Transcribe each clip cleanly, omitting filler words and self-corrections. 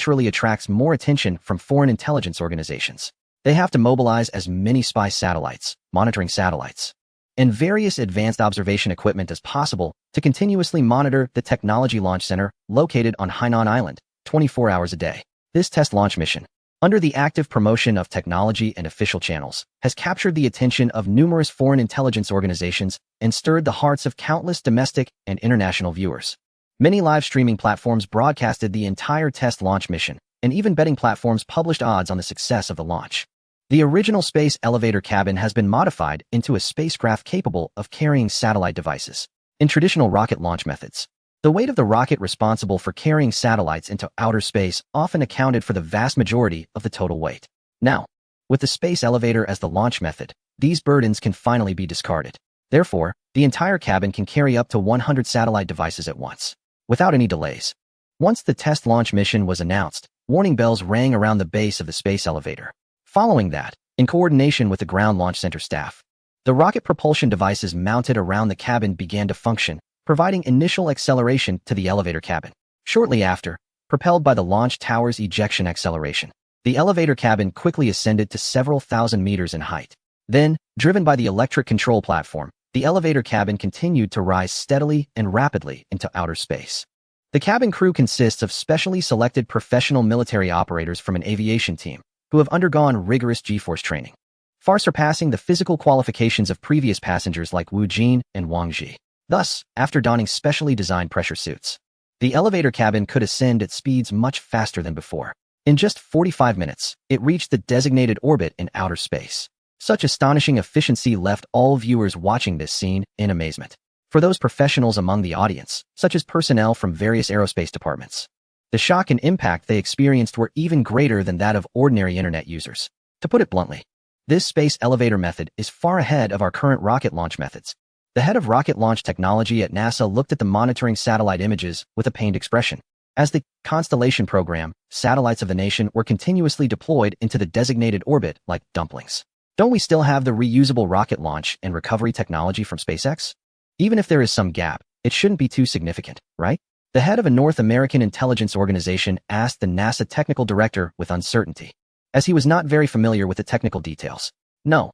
naturally attracts more attention from foreign intelligence organizations. They have to mobilize as many spy satellites, monitoring satellites, and various advanced observation equipment as possible to continuously monitor the Technology Launch Center located on Hainan Island, 24 hours a day. This test launch mission, under the active promotion of technology and official channels, has captured the attention of numerous foreign intelligence organizations and stirred the hearts of countless domestic and international viewers. Many live streaming platforms broadcasted the entire test launch mission, and even betting platforms published odds on the success of the launch. The original space elevator cabin has been modified into a spacecraft capable of carrying satellite devices. In traditional rocket launch methods, the weight of the rocket responsible for carrying satellites into outer space often accounted for the vast majority of the total weight. Now, with the space elevator as the launch method, these burdens can finally be discarded. Therefore, the entire cabin can carry up to 100 satellite devices at once, without any delays. Once the test launch mission was announced, warning bells rang around the base of the space elevator. Following that, in coordination with the Ground Launch Center staff, the rocket propulsion devices mounted around the cabin began to function, providing initial acceleration to the elevator cabin. Shortly after, propelled by the launch tower's ejection acceleration, the elevator cabin quickly ascended to several thousand meters in height. Then, driven by the electric control platform, the elevator cabin continued to rise steadily and rapidly into outer space. The cabin crew consists of specially selected professional military operators from an aviation team who have undergone rigorous G-force training, far surpassing the physical qualifications of previous passengers like Wu Jin and Wang Ji. Thus, after donning specially designed pressure suits, the elevator cabin could ascend at speeds much faster than before. In just 45 minutes, it reached the designated orbit in outer space. Such astonishing efficiency left all viewers watching this scene in amazement. For those professionals among the audience, such as personnel from various aerospace departments, the shock and impact they experienced were even greater than that of ordinary internet users. To put it bluntly, this space elevator method is far ahead of our current rocket launch methods. The head of rocket launch technology at NASA looked at the monitoring satellite images with a pained expression. As the Constellation program, satellites of the nation were continuously deployed into the designated orbit like dumplings. Don't we still have the reusable rocket launch and recovery technology from SpaceX? Even if there is some gap, it shouldn't be too significant, right? The head of a North American intelligence organization asked the NASA technical director with uncertainty, as he was not very familiar with the technical details. No,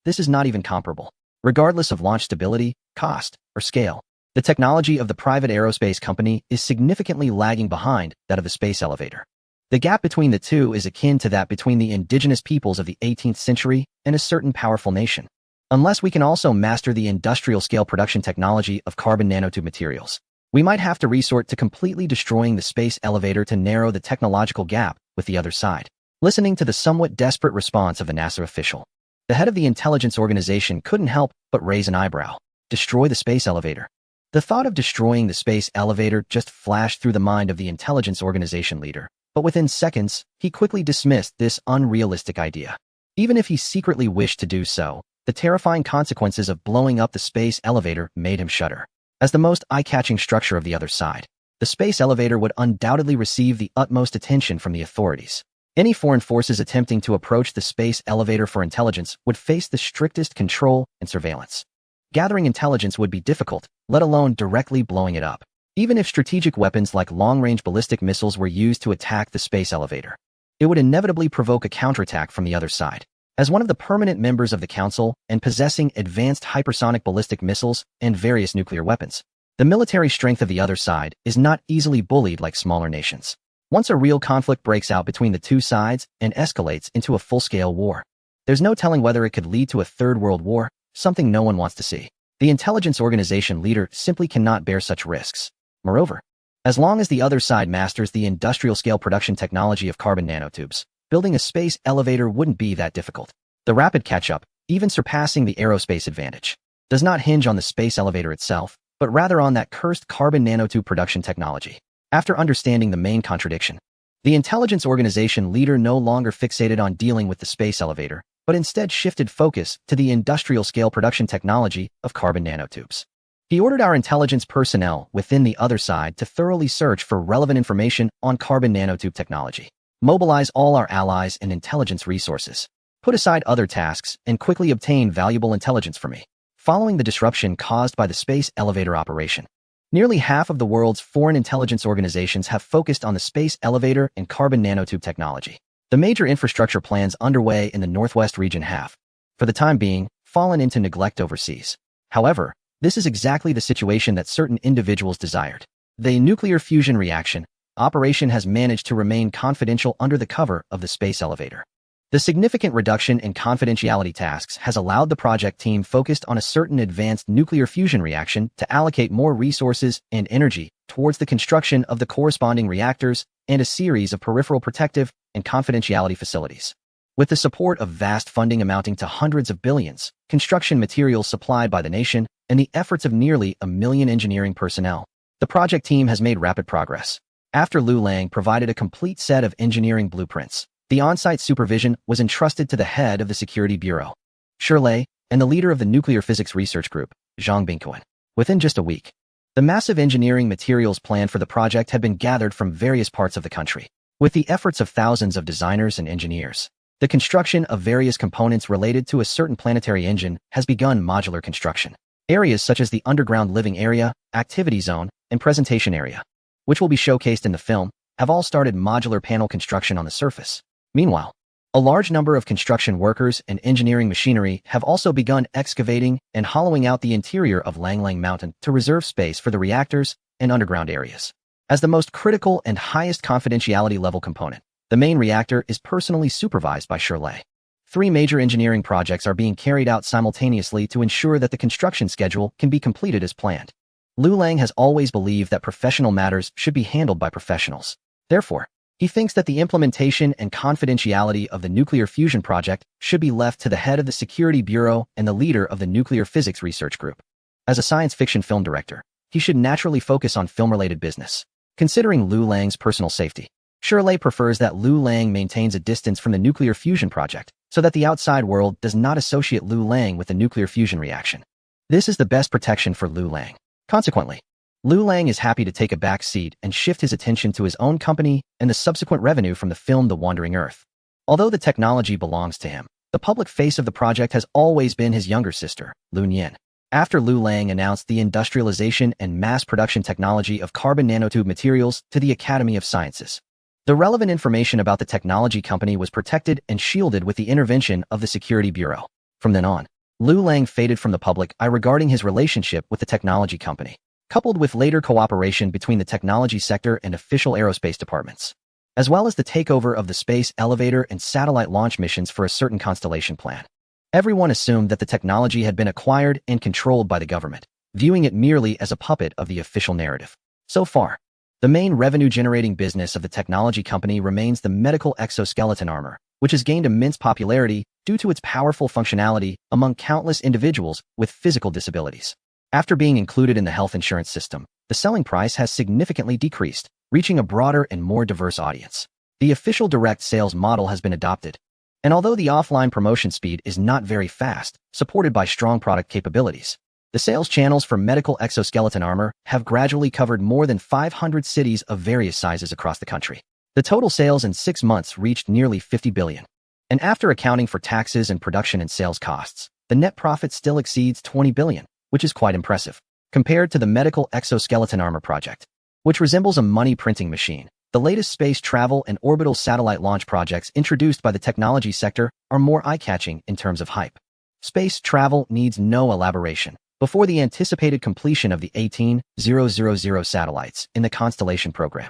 this is not even comparable. Regardless of launch stability, cost, or scale, the technology of the private aerospace company is significantly lagging behind that of the space elevator. The gap between the two is akin to that between the indigenous peoples of the 18th century and a certain powerful nation. Unless we can also master the industrial-scale production technology of carbon nanotube materials, we might have to resort to completely destroying the space elevator to narrow the technological gap with the other side. Listening to the somewhat desperate response of the NASA official, the head of the intelligence organization couldn't help but raise an eyebrow. Destroy the space elevator. The thought of destroying the space elevator just flashed through the mind of the intelligence organization leader, but within seconds, he quickly dismissed this unrealistic idea. Even if he secretly wished to do so, the terrifying consequences of blowing up the space elevator made him shudder. As the most eye-catching structure of the other side, the space elevator would undoubtedly receive the utmost attention from the authorities. Any foreign forces attempting to approach the space elevator for intelligence would face the strictest control and surveillance. Gathering intelligence would be difficult, let alone directly blowing it up. Even if strategic weapons like long-range ballistic missiles were used to attack the space elevator, it would inevitably provoke a counterattack from the other side. As one of the permanent members of the Council and possessing advanced hypersonic ballistic missiles and various nuclear weapons, the military strength of the other side is not easily bullied like smaller nations. Once a real conflict breaks out between the two sides and escalates into a full-scale war, there's no telling whether it could lead to a third world war, something no one wants to see. The intelligence organization leader simply cannot bear such risks. Moreover, as long as the other side masters the industrial-scale production technology of carbon nanotubes, building a space elevator wouldn't be that difficult. The rapid catch-up, even surpassing the aerospace advantage, does not hinge on the space elevator itself, but rather on that cursed carbon nanotube production technology. After understanding the main contradiction, the intelligence organization leader no longer fixated on dealing with the space elevator, but instead shifted focus to the industrial-scale production technology of carbon nanotubes. He ordered our intelligence personnel within the other side to thoroughly search for relevant information on carbon nanotube technology, mobilize all our allies and intelligence resources, put aside other tasks, and quickly obtain valuable intelligence for me. Following the disruption caused by the space elevator operation, Nearly half of the world's foreign intelligence organizations have focused on the space elevator and carbon nanotube technology. The major infrastructure plans underway in the Northwest region have, for the time being, fallen into neglect overseas. However, this is exactly the situation that certain individuals desired. The nuclear fusion reaction operation has managed to remain confidential under the cover of the space elevator. The significant reduction in confidentiality tasks has allowed the project team focused on a certain advanced nuclear fusion reaction to allocate more resources and energy towards the construction of the corresponding reactors and a series of peripheral protective and confidentiality facilities. With the support of vast funding amounting to hundreds of billions, construction materials supplied by the nation, and the efforts of nearly 1 million engineering personnel, the project team has made rapid progress. After Liu Lang provided a complete set of engineering blueprints, the on-site supervision was entrusted to the head of the Security Bureau, Shirley, and the leader of the Nuclear Physics Research Group, Zhang Bingquan. Within just a week, the massive engineering materials planned for the project had been gathered from various parts of the country. With the efforts of thousands of designers and engineers, the construction of various components related to a certain planetary engine has begun. Modular construction. Areas such as the underground living area, activity zone, and presentation area, which will be showcased in the film, have all started modular panel construction on the surface. Meanwhile, a large number of construction workers and engineering machinery have also begun excavating and hollowing out the interior of Lang Lang Mountain to reserve space for the reactors and underground areas. As the most critical and highest confidentiality level component, the main reactor is personally supervised by Shirley. 3 major engineering projects are being carried out simultaneously to ensure that the construction schedule can be completed as planned. Liu Lang has always believed that professional matters should be handled by professionals. Therefore, he thinks that the implementation and confidentiality of the nuclear fusion project should be left to the head of the Security Bureau and the leader of the Nuclear Physics Research Group. As a science fiction film director, he should naturally focus on film-related business. Considering Liu Lang's personal safety, Shirley prefers that Liu Lang maintains a distance from the nuclear fusion project so that the outside world does not associate Liu Lang with the nuclear fusion reaction. This is the best protection for Liu Lang. Consequently, Liu Lang is happy to take a back seat and shift his attention to his own company and the subsequent revenue from the film The Wandering Earth. Although the technology belongs to him, the public face of the project has always been his younger sister, Liu Nian. After Liu Lang announced the industrialization and mass production technology of carbon nanotube materials to the Academy of Sciences, the relevant information about the technology company was protected and shielded with the intervention of the Security Bureau. From then on, Liu Lang faded from the public eye regarding his relationship with the technology company, coupled with later cooperation between the technology sector and official aerospace departments, as well as the takeover of the space elevator and satellite launch missions for a certain constellation plan. Everyone assumed that the technology had been acquired and controlled by the government, viewing it merely as a puppet of the official narrative. So far, the main revenue-generating business of the technology company remains the medical exoskeleton armor, which has gained immense popularity due to its powerful functionality among countless individuals with physical disabilities. After being included in the health insurance system, the selling price has significantly decreased, reaching a broader and more diverse audience. The official direct sales model has been adopted, and although the offline promotion speed is not very fast, supported by strong product capabilities, the sales channels for medical exoskeleton armor have gradually covered more than 500 cities of various sizes across the country. The total sales in 6 months reached nearly 50 billion. And after accounting for taxes and production and sales costs, the net profit still exceeds 20 billion. Which is quite impressive. Compared to the medical exoskeleton armor project, which resembles a money printing machine, the latest space travel and orbital satellite launch projects introduced by the technology sector are more eye-catching in terms of hype. Space travel needs no elaboration. Before the anticipated completion of the 18,000 satellites in the Constellation program,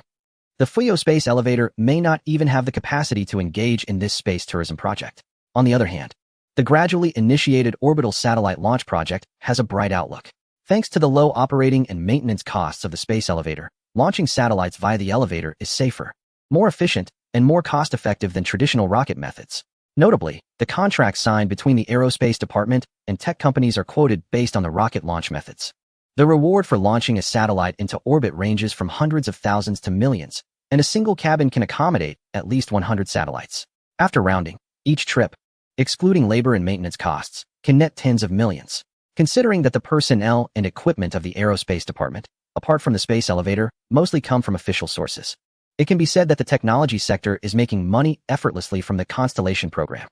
the Fuyo space elevator may not even have the capacity to engage in this space tourism project. On the other hand, the gradually initiated orbital satellite launch project has a bright outlook. Thanks to the low operating and maintenance costs of the space elevator, launching satellites via the elevator is safer, more efficient, and more cost-effective than traditional rocket methods. Notably, the contracts signed between the aerospace department and tech companies are quoted based on the rocket launch methods. The reward for launching a satellite into orbit ranges from hundreds of thousands to millions, and a single cabin can accommodate at least 100 satellites. After rounding, each trip, excluding labor and maintenance costs, can net tens of millions. Considering that the personnel and equipment of the aerospace department, apart from the space elevator, mostly come from official sources, it can be said that the technology sector is making money effortlessly from the Constellation program.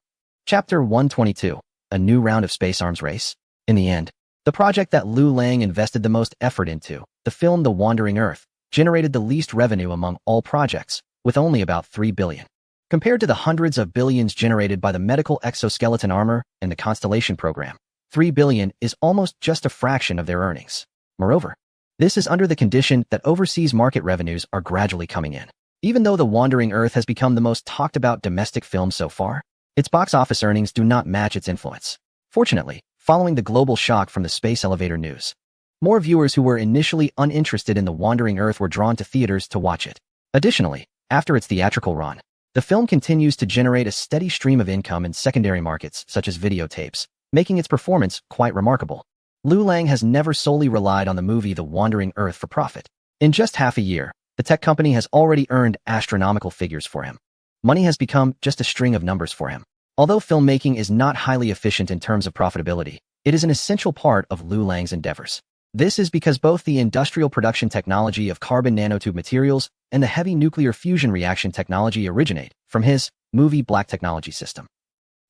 Chapter 122, A New Round of Space Arms Race. In the end, the project that Liu Lang invested the most effort into, the film The Wandering Earth generated the least revenue among all projects, with only about $3 billion. Compared to the hundreds of billions generated by the medical exoskeleton armor and the Constellation program, $3 billion is almost just a fraction of their earnings. Moreover, this is under the condition that overseas market revenues are gradually coming in. Even though The Wandering Earth has become the most talked about domestic film so far, its box office earnings do not match its influence. Fortunately, following the global shock from the space elevator news, more viewers who were initially uninterested in The Wandering Earth were drawn to theaters to watch it. Additionally, after its theatrical run, the film continues to generate a steady stream of income in secondary markets such as videotapes, making its performance quite remarkable. Liu Lang has never solely relied on the movie The Wandering Earth for profit. In just half a year, the tech company has already earned astronomical figures for him. Money has become just a string of numbers for him. Although filmmaking is not highly efficient in terms of profitability, it is an essential part of Liu Lang's endeavors. This is because both the industrial production technology of carbon nanotube materials and the heavy nuclear fusion reaction technology originate from his movie Black Technology system.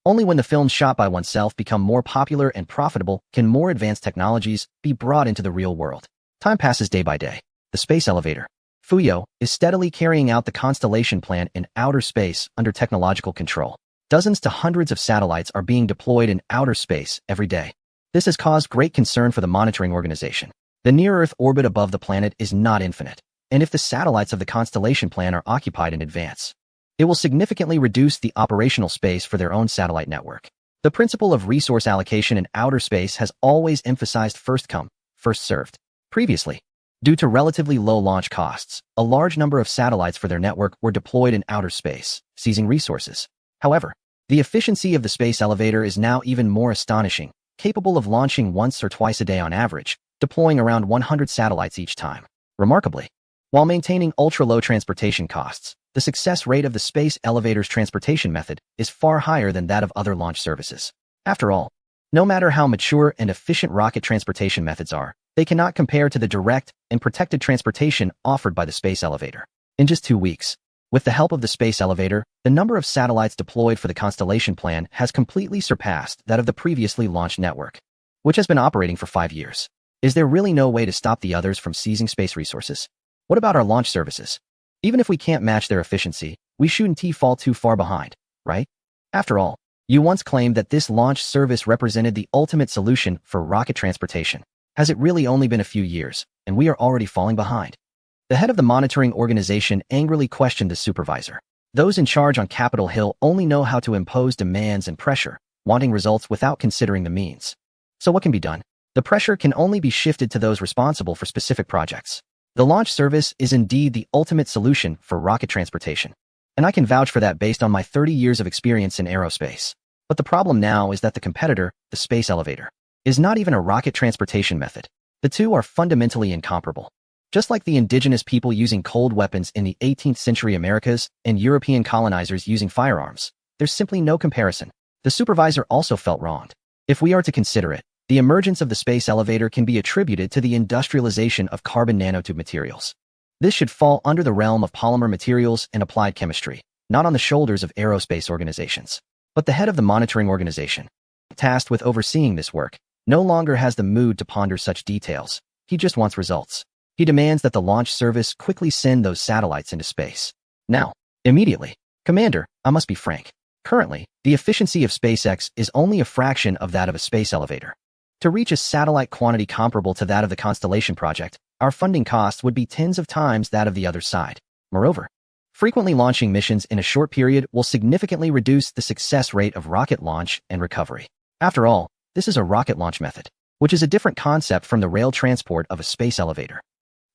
Only when the films shot by oneself become more popular and profitable can more advanced technologies be brought into the real world. Time passes day by day. The space elevator, Fuyo, is steadily carrying out the Constellation plan in outer space under technological control. Dozens to hundreds of satellites are being deployed in outer space every day. This has caused great concern for the monitoring organization. The near-Earth orbit above the planet is not infinite, and if the satellites of the Constellation plan are occupied in advance, it will significantly reduce the operational space for their own satellite network. The principle of resource allocation in outer space has always emphasized first come, first served. Previously, due to relatively low launch costs, a large number of satellites for their network were deployed in outer space, seizing resources. However, the efficiency of the space elevator is now even more astonishing, capable of launching once or twice a day on average, deploying around 100 satellites each time. Remarkably, while maintaining ultra-low transportation costs, the success rate of the space elevator's transportation method is far higher than that of other launch services. After all, no matter how mature and efficient rocket transportation methods are, they cannot compare to the direct and protected transportation offered by the space elevator. In just 2 weeks, with the help of the space elevator, the number of satellites deployed for the Constellation plan has completely surpassed that of the previously launched network, which has been operating for 5 years. Is there really no way to stop the others from seizing space resources? What about our launch services? Even if we can't match their efficiency, we shouldn't fall too far behind, right? After all, you once claimed that this launch service represented the ultimate solution for rocket transportation. Has it really only been a few years, and we are already falling behind? The head of the monitoring organization angrily questioned the supervisor. Those in charge on Capitol Hill only know how to impose demands and pressure, wanting results without considering the means. So what can be done? The pressure can only be shifted to those responsible for specific projects. The launch service is indeed the ultimate solution for rocket transportation, and I can vouch for that based on my 30 years of experience in aerospace. But the problem now is that the competitor, the space elevator, is not even a rocket transportation method. The two are fundamentally incomparable. Just like the indigenous people using cold weapons in the 18th century Americas and European colonizers using firearms, there's simply no comparison. The supervisor also felt wronged. If we are to consider it, the emergence of the space elevator can be attributed to the industrialization of carbon nanotube materials. This should fall under the realm of polymer materials and applied chemistry, not on the shoulders of aerospace organizations. But the head of the monitoring organization, tasked with overseeing this work, no longer has the mood to ponder such details. He just wants results. He demands that the launch service quickly send those satellites into space. Now, immediately. Commander, I must be frank. Currently, the efficiency of SpaceX is only a fraction of that of a space elevator. To reach a satellite quantity comparable to that of the Constellation project, our funding costs would be tens of times that of the other side. Moreover, frequently launching missions in a short period will significantly reduce the success rate of rocket launch and recovery. After all, this is a rocket launch method, which is a different concept from the rail transport of a space elevator.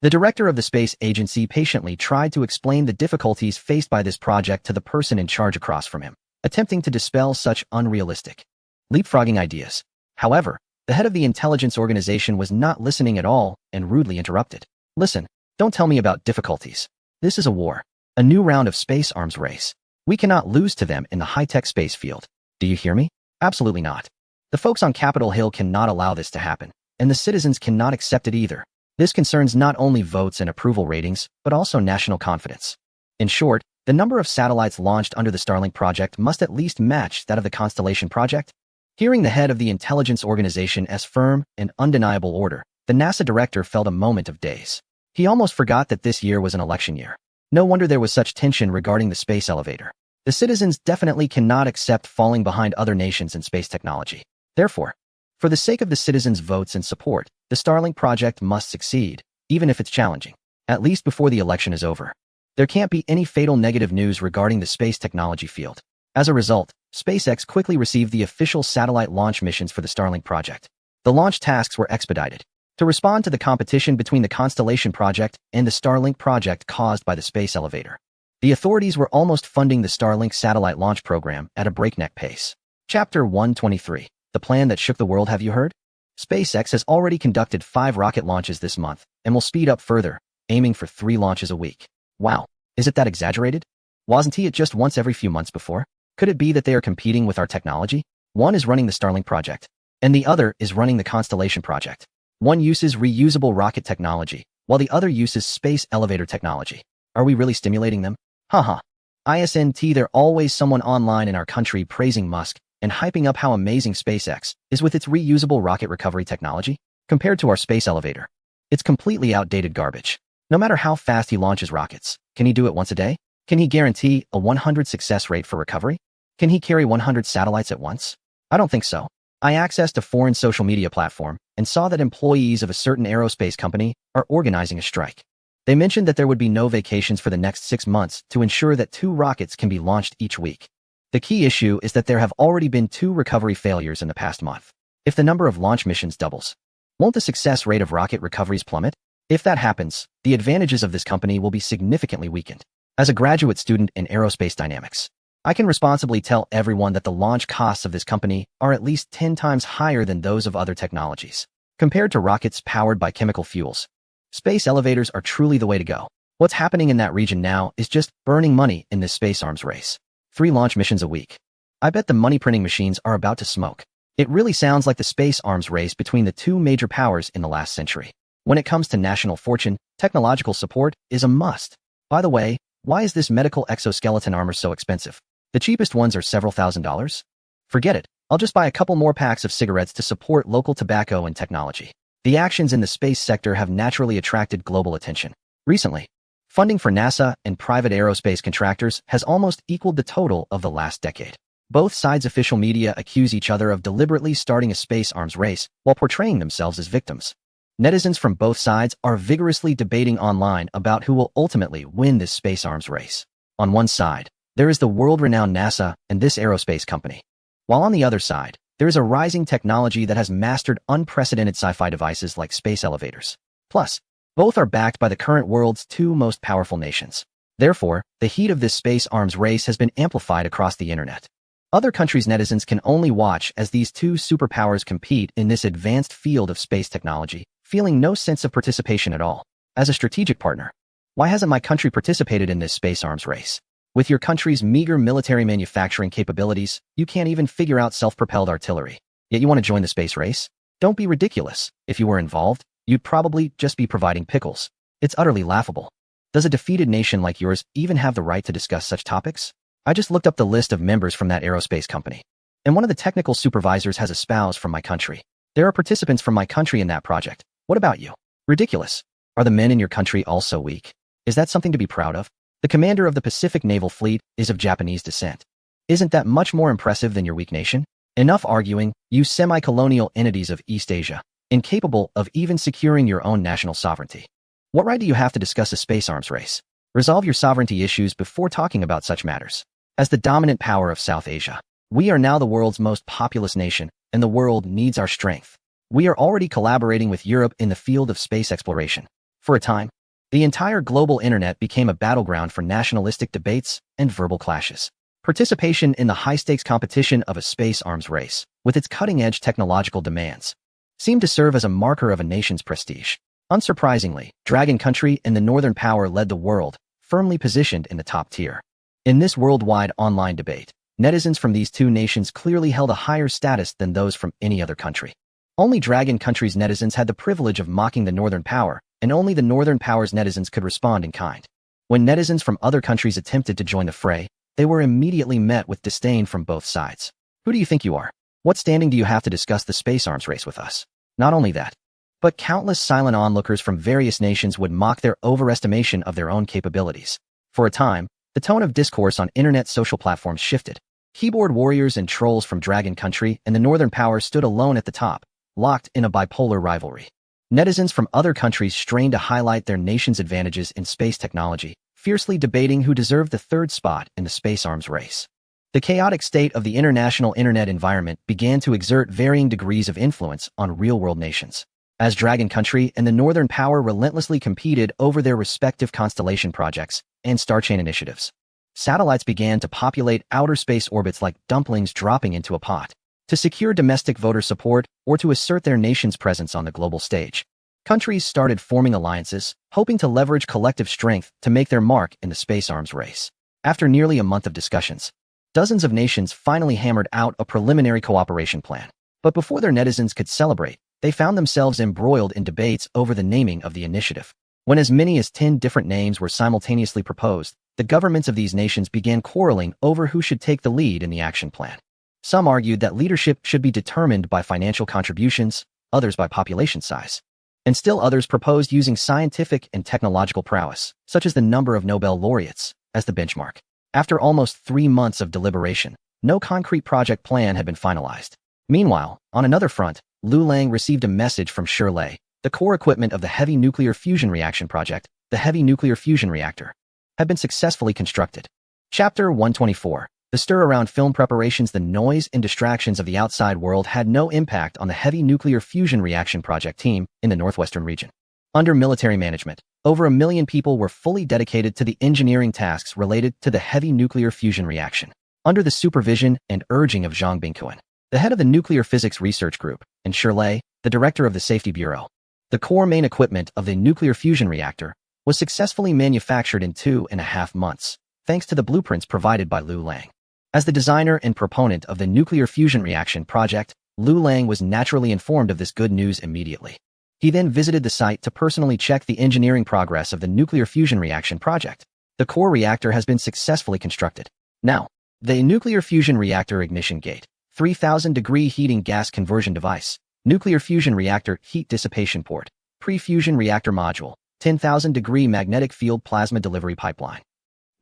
The director of the space agency patiently tried to explain the difficulties faced by this project to the person in charge across from him, attempting to dispel such unrealistic, leapfrogging ideas. However, the head of the intelligence organization was not listening at all and rudely interrupted. Listen, don't tell me about difficulties. This is a war, a new round of space arms race. We cannot lose to them in the high-tech space field. Do you hear me? Absolutely not. The folks on Capitol Hill cannot allow this to happen, and the citizens cannot accept it either. This concerns not only votes and approval ratings, but also national confidence. In short, the number of satellites launched under the Starlink project must at least match that of the Constellation project. Hearing the head of the intelligence organization as firm and undeniable order, the the NASA director felt a moment of daze. He almost forgot that this year was an election year. No wonder there was such tension regarding the space elevator. The citizens definitely cannot accept falling behind other nations in space technology. Therefore, for the sake of the citizens' votes and support, the Starlink project must succeed, even if it's challenging, at least before the election is over. There can't be any fatal negative news regarding the space technology field. As a result, SpaceX quickly received the official satellite launch missions for the Starlink project. The launch tasks were expedited to respond to the competition between the Constellation project and the Starlink project caused by the space elevator. The authorities were almost funding the Starlink satellite launch program at a breakneck pace. Chapter 123. The plan that shook the world. Have you heard? SpaceX has already conducted 5 rocket launches this month and will speed up further, aiming for 3 launches a week. Wow, is it that exaggerated? Wasn't it just once every few months before? Could it be that they are competing with our technology? One is running the Starlink project, and the other is running the Constellation project. One uses reusable rocket technology, while the other uses space elevator technology. Are we really stimulating them? Haha. ISNT, there's always someone online in our country praising Musk and hyping up how amazing SpaceX is with its reusable rocket recovery technology compared to our space elevator. It's completely outdated garbage. No matter how fast he launches rockets, can he do it once a day? Can he guarantee a 100% success rate for recovery? Can he carry 100 satellites at once? I don't think so. I accessed a foreign social media platform and saw that employees of a certain aerospace company are organizing a strike. They mentioned that there would be no vacations for the next 6 months to ensure that 2 rockets can be launched each week. The key issue is that there have already been 2 recovery failures in the past month. If the number of launch missions doubles, won't the success rate of rocket recoveries plummet? If that happens, the advantages of this company will be significantly weakened. As a graduate student in aerospace dynamics, I can responsibly tell everyone that the launch costs of this company are at least 10 times higher than those of other technologies. Compared to rockets powered by chemical fuels, space elevators are truly the way to go. What's happening in that region now is just burning money in this space arms race. 3 launch missions a week. I bet the money printing machines are about to smoke. It really sounds like the space arms race between the 2 major powers in the last century. When it comes to national fortune, technological support is a must. By the way, why is this medical exoskeleton armor so expensive? The cheapest ones are several $1,000s. Forget it. I'll just buy a couple more packs of cigarettes to support local tobacco and technology. The actions in the space sector have naturally attracted global attention. Recently, funding for NASA and private aerospace contractors has almost equaled the total of the last decade. Both sides' official media accuse each other of deliberately starting a space arms race while portraying themselves as victims. Netizens from both sides are vigorously debating online about who will ultimately win this space arms race. On one side, there is the world-renowned NASA and this aerospace company, while on the other side, there is a rising technology that has mastered unprecedented sci-fi devices like space elevators. Plus, both are backed by the current world's 2 most powerful nations. Therefore, the heat of this space arms race has been amplified across the internet. Other countries' netizens can only watch as these 2 superpowers compete in this advanced field of space technology, feeling no sense of participation at all. As a strategic partner, why hasn't my country participated in this space arms race? With your country's meager military manufacturing capabilities, you can't even figure out self-propelled artillery. Yet you want to join the space race? Don't be ridiculous. If you were involved, you'd probably just be providing pickles. It's utterly laughable. Does a defeated nation like yours even have the right to discuss such topics? I just looked up the list of members from that aerospace company, and one of the technical supervisors has a spouse from my country. There are participants from my country in that project. What about you? Ridiculous. Are the men in your country also weak? Is that something to be proud of? The commander of the Pacific Naval Fleet is of Japanese descent. Isn't that much more impressive than your weak nation? Enough arguing, you semi-colonial entities of East Asia, incapable of even securing your own national sovereignty. What right do you have to discuss a space arms race? Resolve your sovereignty issues before talking about such matters. As the dominant power of South Asia, we are now the world's most populous nation, and the world needs our strength. We are already collaborating with Europe in the field of space exploration. For a time, the entire global internet became a battleground for nationalistic debates and verbal clashes. Participation in the high-stakes competition of a space arms race, with its cutting-edge technological demands, seemed to serve as a marker of a nation's prestige. Unsurprisingly, Dragon Country and the Northern Power led the world, firmly positioned in the top tier. In this worldwide online debate, netizens from these 2 nations clearly held a higher status than those from any other country. Only Dragon Country's netizens had the privilege of mocking the Northern Power, and only the Northern Power's netizens could respond in kind. When netizens from other countries attempted to join the fray, they were immediately met with disdain from both sides. Who do you think you are? What standing do you have to discuss the space arms race with us? Not only that, But countless silent onlookers from various nations would mock their overestimation of their own capabilities. For a time, the tone of discourse on internet social platforms shifted. Keyboard warriors and trolls from Dragon Country and the Northern Power stood alone at the top, locked in a bipolar rivalry. Netizens from other countries strained to highlight their nation's advantages in space technology, fiercely debating who deserved the third spot in the space arms race. The chaotic state of the international internet environment began to exert varying degrees of influence on real-world nations. As Dragon Country and the Northern Power relentlessly competed over their respective constellation projects and Starchain initiatives, satellites began to populate outer space orbits like dumplings dropping into a pot. To secure domestic voter support or to assert their nation's presence on the global stage, countries started forming alliances, hoping to leverage collective strength to make their mark in the space arms race. After nearly a month of discussions, dozens of nations finally hammered out a preliminary cooperation plan. But before their netizens could celebrate, they found themselves embroiled in debates over the naming of the initiative. When as many as 10 different names were simultaneously proposed, the governments of these nations began quarreling over who should take the lead in the action plan. Some argued that leadership should be determined by financial contributions, others by population size. And still others proposed using scientific and technological prowess, such as the number of Nobel laureates, as the benchmark. After almost 3 months of deliberation, no concrete project plan had been finalized. Meanwhile, on another front, Liu Lang received a message from Shirley, the core equipment of the Heavy Nuclear Fusion Reaction Project. The Heavy Nuclear Fusion Reactor had been successfully constructed. Chapter 124. The stir around film preparations. The noise and distractions of the outside world had no impact on the Heavy Nuclear Fusion Reaction Project team in the northwestern region. Under military management, over 1 million people were fully dedicated to the engineering tasks related to the Heavy Nuclear Fusion Reaction. Under the supervision and urging of Zhang Bingquan, the head of the Nuclear Physics Research Group, and Shirley, the director of the Safety Bureau, the core main equipment of the nuclear fusion reactor was successfully manufactured in 2.5 months, thanks to the blueprints provided by Liu Lang. As the designer and proponent of the nuclear fusion reaction project, Liu Lang was naturally informed of this good news immediately. He then visited the site to personally check the engineering progress of the nuclear fusion reaction project. The core reactor has been successfully constructed. Now, the nuclear fusion reactor ignition gate, 3000-degree heating gas conversion device, nuclear fusion reactor heat dissipation port, pre-fusion reactor module, 10,000-degree magnetic field plasma delivery pipeline,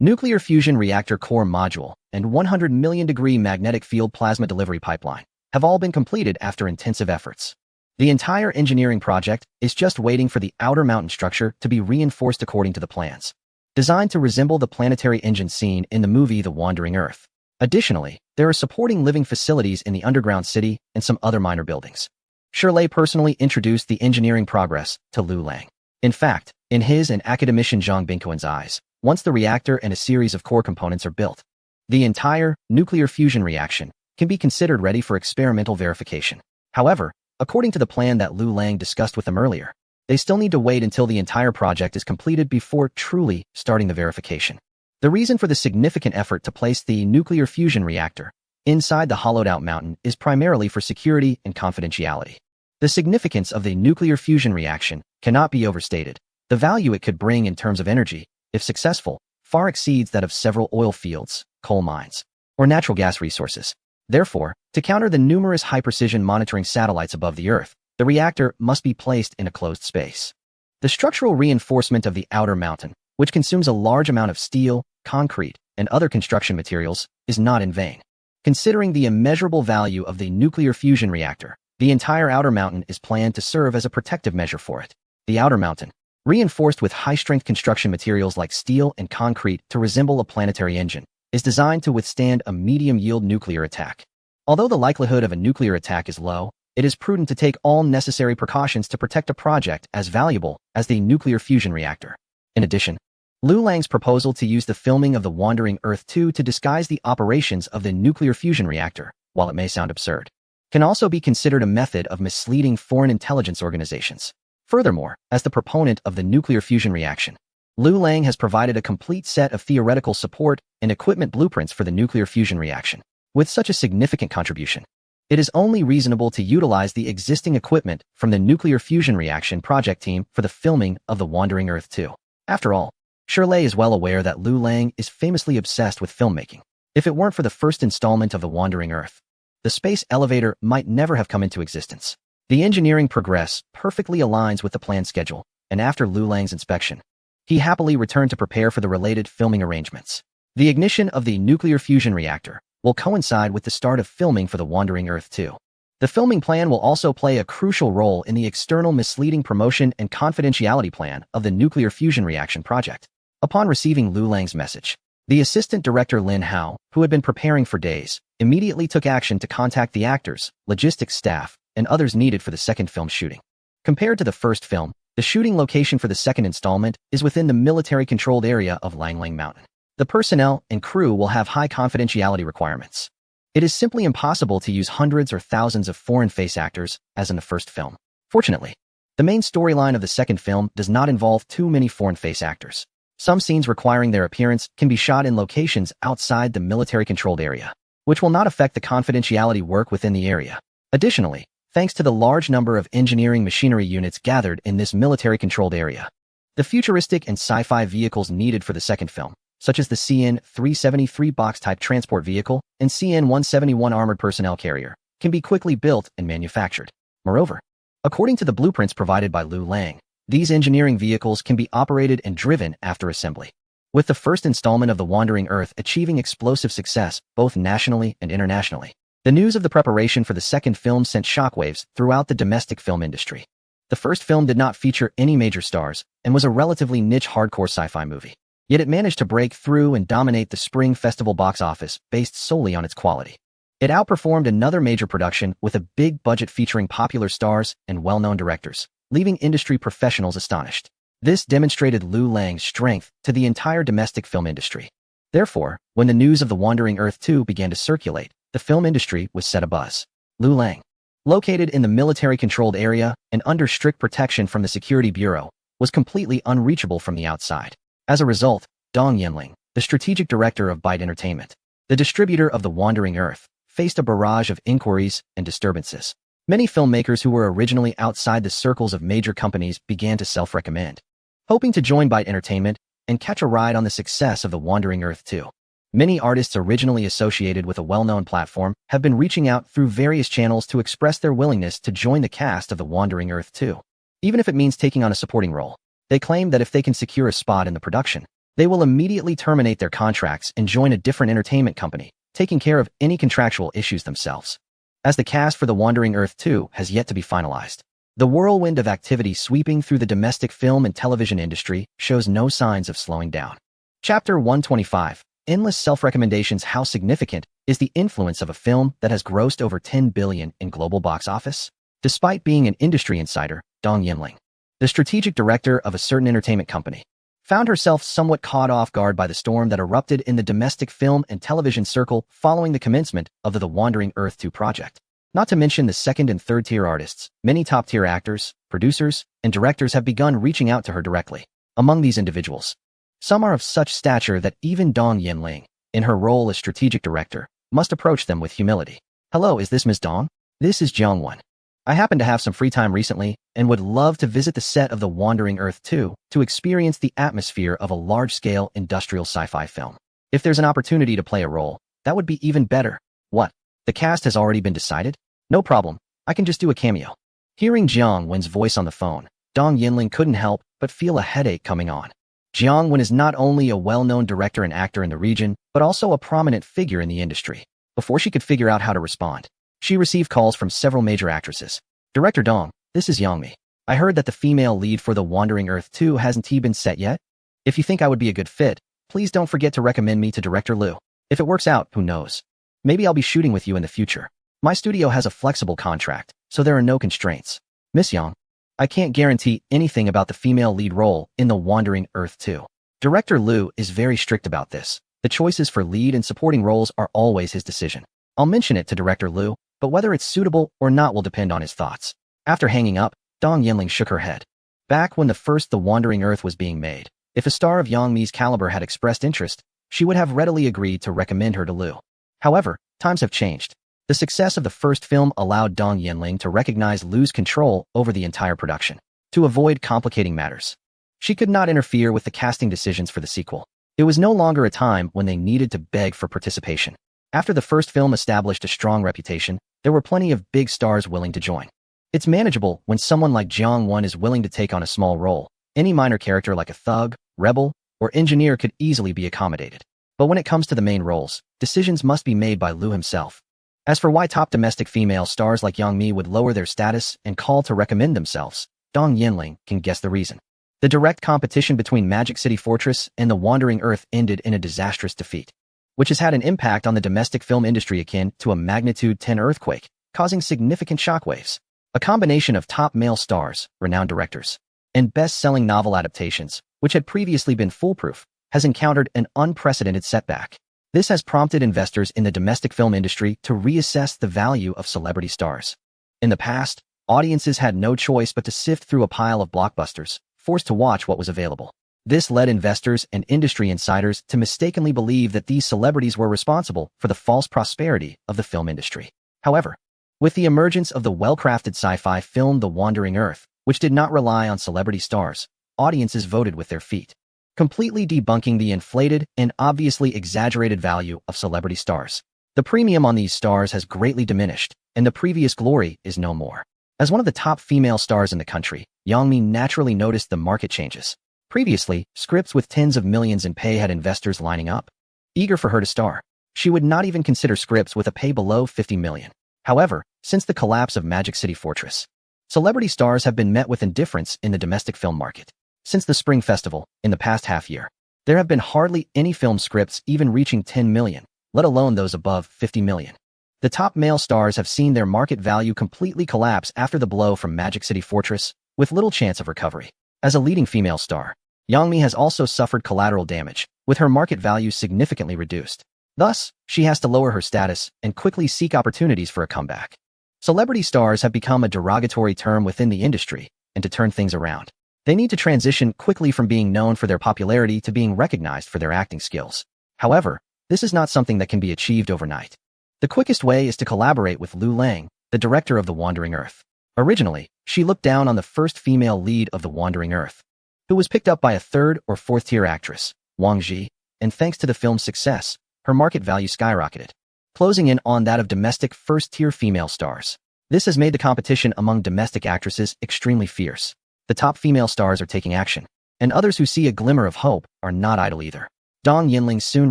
nuclear fusion reactor core module, and 100 million-degree magnetic field plasma delivery pipeline have all been completed after intensive efforts. The entire engineering project is just waiting for the outer mountain structure to be reinforced according to the plans, designed to resemble the planetary engine seen in the movie The Wandering Earth. Additionally, there are supporting living facilities in the underground city and some other minor buildings. Shirley personally introduced the engineering progress to Liu Lang. In fact, in his and academician Zhang Bingquan's eyes, once the reactor and a series of core components are built, the entire nuclear fusion reaction can be considered ready for experimental verification. However, according to the plan that Liu Lang discussed with them earlier, they still need to wait until the entire project is completed before truly starting the verification. The reason for the significant effort to place the nuclear fusion reactor inside the hollowed-out mountain is primarily for security and confidentiality. The significance of the nuclear fusion reaction cannot be overstated. The value it could bring in terms of energy, if successful, far exceeds that of several oil fields, coal mines, or natural gas resources. Therefore, to counter the numerous high-precision monitoring satellites above the Earth, the reactor must be placed in a closed space. The structural reinforcement of the outer mountain, which consumes a large amount of steel, concrete, and other construction materials, is not in vain. Considering the immeasurable value of the nuclear fusion reactor, the entire outer mountain is planned to serve as a protective measure for it. The outer mountain, reinforced with high-strength construction materials like steel and concrete to resemble a planetary engine, is designed to withstand a medium-yield nuclear attack. Although the likelihood of a nuclear attack is low, it is prudent to take all necessary precautions to protect a project as valuable as the nuclear fusion reactor. In addition, Liu Lang's proposal to use the filming of The Wandering Earth 2 to disguise the operations of the nuclear fusion reactor, while it may sound absurd, can also be considered a method of misleading foreign intelligence organizations. Furthermore, as the proponent of the nuclear fusion reaction, Liu Lang has provided a complete set of theoretical support and equipment blueprints for the nuclear fusion reaction. With such a significant contribution, it is only reasonable to utilize the existing equipment from the nuclear fusion reaction project team for the filming of The Wandering Earth 2. After all, Shirley is well aware that Liu Lang is famously obsessed with filmmaking. If it weren't for the first installment of The Wandering Earth, the space elevator might never have come into existence. The engineering progress perfectly aligns with the planned schedule, and after Lu Lang's inspection, he happily returned to prepare for the related filming arrangements. The ignition of the nuclear fusion reactor will coincide with the start of filming for The Wandering Earth 2. The filming plan will also play a crucial role in the external misleading promotion and confidentiality plan of the nuclear fusion reaction project. Upon receiving Lu Lang's message, the assistant director Lin Hao, who had been preparing for days, immediately took action to contact the actors, logistics staff, and others needed for the second film shooting. Compared to the first film, the shooting location for the second installment is within the military-controlled area of Langlang Mountain. The personnel and crew will have high confidentiality requirements. It is simply impossible to use hundreds or thousands of foreign face actors, as in the first film. Fortunately, the main storyline of the second film does not involve too many foreign face actors. Some scenes requiring their appearance can be shot in locations outside the military-controlled area, which will not affect the confidentiality work within the area. Additionally, thanks to the large number of engineering machinery units gathered in this military-controlled area, the futuristic and sci-fi vehicles needed for the second film, such as the CN-373 box-type transport vehicle and CN-171 armored personnel carrier, can be quickly built and manufactured. Moreover, according to the blueprints provided by Lu Lang, these engineering vehicles can be operated and driven after assembly. With the first installment of The Wandering Earth achieving explosive success both nationally and internationally, the news of the preparation for the second film sent shockwaves throughout the domestic film industry. The first film did not feature any major stars and was a relatively niche hardcore sci-fi movie. Yet it managed to break through and dominate the Spring Festival box office based solely on its quality. It outperformed another major production with a big budget featuring popular stars and well-known directors, leaving industry professionals astonished. This demonstrated Lu Lang's strength to the entire domestic film industry. Therefore, when the news of The Wandering Earth 2 began to circulate, the film industry was set abuzz. Lu Lang, located in the military-controlled area and under strict protection from the Security Bureau, was completely unreachable from the outside. As a result, Dong Yinling, the strategic director of Byte Entertainment, the distributor of The Wandering Earth, faced a barrage of inquiries and disturbances. Many filmmakers who were originally outside the circles of major companies began to self-recommend, hoping to join Byte Entertainment and catch a ride on the success of The Wandering Earth 2. Many artists originally associated with a well-known platform have been reaching out through various channels to express their willingness to join the cast of The Wandering Earth 2, even if it means taking on a supporting role. They claim that if they can secure a spot in the production, they will immediately terminate their contracts and join a different entertainment company, taking care of any contractual issues themselves. As the cast for The Wandering Earth 2 has yet to be finalized, the whirlwind of activity sweeping through the domestic film and television industry shows no signs of slowing down. Chapter 125. Endless Self-Recommendations. How significant is the influence of a film that has grossed over $10 billion in global box office? Despite being an industry insider, Dong Yinling, the strategic director of a certain entertainment company, found herself somewhat caught off guard by the storm that erupted in the domestic film and television circle following the commencement of the Wandering Earth 2 project. Not to mention the second and third-tier artists, many top-tier actors, producers, and directors have begun reaching out to her directly. Among these individuals, some are of such stature that even Dong Yinling, in her role as strategic director, must approach them with humility. Hello, is this Ms. Dong? This is Jiang. I happen to have some free time recently and would love to visit the set of The Wandering Earth 2 to experience the atmosphere of a large-scale industrial sci-fi film. If there's an opportunity to play a role, that would be even better. What? The cast has already been decided? No problem. I can just do a cameo. Hearing Jiang Wen's voice on the phone, Dong Yinling couldn't help but feel a headache coming on. Jiang Wen is not only a well-known director and actor in the region, but also a prominent figure in the industry. Before she could figure out how to respond, she received calls from several major actresses. Director Dong, this is Yang Mi. I heard that the female lead for The Wandering Earth 2 hasn't been set yet. If you think I would be a good fit, please don't forget to recommend me to Director Liu. If it works out, who knows? Maybe I'll be shooting with you in the future. My studio has a flexible contract, so there are no constraints. Miss Yang, I can't guarantee anything about the female lead role in The Wandering Earth 2. Director Liu is very strict about this. The choices for lead and supporting roles are always his decision. I'll mention it to Director Liu, but whether it's suitable or not will depend on his thoughts. After hanging up, Dong Yinling shook her head. Back when the first The Wandering Earth was being made, if a star of Yang Mi's caliber had expressed interest, she would have readily agreed to recommend her to Liu. However, times have changed. The success of the first film allowed Dong Yinling to recognize Liu's control over the entire production. To avoid complicating matters, she could not interfere with the casting decisions for the sequel. It was no longer a time when they needed to beg for participation. After the first film established a strong reputation, there were plenty of big stars willing to join. It's manageable when someone like Jiang Won is willing to take on a small role. Any minor character like a thug, rebel, or engineer could easily be accommodated. But when it comes to the main roles, decisions must be made by Liu himself. As for why top domestic female stars like Yang Mi would lower their status and call to recommend themselves, Dong Yinling can guess the reason. The direct competition between Magic City Fortress and The Wandering Earth ended in a disastrous defeat, which has had an impact on the domestic film industry akin to a magnitude 10 earthquake, causing significant shockwaves. A combination of top male stars, renowned directors, and best-selling novel adaptations, which had previously been foolproof, has encountered an unprecedented setback. This has prompted investors in the domestic film industry to reassess the value of celebrity stars. In the past, audiences had no choice but to sift through a pile of blockbusters, forced to watch what was available. This led investors and industry insiders to mistakenly believe that these celebrities were responsible for the false prosperity of the film industry. However, with the emergence of the well-crafted sci-fi film The Wandering Earth, which did not rely on celebrity stars, audiences voted with their feet, completely debunking the inflated and obviously exaggerated value of celebrity stars. The premium on these stars has greatly diminished, and the previous glory is no more. As one of the top female stars in the country, Yang Mi naturally noticed the market changes. Previously, scripts with tens of millions in pay had investors lining up, eager for her to star. She would not even consider scripts with a pay below 50 million. However, since the collapse of Magic City Fortress, celebrity stars have been met with indifference in the domestic film market. Since the Spring Festival, in the past half year, there have been hardly any film scripts even reaching 10 million, let alone those above 50 million. The top male stars have seen their market value completely collapse after the blow from Magic City Fortress, with little chance of recovery. As a leading female star, Yang Mi has also suffered collateral damage, with her market value significantly reduced. Thus, she has to lower her status and quickly seek opportunities for a comeback. Celebrity stars have become a derogatory term within the industry, and to turn things around, they need to transition quickly from being known for their popularity to being recognized for their acting skills. However, this is not something that can be achieved overnight. The quickest way is to collaborate with Lu Lang, the director of The Wandering Earth. Originally, she looked down on the first female lead of The Wandering Earth, who was picked up by a third or fourth-tier actress, Wang Ji, and thanks to the film's success, her market value skyrocketed, closing in on that of domestic first-tier female stars. This has made the competition among domestic actresses extremely fierce. The top female stars are taking action, and others who see a glimmer of hope are not idle either. Dong Yinling soon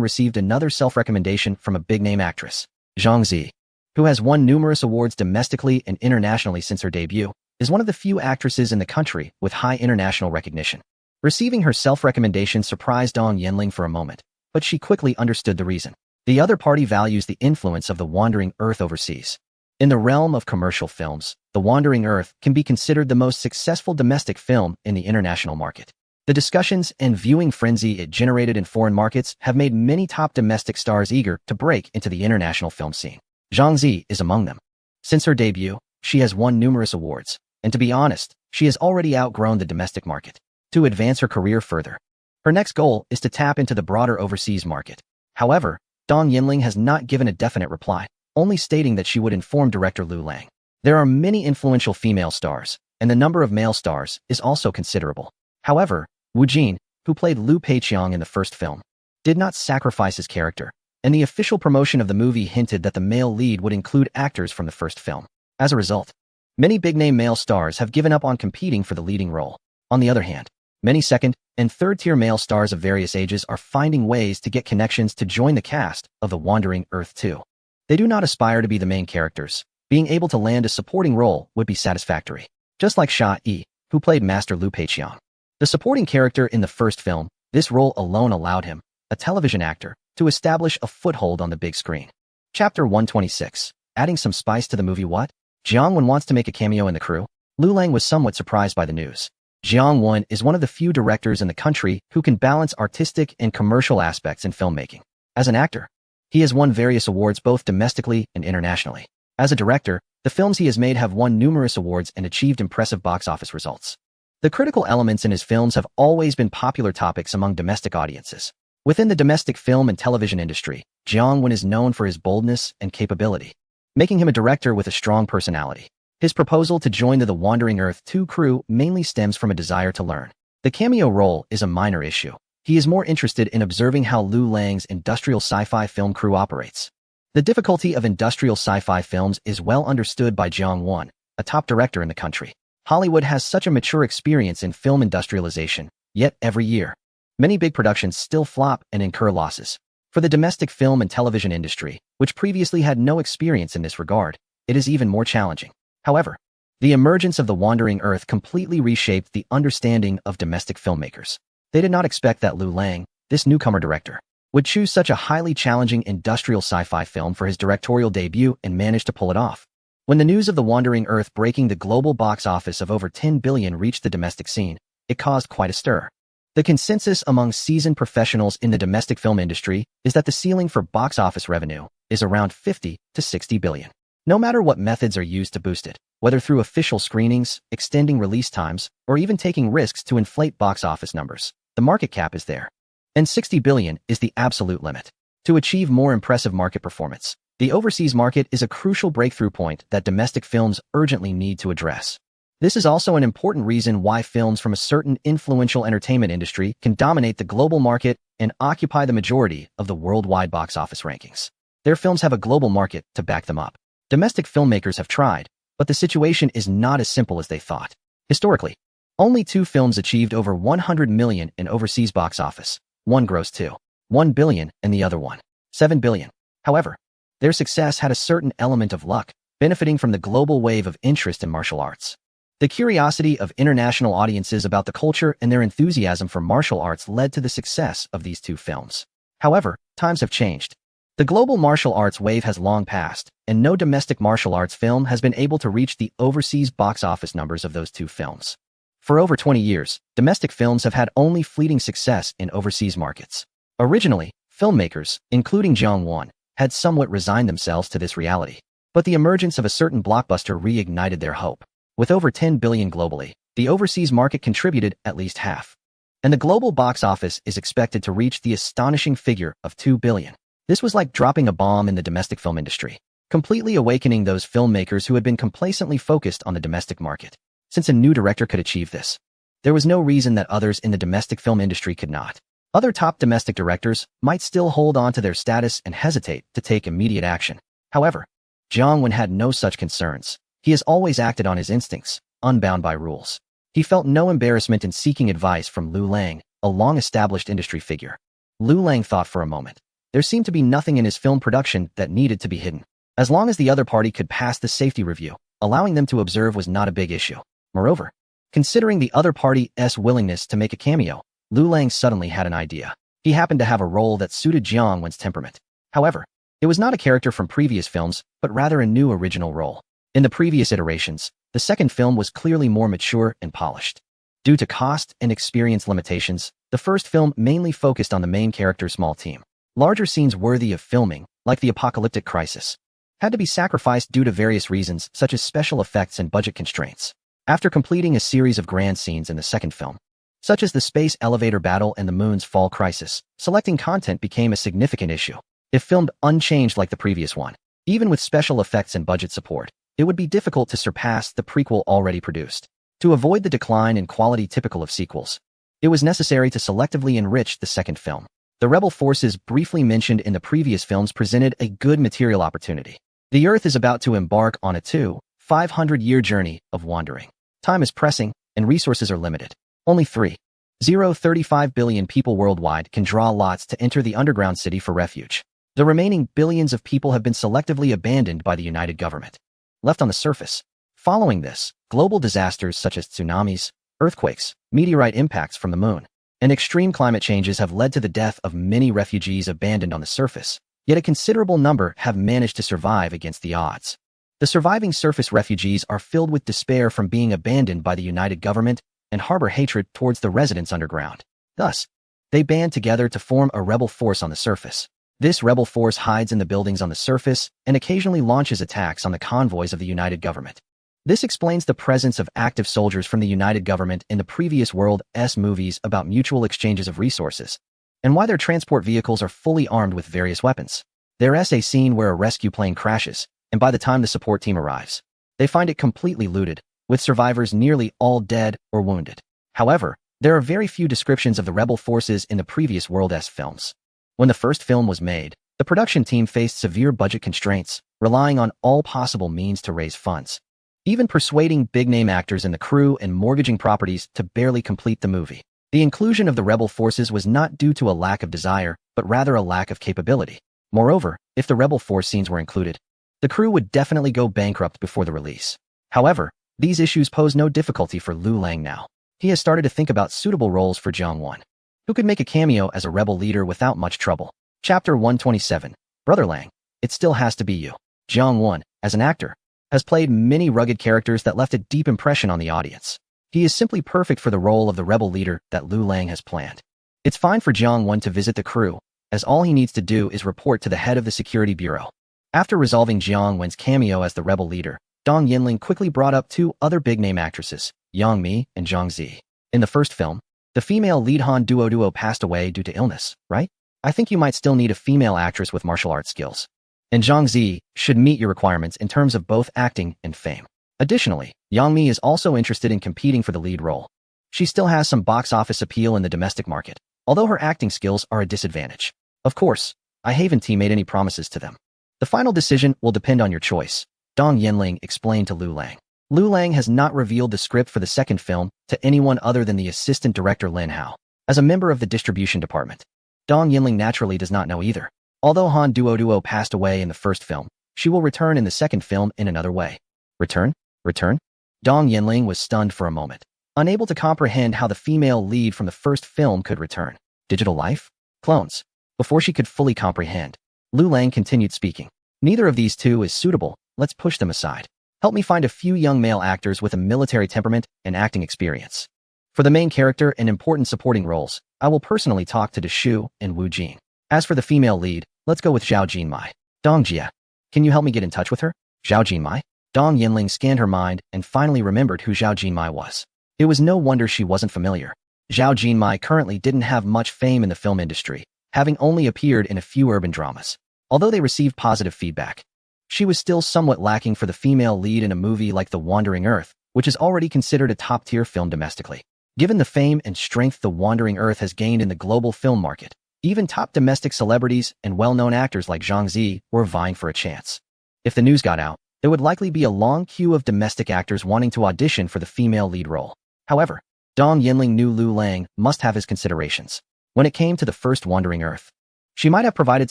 received another self-recommendation from a big-name actress, Zhang Zi, who has won numerous awards domestically and internationally since her debut, is one of the few actresses in the country with high international recognition. Receiving her self-recommendation surprised Dong Yinling for a moment, but she quickly understood the reason. The other party values the influence of The Wandering Earth overseas. In the realm of commercial films, The Wandering Earth can be considered the most successful domestic film in the international market. The discussions and viewing frenzy it generated in foreign markets have made many top domestic stars eager to break into the international film scene. Zhang Zi is among them. Since her debut, she has won numerous awards, and to be honest, she has already outgrown the domestic market. To advance her career further, her next goal is to tap into the broader overseas market. However, Dong Yinling has not given a definite reply, only stating that she would inform director Lu Lang. There are many influential female stars, and the number of male stars is also considerable. However, Wu Jin, who played Liu Peiqiang in the first film, did not sacrifice his character, and the official promotion of the movie hinted that the male lead would include actors from the first film. As a result, many big-name male stars have given up on competing for the leading role. On the other hand, many second- and third-tier male stars of various ages are finding ways to get connections to join the cast of The Wandering Earth 2. They do not aspire to be the main characters. Being able to land a supporting role would be satisfactory. Just like Xia Yi, who played Master Liu Peiqiang, the supporting character in the first film, this role alone allowed him, a television actor, to establish a foothold on the big screen. Chapter 126. Adding some spice to the movie what? Jiang Wen wants to make a cameo in the crew? Lu Lang was somewhat surprised by the news. Jiang Wen is one of the few directors in the country who can balance artistic and commercial aspects in filmmaking. As an actor, he has won various awards both domestically and internationally. As a director, the films he has made have won numerous awards and achieved impressive box office results. The critical elements in his films have always been popular topics among domestic audiences. Within the domestic film and television industry, Jiang Wen is known for his boldness and capability, making him a director with a strong personality. His proposal to join the Wandering Earth 2 crew mainly stems from a desire to learn. The cameo role is a minor issue. He is more interested in observing how Lu Lang's industrial sci-fi film crew operates. The difficulty of industrial sci-fi films is well understood by Jiang Wen, a top director in the country. Hollywood has such a mature experience in film industrialization, yet every year, many big productions still flop and incur losses. For the domestic film and television industry, which previously had no experience in this regard, it is even more challenging. However, the emergence of The Wandering Earth completely reshaped the understanding of domestic filmmakers. They did not expect that Liu Lang, this newcomer director, would choose such a highly challenging industrial sci-fi film for his directorial debut and manage to pull it off. When the news of The Wandering Earth breaking the global box office of over 10 billion reached the domestic scene, it caused quite a stir. The consensus among seasoned professionals in the domestic film industry is that the ceiling for box office revenue is around 50 to 60 billion. No matter what methods are used to boost it, whether through official screenings, extending release times, or even taking risks to inflate box office numbers, the market cap is there. And 60 billion is the absolute limit. To achieve more impressive market performance, the overseas market is a crucial breakthrough point that domestic films urgently need to address. This is also an important reason why films from a certain influential entertainment industry can dominate the global market and occupy the majority of the worldwide box office rankings. Their films have a global market to back them up. Domestic filmmakers have tried, but the situation is not as simple as they thought. Historically, only 2 films achieved over 100 million in overseas box office. One grossed 1 billion and the other one, 7 billion. However, their success had a certain element of luck, benefiting from the global wave of interest in martial arts. The curiosity of international audiences about the culture and their enthusiasm for martial arts led to the success of these 2 films. However, times have changed. The global martial arts wave has long passed, and no domestic martial arts film has been able to reach the overseas box office numbers of those 2 films. For over 20 years, domestic films have had only fleeting success in overseas markets. Originally, filmmakers, including Jiang Wan, had somewhat resigned themselves to this reality. But the emergence of a certain blockbuster reignited their hope. With over 10 billion globally, the overseas market contributed at least half. And the global box office is expected to reach the astonishing figure of 2 billion. This was like dropping a bomb in the domestic film industry, completely awakening those filmmakers who had been complacently focused on the domestic market. Since a new director could achieve this, there was no reason that others in the domestic film industry could not. Other top domestic directors might still hold on to their status and hesitate to take immediate action. However, Jiang Wan had no such concerns. He has always acted on his instincts, unbound by rules. He felt no embarrassment in seeking advice from Liu Lang, a long-established industry figure. Liu Lang thought for a moment. There seemed to be nothing in his film production that needed to be hidden. As long as the other party could pass the safety review, allowing them to observe was not a big issue. Moreover, considering the other party's willingness to make a cameo, Liu Lang suddenly had an idea. He happened to have a role that suited Jiang Wan's temperament. However, it was not a character from previous films, but rather a new original role. In the previous iterations, the second film was clearly more mature and polished. Due to cost and experience limitations, the first film mainly focused on the main character's small team. Larger scenes worthy of filming, like the apocalyptic crisis, had to be sacrificed due to various reasons such as special effects and budget constraints. After completing a series of grand scenes in the second film, such as the space elevator battle and the moon's fall crisis, selecting content became a significant issue. If filmed unchanged like the previous one, even with special effects and budget support, it would be difficult to surpass the prequel already produced. To avoid the decline in quality typical of sequels, it was necessary to selectively enrich the second film. The rebel forces briefly mentioned in the previous films presented a good material opportunity. The Earth is about to embark on a 500-year journey of wandering. Time is pressing, and resources are limited. Only 3.035 billion people worldwide can draw lots to enter the underground city for refuge. The remaining billions of people have been selectively abandoned by the United Government, left on the surface. Following this, global disasters such as tsunamis, earthquakes, meteorite impacts from the moon, and extreme climate changes have led to the death of many refugees abandoned on the surface, yet a considerable number have managed to survive against the odds. The surviving surface refugees are filled with despair from being abandoned by the United Government and harbor hatred towards the residents underground. Thus, they band together to form a rebel force on the surface. This rebel force hides in the buildings on the surface and occasionally launches attacks on the convoys of the United Government. This explains the presence of active soldiers from the United Government in the previous World's movies about mutual exchanges of resources, and why their transport vehicles are fully armed with various weapons. There's a scene where a rescue plane crashes, and by the time the support team arrives, they find it completely looted, with survivors nearly all dead or wounded. However, there are very few descriptions of the rebel forces in the previous World's films. When the first film was made, the production team faced severe budget constraints, relying on all possible means to raise funds. even persuading big-name actors in the crew and mortgaging properties to barely complete the movie. The inclusion of the rebel forces was not due to a lack of desire, but rather a lack of capability. Moreover, if the rebel force scenes were included, the crew would definitely go bankrupt before the release. However, these issues pose no difficulty for Liu Lang now. He has started to think about suitable roles for Jiang-won, who could make a cameo as a rebel leader without much trouble. Chapter 127. Brother Lang, it still has to be you. Jiang-won, as an actor, has played many rugged characters that left a deep impression on the audience. He is simply perfect for the role of the rebel leader that Liu Lang has planned. It's fine for Jiang-won to visit the crew, as all he needs to do is report to the head of the security bureau. After resolving Jiang-won's cameo as the rebel leader, Dong Yinling quickly brought up two other big-name actresses, Yang Mi and Zhang Zi. In the first film, the female lead Han duo passed away due to illness, right? I think you might still need a female actress with martial arts skills. And Zhang Zi should meet your requirements in terms of both acting and fame. Additionally, Yang Mi is also interested in competing for the lead role. She still has some box office appeal in the domestic market, although her acting skills are a disadvantage. Of course, I haven't made any promises to them. The final decision will depend on your choice, Dong Yinling explained to Liu Lang. Liu Lang has not revealed the script for the second film to anyone other than the assistant director Lin Hao. As a member of the distribution department, Dong Yinling naturally does not know either. Although Han duo passed away in the first film, she will return in the second film in another way. Return? Return? Dong Yinling was stunned for a moment, unable to comprehend how the female lead from the first film could return. Digital life? Clones. Before she could fully comprehend, Liu Lang continued speaking. Neither of these two is suitable, let's push them aside. Help me find a few young male actors with a military temperament and acting experience. For the main character and important supporting roles, I will personally talk to Deshu and Wu Jin. As for the female lead, let's go with Zhao Jinmai. Dong Jia, can you help me get in touch with her? Zhao Jinmai? Dong Yinling scanned her mind and finally remembered who Zhao Jinmai was. It was no wonder she wasn't familiar. Zhao Jinmai currently didn't have much fame in the film industry, having only appeared in a few urban dramas. Although they received positive feedback, she was still somewhat lacking for the female lead in a movie like The Wandering Earth, which is already considered a top-tier film domestically. Given the fame and strength The Wandering Earth has gained in the global film market, even top domestic celebrities and well-known actors like Zhang Zi were vying for a chance. If the news got out, there would likely be a long queue of domestic actors wanting to audition for the female lead role. However, Dong Yinling knew Liu Lang must have his considerations. When it came to the first Wandering Earth, she might have provided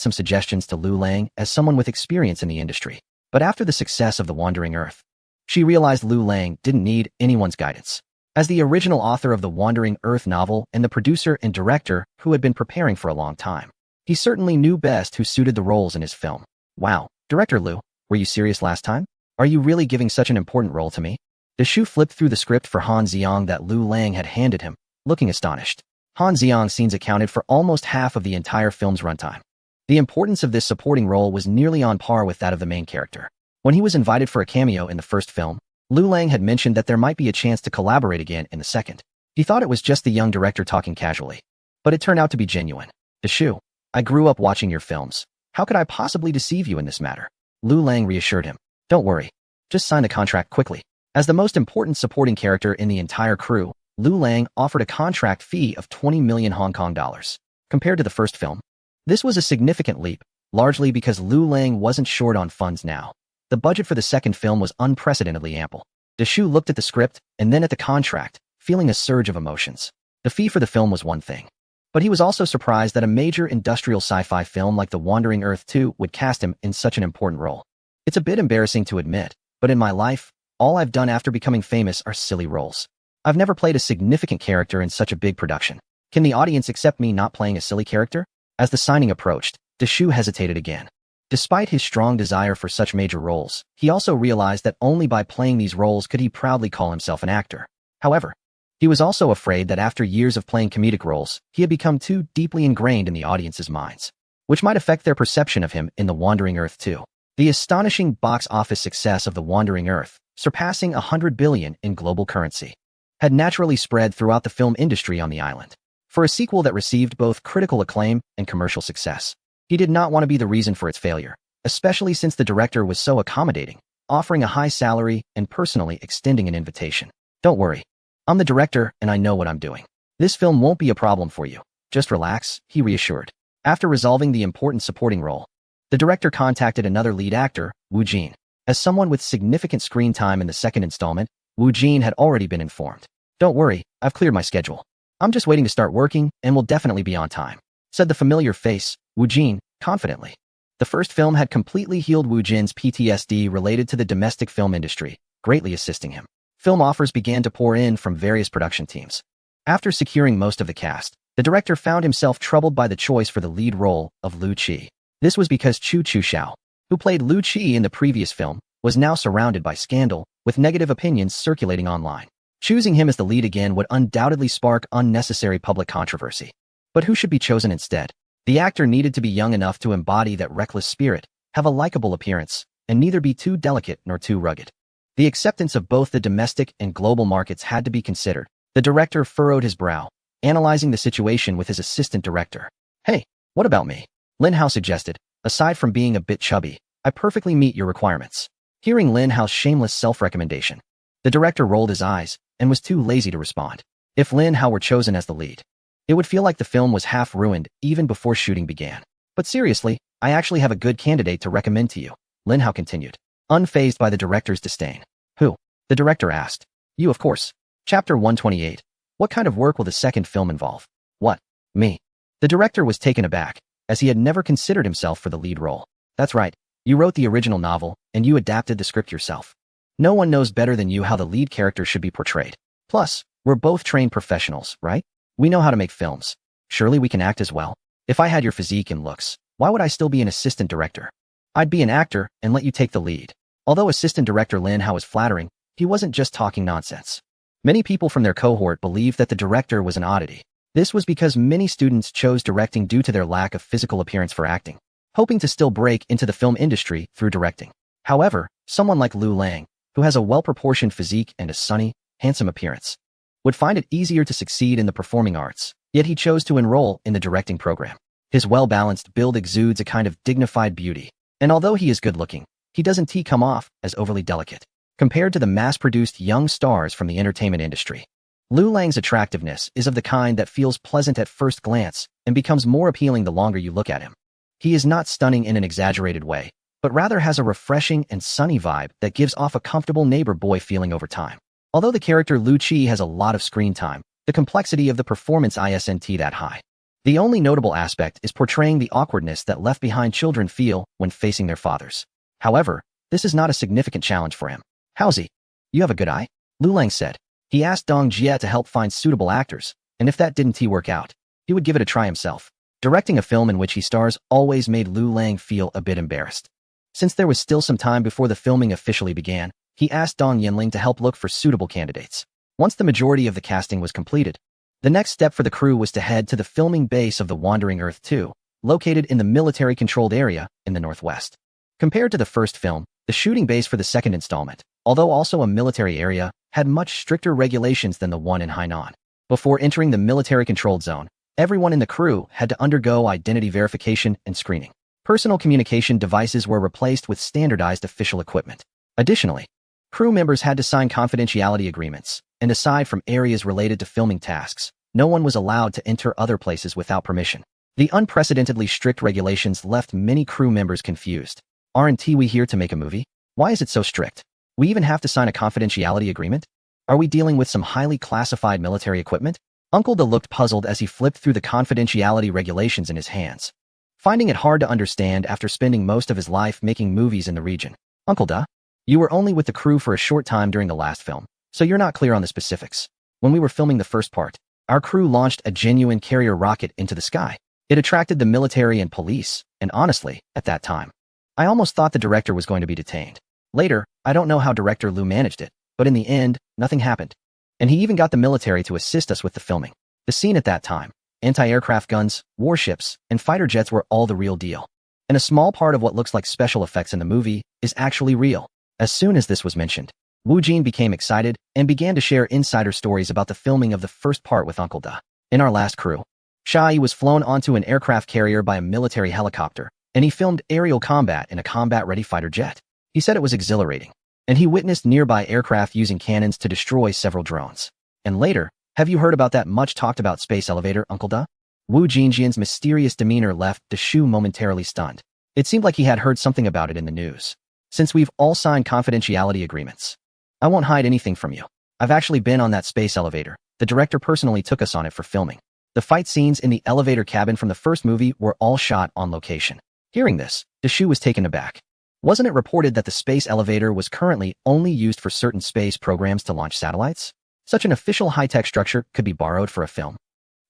some suggestions to Liu Lang as someone with experience in the industry. But after the success of The Wandering Earth, she realized Liu Lang didn't need anyone's guidance. As the original author of the Wandering Earth novel and the producer and director who had been preparing for a long time, he certainly knew best who suited the roles in his film. Wow, Director Liu, were you serious last time? Are you really giving such an important role to me? Deshu flipped through the script for Han Xiang that Liu Lang had handed him, looking astonished. Han Xiang's scenes accounted for almost half of the entire film's runtime. The importance of this supporting role was nearly on par with that of the main character. When he was invited for a cameo in the first film, Liu Lang had mentioned that there might be a chance to collaborate again in the second. He thought it was just the young director talking casually, but it turned out to be genuine. Deshu, I grew up watching your films. How could I possibly deceive you in this matter? Liu Lang reassured him. Don't worry. Just sign the contract quickly. As the most important supporting character in the entire crew, Liu Lang offered a contract fee of 20 million Hong Kong dollars. Compared to the first film, this was a significant leap, largely because Liu Lang wasn't short on funds now. The budget for the second film was unprecedentedly ample. Deshu looked at the script and then at the contract, feeling a surge of emotions. The fee for the film was one thing, but he was also surprised that a major industrial sci-fi film like The Wandering Earth 2 would cast him in such an important role. It's a bit embarrassing to admit, but in my life, all I've done after becoming famous are silly roles. I've never played a significant character in such a big production. Can the audience accept me not playing a silly character? As the signing approached, Deshu hesitated again. Despite his strong desire for such major roles, he also realized that only by playing these roles could he proudly call himself an actor. However, he was also afraid that after years of playing comedic roles, he had become too deeply ingrained in the audience's minds, which might affect their perception of him in The Wandering Earth 2. The astonishing box office success of The Wandering Earth, surpassing 100 billion in global currency, had naturally spread throughout the film industry on the island. For a sequel that received both critical acclaim and commercial success, he did not want to be the reason for its failure, especially since the director was so accommodating, offering a high salary and personally extending an invitation. Don't worry. I'm the director and I know what I'm doing. This film won't be a problem for you. Just relax, he reassured. After resolving the important supporting role, the director contacted another lead actor, Wu Jin. As someone with significant screen time in the second installment, Wu Jin had already been informed. "Don't worry, I've cleared my schedule. I'm just waiting to start working and will definitely be on time," said the familiar face, Wu Jin, confidently. The first film had completely healed Wu Jin's PTSD related to the domestic film industry, greatly assisting him. Film offers began to pour in from various production teams. After securing most of the cast, the director found himself troubled by the choice for the lead role of Lu Qi. This was because Chu Xiao, who played Lu Qi in the previous film, was now surrounded by scandal, with negative opinions circulating online. Choosing him as the lead again would undoubtedly spark unnecessary public controversy. But who should be chosen instead? The actor needed to be young enough to embody that reckless spirit, have a likable appearance, and neither be too delicate nor too rugged. The acceptance of both the domestic and global markets had to be considered. The director furrowed his brow, analyzing the situation with his assistant director. "Hey, what about me?" Lin Hao suggested. "Aside from being a bit chubby, I perfectly meet your requirements." Hearing Lin Hao's shameless self-recommendation, the director rolled his eyes and was too lazy to respond. If Lin Hao were chosen as the lead, it would feel like the film was half ruined even before shooting began. "But seriously, I actually have a good candidate to recommend to you," Lin Hao continued, unfazed by the director's disdain. "Who?" the director asked. "You, of course." Chapter 128. What kind of work will the second film involve? "What? Me?" The director was taken aback, as he had never considered himself for the lead role. "That's right. You wrote the original novel, and you adapted the script yourself. No one knows better than you how the lead character should be portrayed. Plus, we're both trained professionals, right? We know how to make films. Surely we can act as well. If I had your physique and looks, why would I still be an assistant director? I'd be an actor and let you take the lead." Although assistant director Lin Hao was flattering, he wasn't just talking nonsense. Many people from their cohort believed that the director was an oddity. This was because many students chose directing due to their lack of physical appearance for acting, hoping to still break into the film industry through directing. However, someone like Lu Lang, who has a well-proportioned physique and a sunny, handsome appearance, would find it easier to succeed in the performing arts, yet he chose to enroll in the directing program. His well-balanced build exudes a kind of dignified beauty, and although he is good-looking, he doesn't come off as overly delicate compared to the mass-produced young stars from the entertainment industry. Lu Lang's attractiveness is of the kind that feels pleasant at first glance and becomes more appealing the longer you look at him. He is not stunning in an exaggerated way, but rather has a refreshing and sunny vibe that gives off a comfortable neighbor boy feeling over time. Although the character Lu Qi has a lot of screen time, the complexity of the performance isn't that high. The only notable aspect is portraying the awkwardness that left-behind children feel when facing their fathers. However, this is not a significant challenge for him. "How's he? You have a good eye?" Lu Lang said. He asked Dong Jie to help find suitable actors, and if that didn't work out, he would give it a try himself. Directing a film in which he stars always made Lu Lang feel a bit embarrassed. Since there was still some time before the filming officially began, he asked Dong Yinling to help look for suitable candidates. Once the majority of the casting was completed, the next step for the crew was to head to the filming base of the Wandering Earth 2, located in the military-controlled area in the northwest. Compared to the first film, the shooting base for the second installment, although also a military area, had much stricter regulations than the one in Hainan. Before entering the military-controlled zone, everyone in the crew had to undergo identity verification and screening. Personal communication devices were replaced with standardized official equipment. Additionally, crew members had to sign confidentiality agreements, and aside from areas related to filming tasks, no one was allowed to enter other places without permission. The unprecedentedly strict regulations left many crew members confused. "Aren't we here to make a movie? Why is it so strict? We even have to sign a confidentiality agreement? Are we dealing with some highly classified military equipment?" Uncle Da looked puzzled as he flipped through the confidentiality regulations in his hands, finding it hard to understand after spending most of his life making movies in the region. "Uncle Da, you were only with the crew for a short time during the last film, so you're not clear on the specifics. When we were filming the first part, our crew launched a genuine carrier rocket into the sky. It attracted the military and police, and honestly, at that time, I almost thought the director was going to be detained. Later, I don't know how director Lu managed it, but in the end, nothing happened. And he even got the military to assist us with the filming. The scene at that time, anti-aircraft guns, warships, and fighter jets were all the real deal. And a small part of what looks like special effects in the movie is actually real." As soon as this was mentioned, Wu Jin became excited and began to share insider stories about the filming of the first part with Uncle Da. "In our last crew, Shai was flown onto an aircraft carrier by a military helicopter, and he filmed aerial combat in a combat-ready fighter jet. He said it was exhilarating, and he witnessed nearby aircraft using cannons to destroy several drones. And later, have you heard about that much-talked-about space elevator, Uncle Da?" Wu Jinjian's mysterious demeanor left the Shu momentarily stunned. It seemed like he had heard something about it in the news. since we've all signed confidentiality agreements. I won't hide anything from you. I've actually been on that space elevator. The director personally took us on it for filming. The fight scenes in the elevator cabin from the first movie were all shot on location. Hearing this, Deshu was taken aback. Wasn't it reported that the space elevator was currently only used for certain space programs to launch satellites? Such an official high-tech structure could be borrowed for a film.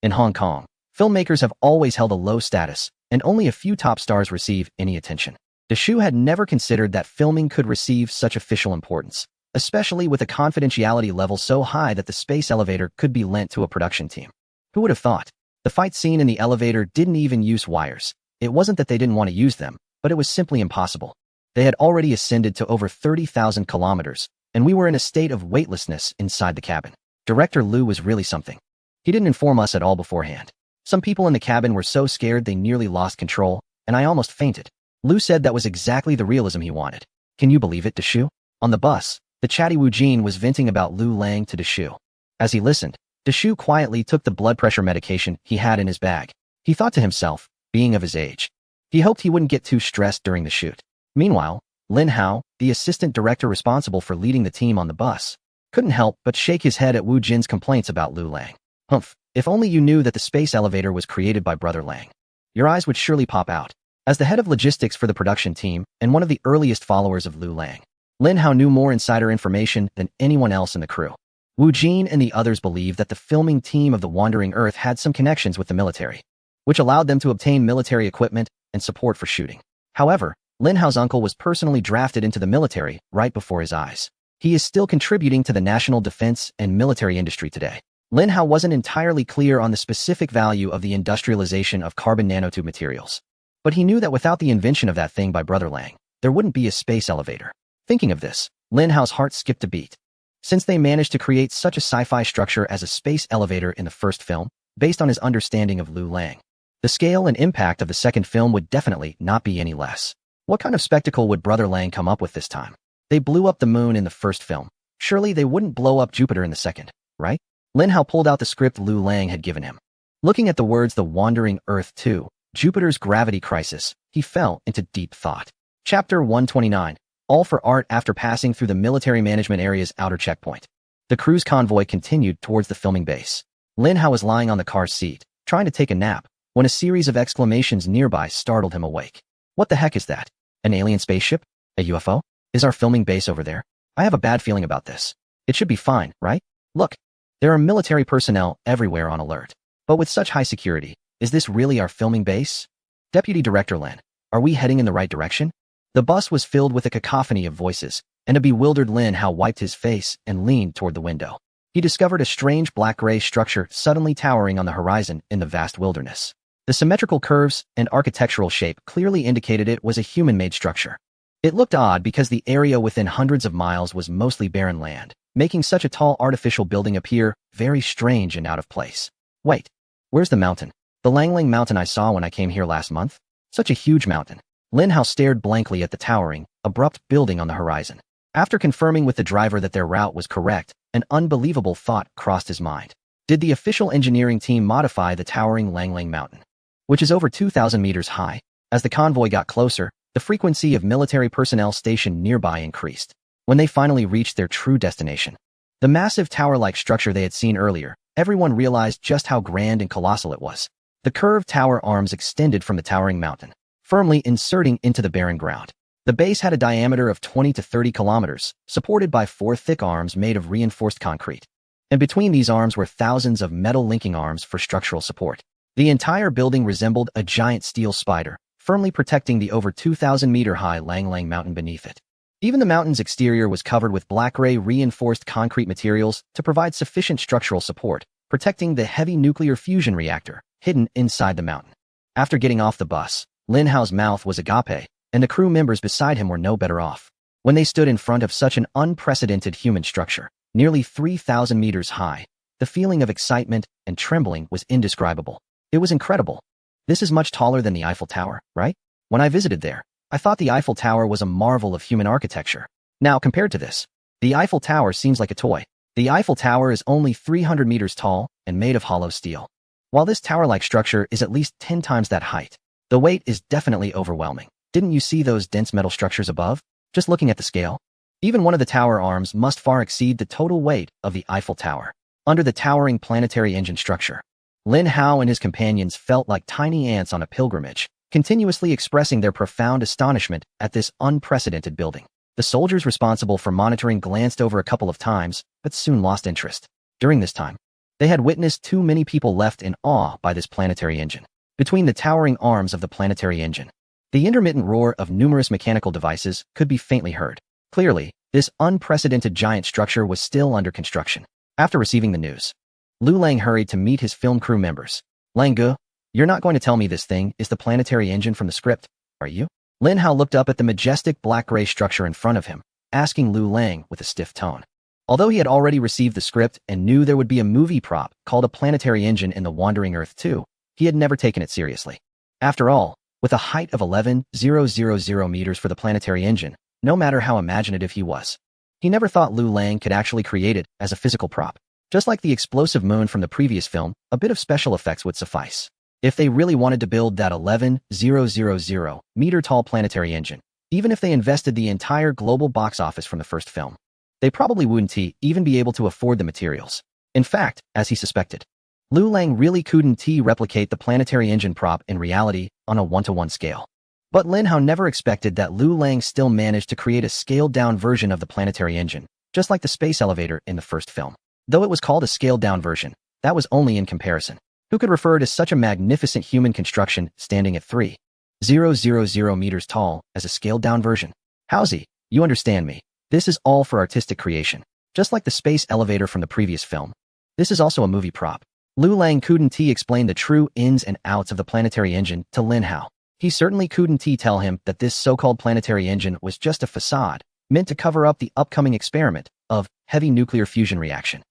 In Hong Kong, filmmakers have always held a low status, and only a few top stars receive any attention. Deshu had never considered that filming could receive such official importance, especially with a confidentiality level so high that the space elevator could be lent to a production team. Who would have thought? The fight scene in the elevator didn't even use wires. It wasn't that they didn't want to use them, but it was simply impossible. They had already ascended to over 30,000 kilometers, and we were in a state of weightlessness inside the cabin. Director Liu was really something. He didn't inform us at all beforehand. Some people in the cabin were so scared they nearly lost control, and I almost fainted. Liu said that was exactly the realism he wanted. Can you believe it, Deshu? On the bus, the chatty Wu Jin was venting about Liu Lang to Deshu. As he listened, Deshu quietly took the blood pressure medication he had in his bag. He thought to himself, being of his age, he hoped he wouldn't get too stressed during the shoot. Meanwhile, Lin Hao, the assistant director responsible for leading the team on the bus, couldn't help but shake his head at Wu Jin's complaints about Liu Lang. Humph, if only you knew that the space elevator was created by Brother Lang. Your eyes would surely pop out. As the head of logistics for the production team and one of the earliest followers of Liu Lang, Lin Hao knew more insider information than anyone else in the crew. Wu Jin and the others believed that the filming team of the Wandering Earth had some connections with the military, which allowed them to obtain military equipment and support for shooting. However, Lin Hao's uncle was personally drafted into the military right before his eyes. He is still contributing to the national defense and military industry today. Lin Hao wasn't entirely clear on the specific value of the industrialization of carbon nanotube materials, but he knew that without the invention of that thing by Brother Lang, there wouldn't be a space elevator. Thinking of this, Lin Hao's heart skipped a beat. Since they managed to create such a sci-fi structure as a space elevator in the first film, based on his understanding of Liu Lang, the scale and impact of the second film would definitely not be any less. What kind of spectacle would Brother Lang come up with this time? They blew up the moon in the first film. Surely they wouldn't blow up Jupiter in the second, right? Lin Hao pulled out the script Liu Lang had given him. Looking at the words The Wandering Earth 2, Jupiter's Gravity Crisis, he fell into deep thought. Chapter 129, All for Art. After passing through the military management area's outer checkpoint, the cruise convoy continued towards the filming base. Lin Hao was lying on the car's seat, trying to take a nap, when a series of exclamations nearby startled him awake. What the heck is that? An alien spaceship? A UFO? Is our filming base over there? I have a bad feeling about this. It should be fine, right? Look, there are military personnel everywhere on alert. But with such high security, is this really our filming base? Deputy Director Lin, are we heading in the right direction? The bus was filled with a cacophony of voices, and a bewildered Lin Hao wiped his face and leaned toward the window. He discovered a strange black-gray structure suddenly towering on the horizon in the vast wilderness. The symmetrical curves and architectural shape clearly indicated it was a human-made structure. It looked odd because the area within hundreds of miles was mostly barren land, making such a tall artificial building appear very strange and out of place. Wait, where's the mountain? The Langlang Mountain I saw when I came here last month? Such a huge mountain. Lin Hao stared blankly at the towering, abrupt building on the horizon. After confirming with the driver that their route was correct, an unbelievable thought crossed his mind. Did the official engineering team modify the towering Langlang Mountain, which is over 2,000 meters high? As the convoy got closer, the frequency of military personnel stationed nearby increased. When they finally reached their true destination, the massive tower-like structure they had seen earlier, everyone realized just how grand and colossal it was. The curved tower arms extended from the towering mountain, firmly inserting into the barren ground. The base had a diameter of 20 to 30 kilometers, supported by 4 thick arms made of reinforced concrete. And between these arms were thousands of metal linking arms for structural support. The entire building resembled a giant steel spider, firmly protecting the over 2,000-meter-high Langlang Mountain beneath it. Even the mountain's exterior was covered with black-gray reinforced concrete materials to provide sufficient structural support, protecting the heavy nuclear fusion reactor hidden inside the mountain. After getting off the bus, Lin Hao's mouth was agape, and the crew members beside him were no better off. When they stood in front of such an unprecedented human structure, nearly 3,000 meters high, the feeling of excitement and trembling was indescribable. It was incredible. This is much taller than the Eiffel Tower, right? When I visited there, I thought the Eiffel Tower was a marvel of human architecture. Now, compared to this, the Eiffel Tower seems like a toy. The Eiffel Tower is only 300 meters tall and made of hollow steel. While this tower-like structure is at least 10 times that height, the weight is definitely overwhelming. Didn't you see those dense metal structures above? Just looking at the scale, even one of the tower arms must far exceed the total weight of the Eiffel Tower. Under the towering planetary engine structure, Lin Hao and his companions felt like tiny ants on a pilgrimage, continuously expressing their profound astonishment at this unprecedented building. The soldiers responsible for monitoring glanced over a couple of times, but soon lost interest. During this time, they had witnessed too many people left in awe by this planetary engine. Between the towering arms of the planetary engine, the intermittent roar of numerous mechanical devices could be faintly heard. Clearly, this unprecedented giant structure was still under construction. After receiving the news, Lu Lang hurried to meet his film crew members. Lang Ge, you're not going to tell me this thing is the planetary engine from the script, are you? Lin Hao looked up at the majestic black-gray structure in front of him, asking Lu Lang with a stiff tone. Although he had already received the script and knew there would be a movie prop called a planetary engine in the Wandering Earth 2, he had never taken it seriously. After all, with a height of 11,000 meters for the planetary engine, no matter how imaginative he was, he never thought Lu Lang could actually create it as a physical prop. Just like the explosive moon from the previous film, a bit of special effects would suffice. If they really wanted to build that 11,000 meter tall planetary engine, even if they invested the entire global box office from the first film, they probably wouldn't even be able to afford the materials. In fact, as he suspected, Lu Lang really couldn't replicate the planetary engine prop in reality on a one-to-one scale. But Lin Hao never expected that Lu Lang still managed to create a scaled-down version of the planetary engine, just like the space elevator in the first film. Though it was called a scaled-down version, that was only in comparison. Who could refer to such a magnificent human construction standing at 3,000 meters tall as a scaled-down version? Howsy, you understand me. This is all for artistic creation. Just like the space elevator from the previous film, this is also a movie prop. Lu Lang couldn't explain the true ins and outs of the planetary engine to Lin Hao. He certainly couldn't tell him that this so-called planetary engine was just a facade, meant to cover up the upcoming experiment of heavy nuclear fusion reaction.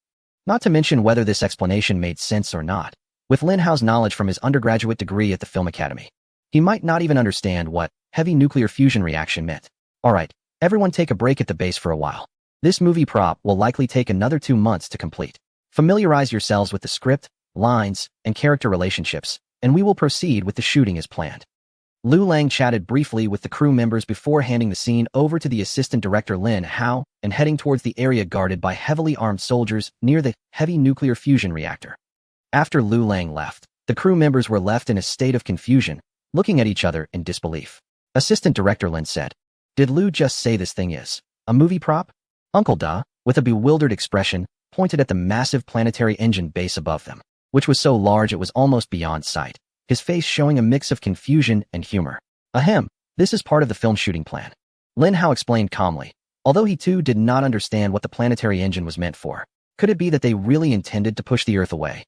Not to mention whether this explanation made sense or not. With Lin Hao's knowledge from his undergraduate degree at the Film Academy, he might not even understand what heavy nuclear fusion reaction meant. Alright, everyone take a break at the base for a while. This movie prop will likely take another 2 months to complete. Familiarize yourselves with the script, lines, and character relationships, and we will proceed with the shooting as planned. Lu Lang chatted briefly with the crew members before handing the scene over to the assistant director Lin Hao and heading towards the area guarded by heavily armed soldiers near the heavy nuclear fusion reactor. After Lu Lang left, the crew members were left in a state of confusion, looking at each other in disbelief. Assistant director Lin said, "Did Lu just say this thing is a movie prop?" Uncle Da, with a bewildered expression, pointed at the massive planetary engine base above them, which was so large it was almost beyond sight, his face showing a mix of confusion and humor. Ahem, this is part of the film shooting plan. Lin Hao explained calmly, although he too did not understand what the planetary engine was meant for. Could it be that they really intended to push the Earth away?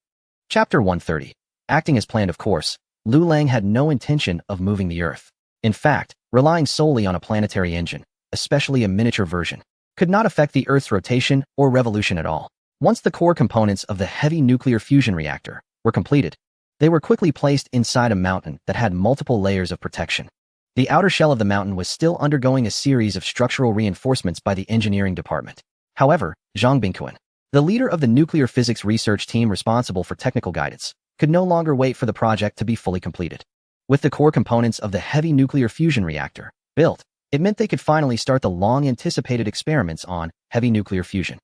Chapter 130. Acting as planned, of course, Lu Lang had no intention of moving the Earth. In fact, relying solely on a planetary engine, especially a miniature version, could not affect the Earth's rotation or revolution at all. Once the core components of the heavy nuclear fusion reactor were completed, they were quickly placed inside a mountain that had multiple layers of protection. The outer shell of the mountain was still undergoing a series of structural reinforcements by the engineering department. However, Zhang Bingquan, the leader of the nuclear physics research team responsible for technical guidance, could no longer wait for the project to be fully completed. With the core components of the heavy nuclear fusion reactor built, it meant they could finally start the long-anticipated experiments on heavy nuclear fusion.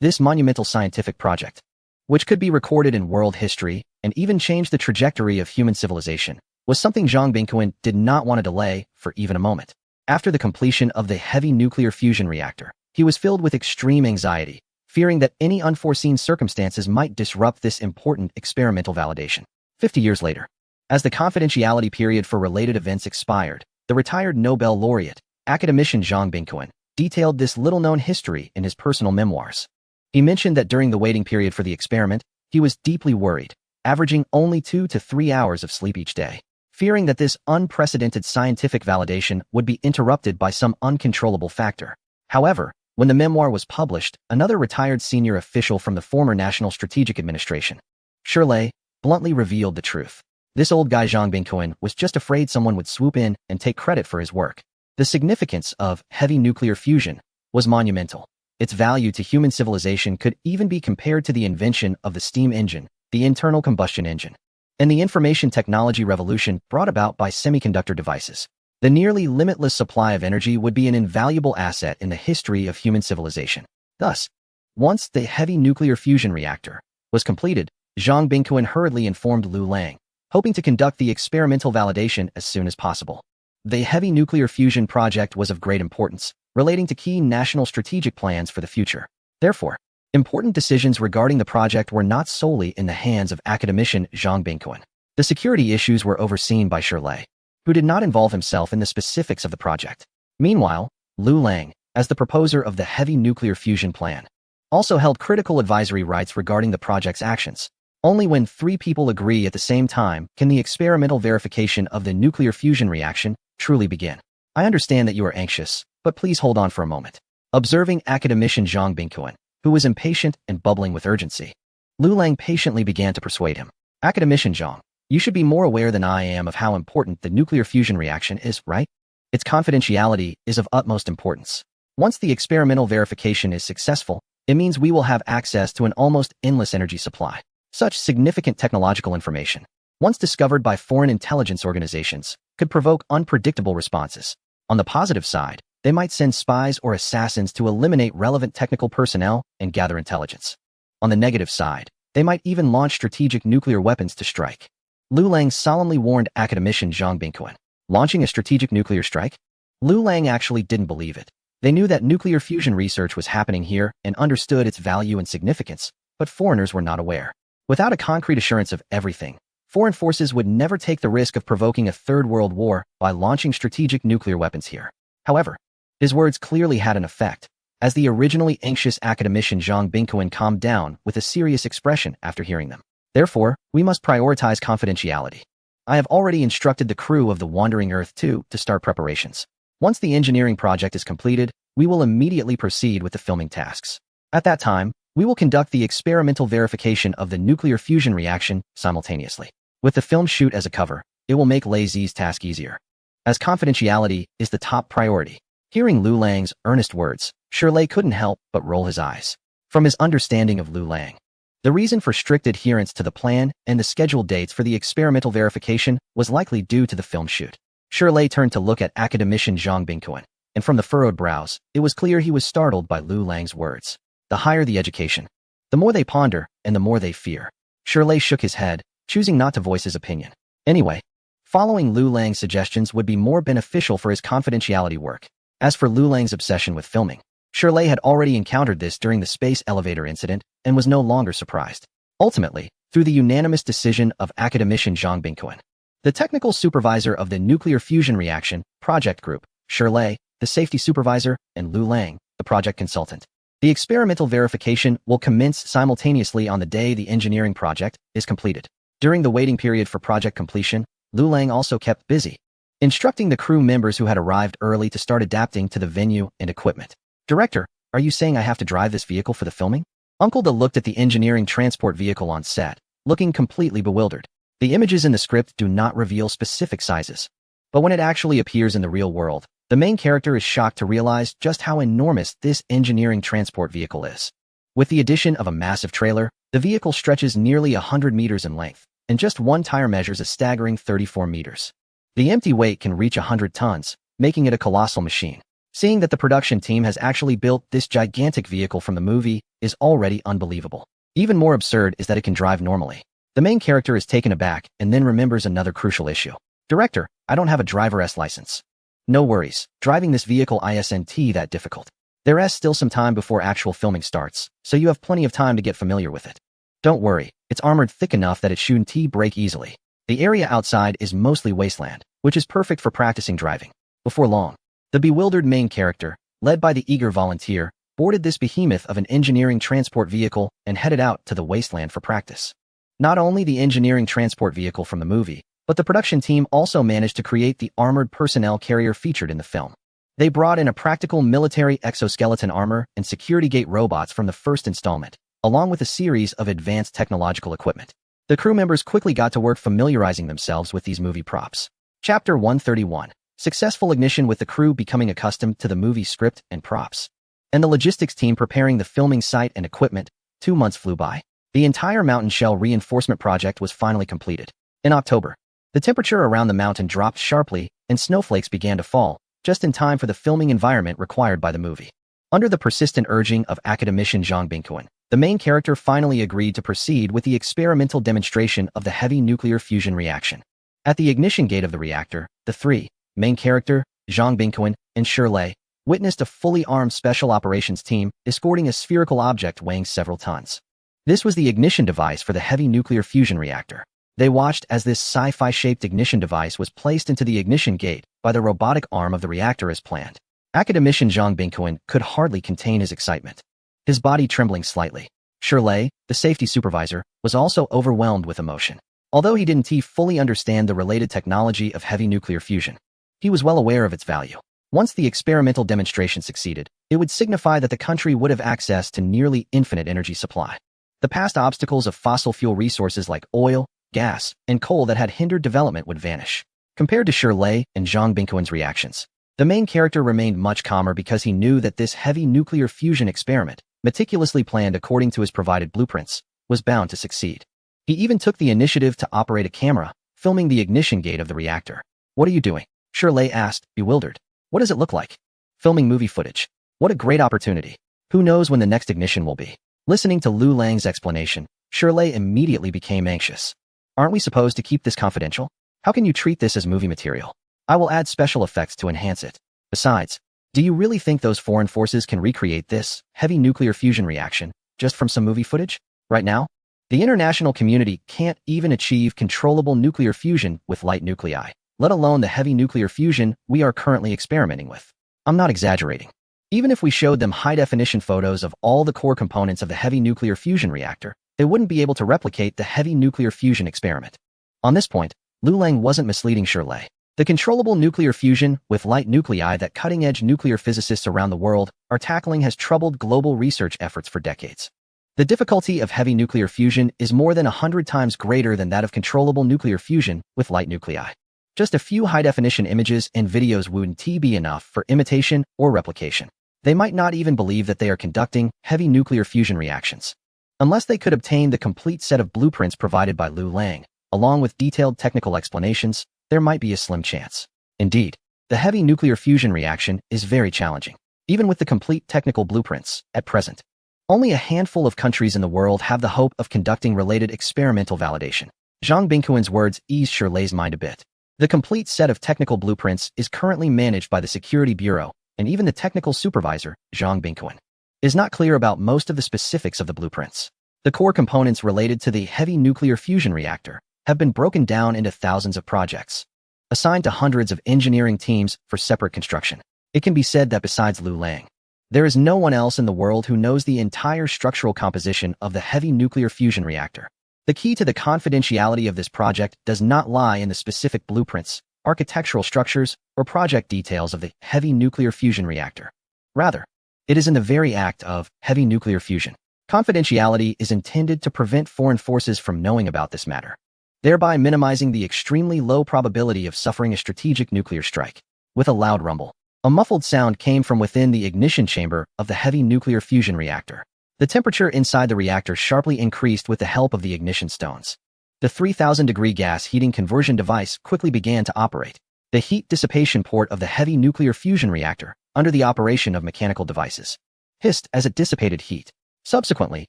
This monumental scientific project, which could be recorded in world history and even change the trajectory of human civilization, was something Zhang Bingquan did not want to delay for even a moment. After the completion of the heavy nuclear fusion reactor, he was filled with extreme anxiety, fearing that any unforeseen circumstances might disrupt this important experimental validation. 50 years later, as the confidentiality period for related events expired, the retired Nobel laureate, academician Zhang Bingquan, detailed this little-known history in his personal memoirs. He mentioned that during the waiting period for the experiment, he was deeply worried, averaging only 2 to 3 hours of sleep each day, fearing that this unprecedented scientific validation would be interrupted by some uncontrollable factor. However, when the memoir was published, another retired senior official from the former National Strategic Administration, Shirley, bluntly revealed the truth. This old guy Zhang Bingquan was just afraid someone would swoop in and take credit for his work. The significance of heavy nuclear fusion was monumental. Its value to human civilization could even be compared to the invention of the steam engine, the internal combustion engine, and the information technology revolution brought about by semiconductor devices. The nearly limitless supply of energy would be an invaluable asset in the history of human civilization. Thus, once the heavy nuclear fusion reactor was completed, Zhang Bingquan hurriedly informed Lu Lang, hoping to conduct the experimental validation as soon as possible. The heavy nuclear fusion project was of great importance, relating to key national strategic plans for the future. Therefore, important decisions regarding the project were not solely in the hands of academician Zhang Bingquan. The security issues were overseen by Shirley, who did not involve himself in the specifics of the project. Meanwhile, Lu Lang, as the proposer of the heavy nuclear fusion plan, also held critical advisory rights regarding the project's actions. Only when three people agree at the same time can the experimental verification of the nuclear fusion reaction truly begin. I understand that you are anxious, but please hold on for a moment. Observing academician Zhang Bingquan, who was impatient and bubbling with urgency, Lu Lang patiently began to persuade him. Academician Zhang, you should be more aware than I am of how important the nuclear fusion reaction is, right? Its confidentiality is of utmost importance. Once the experimental verification is successful, it means we will have access to an almost endless energy supply. Such significant technological information, once discovered by foreign intelligence organizations, could provoke unpredictable responses. On the positive side, they might send spies or assassins to eliminate relevant technical personnel and gather intelligence. On the negative side, they might even launch strategic nuclear weapons to strike. Lu Lang solemnly warned academician Zhang Bingquan. Launching a strategic nuclear strike? Lu Lang actually didn't believe it. They knew that nuclear fusion research was happening here and understood its value and significance, but foreigners were not aware. Without a concrete assurance of everything, foreign forces would never take the risk of provoking a third world war by launching strategic nuclear weapons here. However, his words clearly had an effect, as the originally anxious academician Zhang Bingquan calmed down with a serious expression after hearing them. Therefore, we must prioritize confidentiality. I have already instructed the crew of the Wandering Earth 2 to start preparations. Once the engineering project is completed, we will immediately proceed with the filming tasks. At that time, we will conduct the experimental verification of the nuclear fusion reaction simultaneously. With the film shoot as a cover, it will make Lei Zi's task easier, as confidentiality is the top priority. Hearing Lu Lang's earnest words, Shirley couldn't help but roll his eyes. From his understanding of Lu Lang, the reason for strict adherence to the plan and the scheduled dates for the experimental verification was likely due to the film shoot. Shirley turned to look at academician Zhang Bingquan, and from the furrowed brows, it was clear he was startled by Lu Lang's words. The higher the education, the more they ponder and the more they fear. Shirley shook his head, choosing not to voice his opinion. Anyway, following Lu Lang's suggestions would be more beneficial for his confidentiality work. As for Lu Lang's obsession with filming, Shirley had already encountered this during the space elevator incident and was no longer surprised. Ultimately, through the unanimous decision of academician Zhang Bingquan, the technical supervisor of the nuclear fusion reaction project group, Shirley, the safety supervisor, and Lu Lang, the project consultant, the experimental verification will commence simultaneously on the day the engineering project is completed. During the waiting period for project completion, Lu Lang also kept busy, instructing the crew members who had arrived early to start adapting to the venue and equipment. Director, are you saying I have to drive this vehicle for the filming? Uncle Da looked at the engineering transport vehicle on set, looking completely bewildered. The images in the script do not reveal specific sizes, but when it actually appears in the real world, the main character is shocked to realize just how enormous this engineering transport vehicle is. With the addition of a massive trailer, the vehicle stretches nearly 100 meters in length, and just one tire measures a staggering 34 meters. The empty weight can reach 100 tons, making it a colossal machine. Seeing that the production team has actually built this gigantic vehicle from the movie is already unbelievable. Even more absurd is that it can drive normally. The main character is taken aback and then remembers another crucial issue. Director, I don't have a driver's license. No worries, driving this vehicle isn't that difficult. There's still some time before actual filming starts, so you have plenty of time to get familiar with it. Don't worry, it's armored thick enough that it shouldn't break easily. The area outside is mostly wasteland, which is perfect for practicing driving. Before long, the bewildered main character, led by the eager volunteer, boarded this behemoth of an engineering transport vehicle and headed out to the wasteland for practice. Not only the engineering transport vehicle from the movie, but the production team also managed to create the armored personnel carrier featured in the film. They brought in a practical military exoskeleton armor and security gate robots from the first installment, along with a series of advanced technological equipment. The crew members quickly got to work familiarizing themselves with these movie props. Chapter 131. Successful ignition, with the crew becoming accustomed to the movie script and props, and the logistics team preparing the filming site and equipment. 2 months flew by. The entire mountain shell reinforcement project was finally completed. In October, the temperature around the mountain dropped sharply and snowflakes began to fall, just in time for the filming environment required by the movie. Under the persistent urging of academician Zhang Bingquan, the main character finally agreed to proceed with the experimental demonstration of the heavy nuclear fusion reaction. At the ignition gate of the reactor, the three, main character, Zhang Bingquan, and Shirley, witnessed a fully armed special operations team escorting a spherical object weighing several tons. This was the ignition device for the heavy nuclear fusion reactor. They watched as this sci-fi-shaped ignition device was placed into the ignition gate by the robotic arm of the reactor as planned. Academician Zhang Bingquan could hardly contain his excitement, his body trembling slightly. Shirley, the safety supervisor, was also overwhelmed with emotion. Although he didn't fully understand the related technology of heavy nuclear fusion, he was well aware of its value. Once the experimental demonstration succeeded, it would signify that the country would have access to nearly infinite energy supply. The past obstacles of fossil fuel resources like oil, gas, and coal that had hindered development would vanish. Compared to Shirley and Zhang Bingquan's reactions, the main character remained much calmer because he knew that this heavy nuclear fusion experiment, meticulously planned according to his provided blueprints, was bound to succeed. He even took the initiative to operate a camera, filming the ignition gate of the reactor. "What are you doing?" Shirley asked, bewildered. "What does it look like?" "Filming movie footage." "What a great opportunity. Who knows when the next ignition will be?" Listening to Lu Lang's explanation, Shirley immediately became anxious. "Aren't we supposed to keep this confidential? How can you treat this as movie material? I will add special effects to enhance it. Besides, do you really think those foreign forces can recreate this heavy nuclear fusion reaction just from some movie footage? Right now, the international community can't even achieve controllable nuclear fusion with light nuclei, let alone the heavy nuclear fusion we are currently experimenting with. I'm not exaggerating. Even if we showed them high-definition photos of all the core components of the heavy nuclear fusion reactor, they wouldn't be able to replicate the heavy nuclear fusion experiment." On this point, Lu Lang wasn't misleading Shirley. The controllable nuclear fusion with light nuclei that cutting-edge nuclear physicists around the world are tackling has troubled global research efforts for decades. The difficulty of heavy nuclear fusion is more than 100 times greater than that of controllable nuclear fusion with light nuclei. Just a few high-definition images and videos wouldn't be enough for imitation or replication. They might not even believe that they are conducting heavy nuclear fusion reactions. Unless they could obtain the complete set of blueprints provided by Lu Lang, along with detailed technical explanations, there might be a slim chance. Indeed, the heavy nuclear fusion reaction is very challenging, even with the complete technical blueprints. At present, only a handful of countries in the world have the hope of conducting related experimental validation. Zhang Bingquan's words eased Shirley's mind a bit. The complete set of technical blueprints is currently managed by the Security Bureau, and even the technical supervisor, Zhang Bingquan, is not clear about most of the specifics of the blueprints. The core components related to the heavy nuclear fusion reactor have been broken down into thousands of projects, assigned to hundreds of engineering teams for separate construction. It can be said that besides Lu Lang, there is no one else in the world who knows the entire structural composition of the heavy nuclear fusion reactor. The key to the confidentiality of this project does not lie in the specific blueprints, architectural structures, or project details of the heavy nuclear fusion reactor. Rather, it is in the very act of heavy nuclear fusion. Confidentiality is intended to prevent foreign forces from knowing about this matter, thereby minimizing the extremely low probability of suffering a strategic nuclear strike. With a loud rumble, a muffled sound came from within the ignition chamber of the heavy nuclear fusion reactor. The temperature inside the reactor sharply increased with the help of the ignition stones. The 3,000-degree gas heating conversion device quickly began to operate. The heat dissipation port of the heavy nuclear fusion reactor, under the operation of mechanical devices, hissed as it dissipated heat. Subsequently,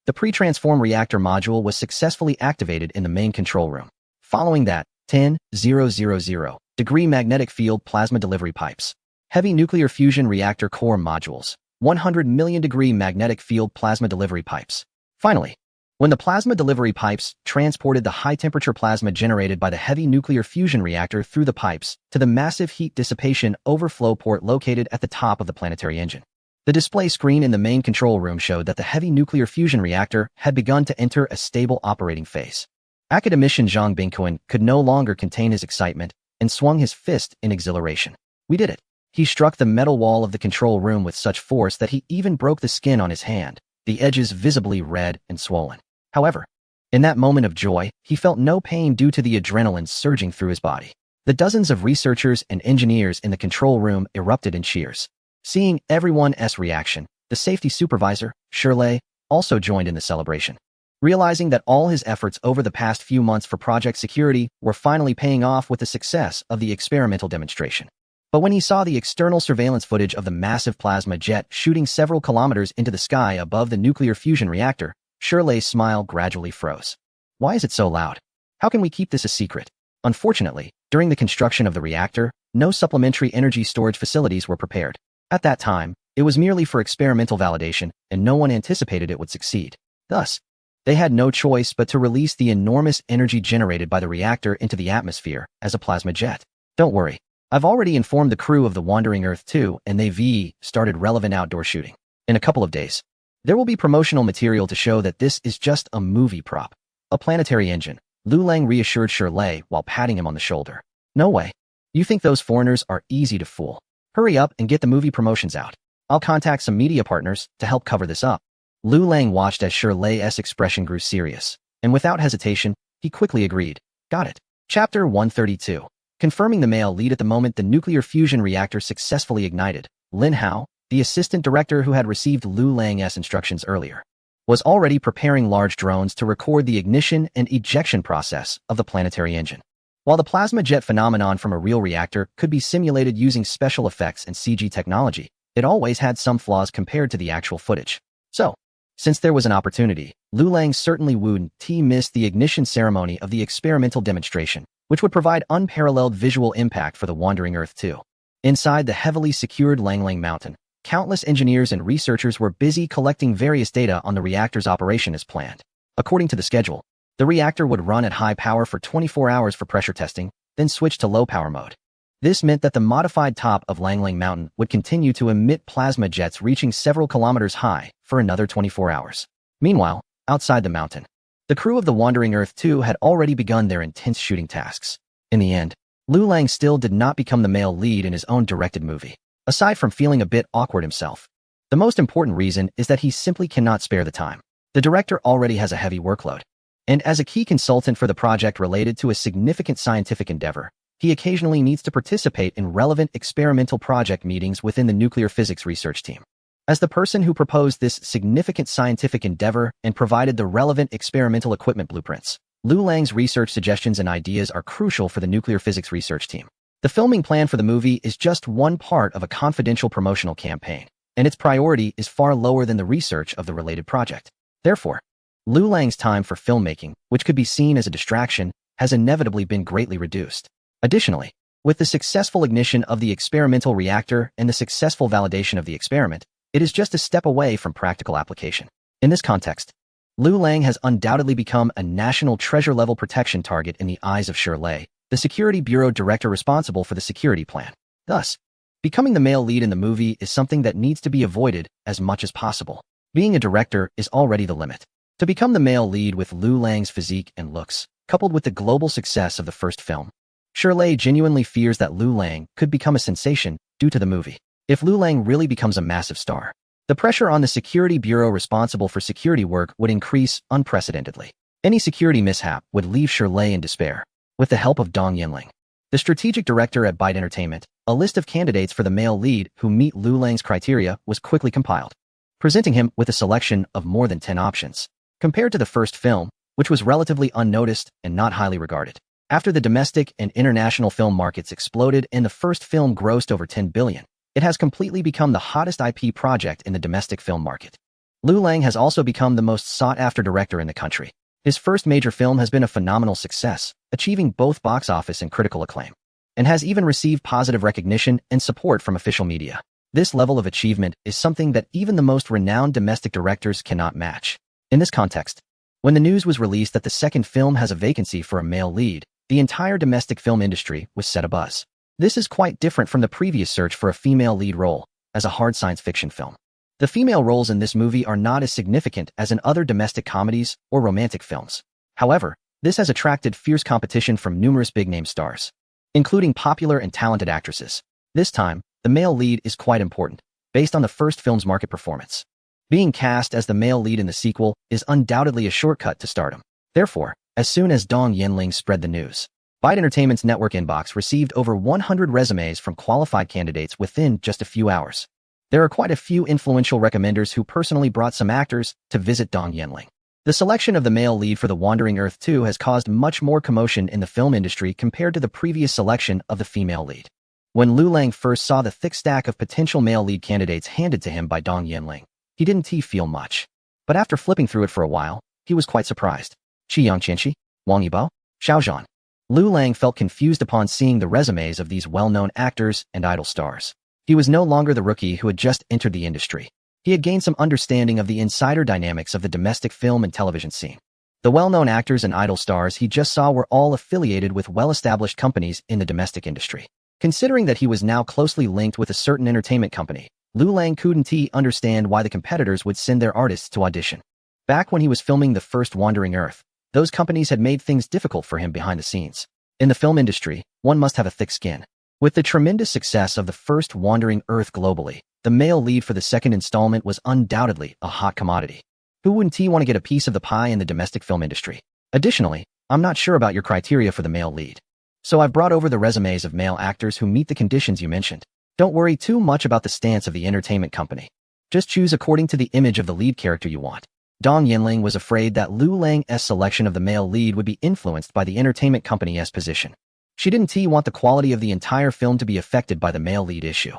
the pre-transform reactor module was successfully activated in the main control room. Following that, 10,000-degree magnetic field plasma delivery pipes, heavy nuclear fusion reactor core modules, 100 million-degree magnetic field plasma delivery pipes. Finally, when the plasma delivery pipes transported the high-temperature plasma generated by the heavy nuclear fusion reactor through the pipes to the massive heat dissipation overflow port located at the top of the planetary engine. The display screen in the main control room showed that the heavy nuclear fusion reactor had begun to enter a stable operating phase. Academician Zhang Bingquan could no longer contain his excitement and swung his fist in exhilaration. "We did it." He struck the metal wall of the control room with such force that he even broke the skin on his hand, the edges visibly red and swollen. However, in that moment of joy, he felt no pain due to the adrenaline surging through his body. The dozens of researchers and engineers in the control room erupted in cheers. Seeing everyone's reaction, the safety supervisor, Shirley, also joined in the celebration. realizing that all his efforts over the past few months for project security were finally paying off with the success of the experimental demonstration. But when he saw the external surveillance footage of the massive plasma jet shooting several kilometers into the sky above the nuclear fusion reactor, Shirley's smile gradually froze. Why is it so loud? How can we keep this a secret? Unfortunately, during the construction of the reactor, no supplementary energy storage facilities were prepared. At that time, it was merely for experimental validation, and no one anticipated it would succeed. Thus, they had no choice but to release the enormous energy generated by the reactor into the atmosphere as a plasma jet. Don't worry. I've already informed the crew of the Wandering Earth 2, and they've started relevant outdoor shooting. In a couple of days, there will be promotional material to show that this is just a movie prop. A planetary engine, Lu Lang reassured Shirley while patting him on the shoulder. No way. You think those foreigners are easy to fool. Hurry up and get the movie promotions out. I'll contact some media partners to help cover this up. Lu Lang watched as Shirley's expression grew serious, and without hesitation, he quickly agreed. Got it. Chapter 132. Confirming the male lead at the moment the nuclear fusion reactor successfully ignited, Lin Hao, the assistant director who had received Lu Lang's instructions earlier, was already preparing large drones to record the ignition and ejection process of the planetary engine. While the plasma jet phenomenon from a real reactor could be simulated using special effects and CG technology, it always had some flaws compared to the actual footage. So, since there was an opportunity, Lu Lang certainly wouldn't miss the ignition ceremony of the experimental demonstration, which would provide unparalleled visual impact for the Wandering Earth 2. Inside the heavily secured Langlang Mountain, countless engineers and researchers were busy collecting various data on the reactor's operation as planned. According to the schedule, the reactor would run at high power for 24 hours for pressure testing, then switch to low power mode. This meant that the modified top of Langlang Mountain would continue to emit plasma jets reaching several kilometers high for another 24 hours. Meanwhile, outside the mountain, the crew of the Wandering Earth 2 had already begun their intense shooting tasks. In the end, Lu Lang still did not become the male lead in his own directed movie. Aside from feeling a bit awkward himself, the most important reason is that he simply cannot spare the time. The director already has a heavy workload, and as a key consultant for the project related to a significant scientific endeavor, he occasionally needs to participate in relevant experimental project meetings within the nuclear physics research team. As the person who proposed this significant scientific endeavor and provided the relevant experimental equipment blueprints, Lu Lang's research suggestions and ideas are crucial for the nuclear physics research team. The filming plan for the movie is just one part of a confidential promotional campaign, and its priority is far lower than the research of the related project. Therefore, Lu Lang's time for filmmaking, which could be seen as a distraction, has inevitably been greatly reduced. Additionally, with the successful ignition of the experimental reactor and the successful validation of the experiment, it is just a step away from practical application. In this context, Lu Lang has undoubtedly become a national treasure-level protection target in the eyes of Shirley, the Security Bureau director responsible for the security plan. Thus, becoming the male lead in the movie is something that needs to be avoided as much as possible. Being a director is already the limit. To become the male lead with Lu Lang's physique and looks, coupled with the global success of the first film, Shirley genuinely fears that Lu Lang could become a sensation due to the movie. If Lu Lang really becomes a massive star, the pressure on the Security Bureau responsible for security work would increase unprecedentedly. Any security mishap would leave Shirley in despair. With the help of Dong Yinling, the strategic director at Byte Entertainment, a list of candidates for the male lead who meet Lu Lang's criteria was quickly compiled, presenting him with a selection of more than 10 options. Compared to the first film, which was relatively unnoticed and not highly regarded, after the domestic and international film markets exploded and the first film grossed over $10 billion, it has completely become the hottest IP project in the domestic film market. Lu Lang has also become the most sought-after director in the country. His first major film has been a phenomenal success, achieving both box office and critical acclaim, and has even received positive recognition and support from official media. This level of achievement is something that even the most renowned domestic directors cannot match. In this context, when the news was released that the second film has a vacancy for a male lead, the entire domestic film industry was set abuzz. This is quite different from the previous search for a female lead role, as a hard science fiction film. The female roles in this movie are not as significant as in other domestic comedies or romantic films. However, this has attracted fierce competition from numerous big-name stars, including popular and talented actresses. This time, the male lead is quite important, based on the first film's market performance. Being cast as the male lead in the sequel is undoubtedly a shortcut to stardom. Therefore, as soon as Dong Yinling spread the news, Byte Entertainment's network inbox received over 100 resumes from qualified candidates within just a few hours. There are quite a few influential recommenders who personally brought some actors to visit Dong Yinling. The selection of the male lead for The Wandering Earth 2 has caused much more commotion in the film industry compared to the previous selection of the female lead. When Liu Lang first saw the thick stack of potential male lead candidates handed to him by Dong Yinling, he didn't feel much. But after flipping through it for a while, he was quite surprised. Qi Yangqianqi, Wang Yibo, Xiao Zhan. Liu Lang felt confused upon seeing the resumes of these well-known actors and idol stars. He was no longer the rookie who had just entered the industry. He had gained some understanding of the insider dynamics of the domestic film and television scene. The well-known actors and idol stars he just saw were all affiliated with well-established companies in the domestic industry. Considering that he was now closely linked with a certain entertainment company, Liu Lang couldn't understand why the competitors would send their artists to audition. Back when he was filming the first Wandering Earth, those companies had made things difficult for him behind the scenes. In the film industry, one must have a thick skin. With the tremendous success of the first Wandering Earth globally, the male lead for the second installment was undoubtedly a hot commodity. Who wouldn't want to get a piece of the pie in the domestic film industry? Additionally, I'm not sure about your criteria for the male lead. So I've brought over the resumes of male actors who meet the conditions you mentioned. Don't worry too much about the stance of the entertainment company. Just choose according to the image of the lead character you want. Dong Yinling was afraid that Liu Lang's selection of the male lead would be influenced by the entertainment company's position. She didn't want the quality of the entire film to be affected by the male lead issue.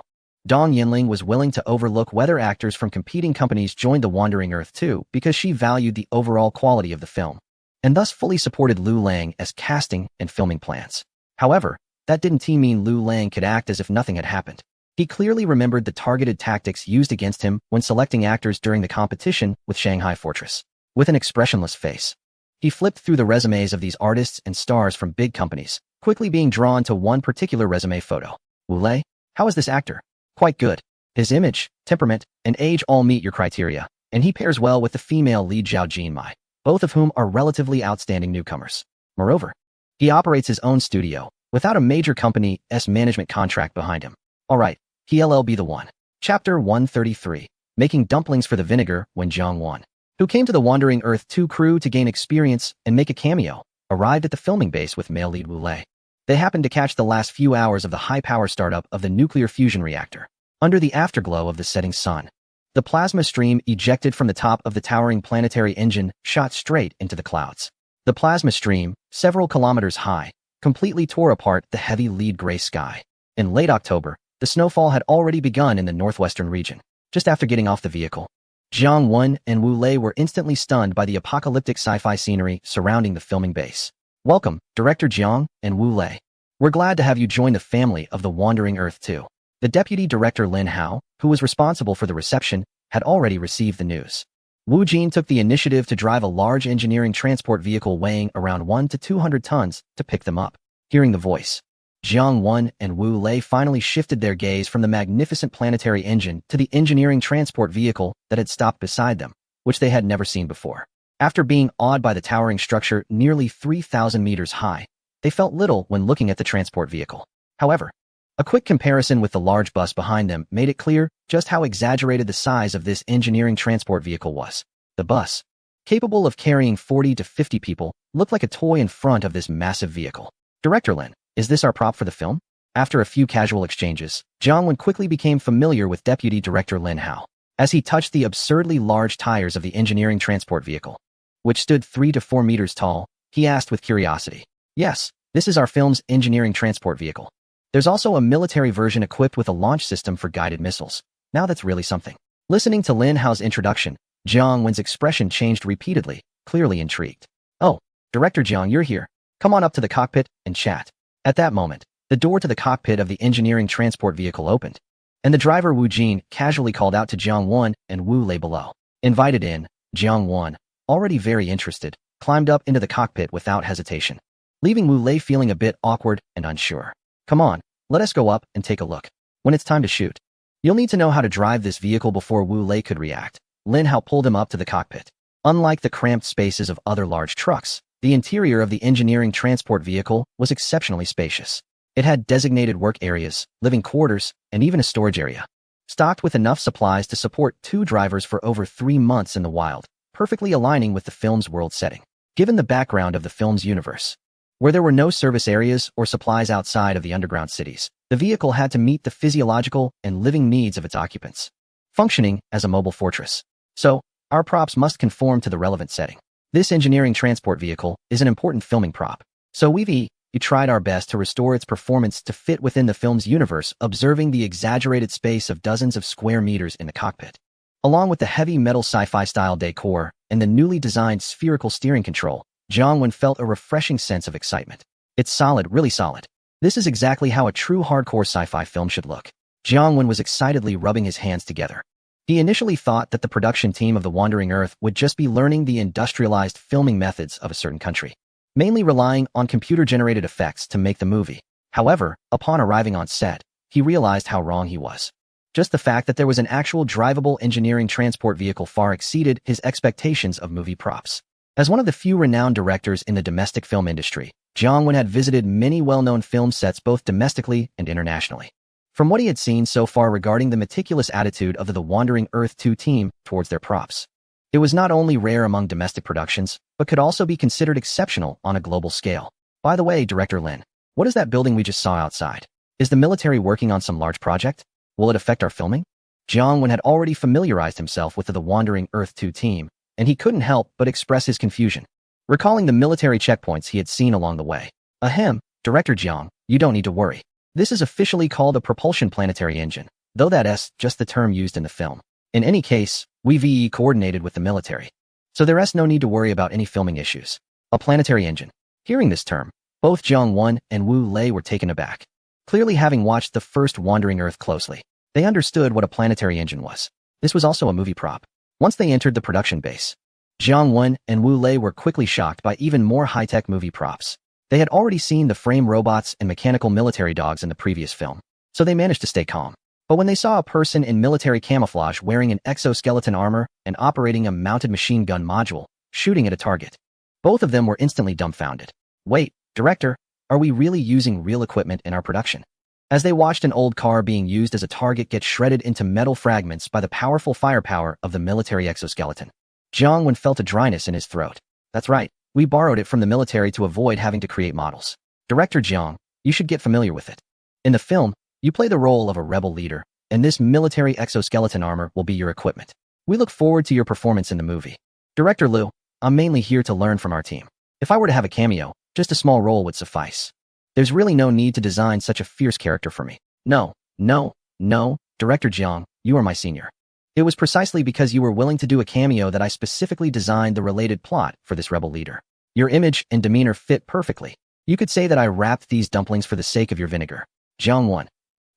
Dong Yinling was willing to overlook whether actors from competing companies joined The Wandering Earth 2 because she valued the overall quality of the film, and thus fully supported Liu Lang as casting and filming plans. However, that didn't mean Liu Lang could act as if nothing had happened. He clearly remembered the targeted tactics used against him when selecting actors during the competition with Shanghai Fortress. With an expressionless face, he flipped through the resumes of these artists and stars from big companies, quickly being drawn to one particular resume photo. Wu Lei, how is this actor? Quite good. His image, temperament, and age all meet your criteria, and he pairs well with the female lead Zhao Jinmai, both of whom are relatively outstanding newcomers. Moreover, he operates his own studio, without a major company's management contract behind him. Alright, he'll be the one. Chapter 133, Making Dumplings for the Vinegar when Zhang Wan, who came to the Wandering Earth 2 crew to gain experience and make a cameo, arrived at the filming base with male lead Wu Lei. They happened to catch the last few hours of the high-power startup of the nuclear fusion reactor. Under the afterglow of the setting sun, the plasma stream ejected from the top of the towering planetary engine shot straight into the clouds. The plasma stream, several kilometers high, completely tore apart the heavy lead gray sky. In late October, the snowfall had already begun in the northwestern region. Just after getting off the vehicle, Zhang Wan and Wu Lei were instantly stunned by the apocalyptic sci-fi scenery surrounding the filming base. Welcome, Director Jiang and Wu Lei. We're glad to have you join the family of The Wandering Earth 2. The deputy director Lin Hao, who was responsible for the reception, had already received the news. Wu Jin took the initiative to drive a large engineering transport vehicle weighing around 100 to 200 tons to pick them up. Hearing the voice, Jiang Wan and Wu Lei finally shifted their gaze from the magnificent planetary engine to the engineering transport vehicle that had stopped beside them, which they had never seen before. After being awed by the towering structure nearly 3,000 meters high, they felt little when looking at the transport vehicle. However, a quick comparison with the large bus behind them made it clear just how exaggerated the size of this engineering transport vehicle was. The bus, capable of carrying 40 to 50 people, looked like a toy in front of this massive vehicle. Director Lin, is this our prop for the film? After a few casual exchanges, Jiang Wan quickly became familiar with Deputy Director Lin Hao, as he touched the absurdly large tires of the engineering transport vehicle, which stood 3 to 4 meters tall. He asked with curiosity. Yes, this is our film's engineering transport vehicle. There's also a military version equipped with a launch system for guided missiles. Now that's really something. Listening to Lin Hao's introduction, Jiang Wan's expression changed repeatedly, clearly intrigued. Oh, Director Jiang, you're here. Come on up to the cockpit and chat. At that moment, the door to the cockpit of the engineering transport vehicle opened, and the driver Wu Jin casually called out to Jiang Wan and Wu Lei below. Invited in, Jiang Wan, already very interested, climbed up into the cockpit without hesitation, leaving Wu Lei feeling a bit awkward and unsure. Come on, let us go up and take a look. When it's time to shoot, you'll need to know how to drive this vehicle before Wu Lei could react. Lin Hao pulled him up to the cockpit. Unlike the cramped spaces of other large trucks, the interior of the engineering transport vehicle was exceptionally spacious. It had designated work areas, living quarters, and even a storage area, stocked with enough supplies to support 2 drivers for over 3 months in the wild, perfectly aligning with the film's world setting. Given the background of the film's universe, where there were no service areas or supplies outside of the underground cities, the vehicle had to meet the physiological and living needs of its occupants, functioning as a mobile fortress. So, our props must conform to the relevant setting. This engineering transport vehicle is an important filming prop. So we tried our best to restore its performance to fit within the film's universe, observing the exaggerated space of dozens of square meters in the cockpit. Along with the heavy metal sci-fi style decor and the newly designed spherical steering control, Jiang felt a refreshing sense of excitement. It's solid, really solid. This is exactly how a true hardcore sci-fi film should look. Jiang was excitedly rubbing his hands together. He initially thought that the production team of The Wandering Earth would just be learning the industrialized filming methods of a certain country, mainly relying on computer-generated effects to make the movie. However, upon arriving on set, he realized how wrong he was. Just the fact that there was an actual drivable engineering transport vehicle far exceeded his expectations of movie props. As one of the few renowned directors in the domestic film industry, Jiang had visited many well-known film sets both domestically and internationally. From what he had seen so far regarding the meticulous attitude of the Wandering Earth 2 team towards their props, it was not only rare among domestic productions, but could also be considered exceptional on a global scale. By the way, Director Lin, what is that building we just saw outside? Is the military working on some large project? Will it affect our filming? Jiang had already familiarized himself with the Wandering Earth 2 team, and he couldn't help but express his confusion, recalling the military checkpoints he had seen along the way. Ahem, Director Jiang, you don't need to worry. This is officially called a propulsion planetary engine, though that's just the term used in the film. In any case, we coordinated with the military, so there's no need to worry about any filming issues. A planetary engine. Hearing this term, both Jiang and Wu Lei were taken aback. Clearly having watched the first Wandering Earth closely, they understood what a planetary engine was. This was also a movie prop. Once they entered the production base, Jiang and Wu Lei were quickly shocked by even more high-tech movie props. They had already seen the frame robots and mechanical military dogs in the previous film, so they managed to stay calm. But when they saw a person in military camouflage wearing an exoskeleton armor and operating a mounted machine gun module, shooting at a target, both of them were instantly dumbfounded. Wait, Director, are we really using real equipment in our production? As they watched an old car being used as a target get shredded into metal fragments by the powerful firepower of the military exoskeleton, Jiang felt a dryness in his throat. That's right, we borrowed it from the military to avoid having to create models. Director Jiang, you should get familiar with it. In the film, you play the role of a rebel leader, and this military exoskeleton armor will be your equipment. We look forward to your performance in the movie. Director Liu, I'm mainly here to learn from our team. If I were to have a cameo, just a small role would suffice. There's really no need to design such a fierce character for me. No, Director Jiang, you are my senior. It was precisely because you were willing to do a cameo that I specifically designed the related plot for this rebel leader. Your image and demeanor fit perfectly. You could say that I wrapped these dumplings for the sake of your vinegar. Jiang 1.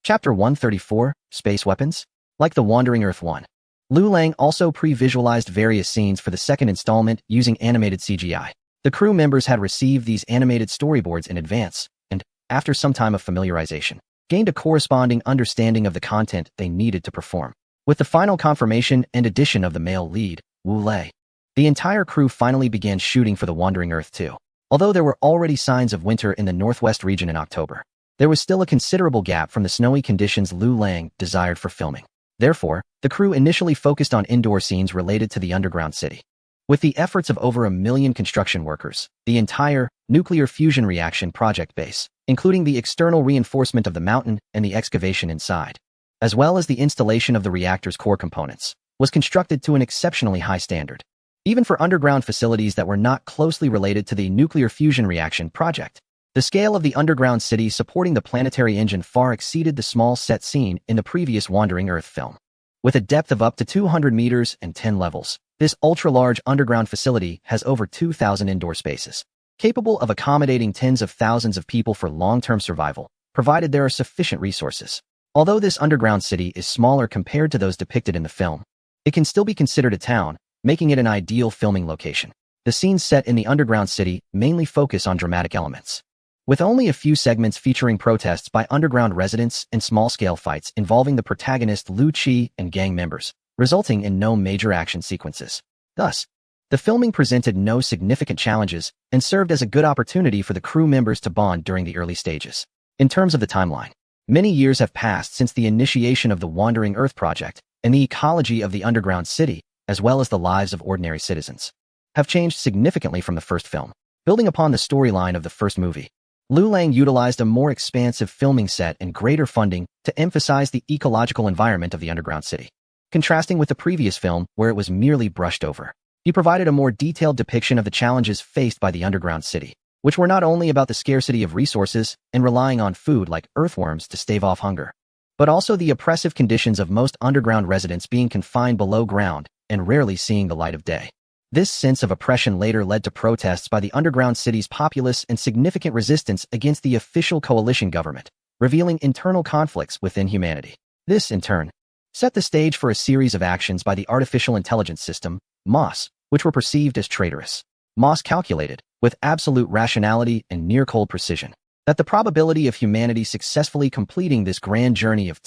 Chapter 134, Space Weapons? Like the Wandering Earth 1. Liu Lang also pre-visualized various scenes for the second installment using animated CGI. The crew members had received these animated storyboards in advance, and, after some time of familiarization, gained a corresponding understanding of the content they needed to perform. With the final confirmation and addition of the male lead, Wu Lei, the entire crew finally began shooting for the Wandering Earth 2. Although there were already signs of winter in the northwest region in October, there was still a considerable gap from the snowy conditions Liu Lang desired for filming. Therefore, the crew initially focused on indoor scenes related to the underground city. With the efforts of over 1 million construction workers, the entire nuclear fusion reaction project base, including the external reinforcement of the mountain and the excavation inside, as well as the installation of the reactor's core components, was constructed to an exceptionally high standard. Even for underground facilities that were not closely related to the nuclear fusion reaction project, the scale of the underground city supporting the planetary engine far exceeded the small set seen in the previous Wandering Earth film. With a depth of up to 200 meters and 10 levels, this ultra-large underground facility has over 2,000 indoor spaces, capable of accommodating tens of thousands of people for long-term survival, provided there are sufficient resources. Although this underground city is smaller compared to those depicted in the film, it can still be considered a town, making it an ideal filming location. The scenes set in the underground city mainly focus on dramatic elements, with only a few segments featuring protests by underground residents and small-scale fights involving the protagonist Liu Qi and gang members, resulting in no major action sequences. Thus, the filming presented no significant challenges and served as a good opportunity for the crew members to bond during the early stages. In terms of the timeline, many years have passed since the initiation of the Wandering Earth project, and the ecology of the underground city, as well as the lives of ordinary citizens, have changed significantly from the first film. Building upon the storyline of the first movie, Liu Lang utilized a more expansive filming set and greater funding to emphasize the ecological environment of the underground city, contrasting with the previous film where it was merely brushed over. He provided a more detailed depiction of the challenges faced by the underground city, which were not only about the scarcity of resources and relying on food like earthworms to stave off hunger, but also the oppressive conditions of most underground residents being confined below ground and rarely seeing the light of day. This sense of oppression later led to protests by the underground city's populace and significant resistance against the official coalition government, revealing internal conflicts within humanity. This, in turn, set the stage for a series of actions by the artificial intelligence system, MOS, which were perceived as traitorous. MOS calculated, with absolute rationality and near-cold precision, that the probability of humanity successfully completing this grand journey of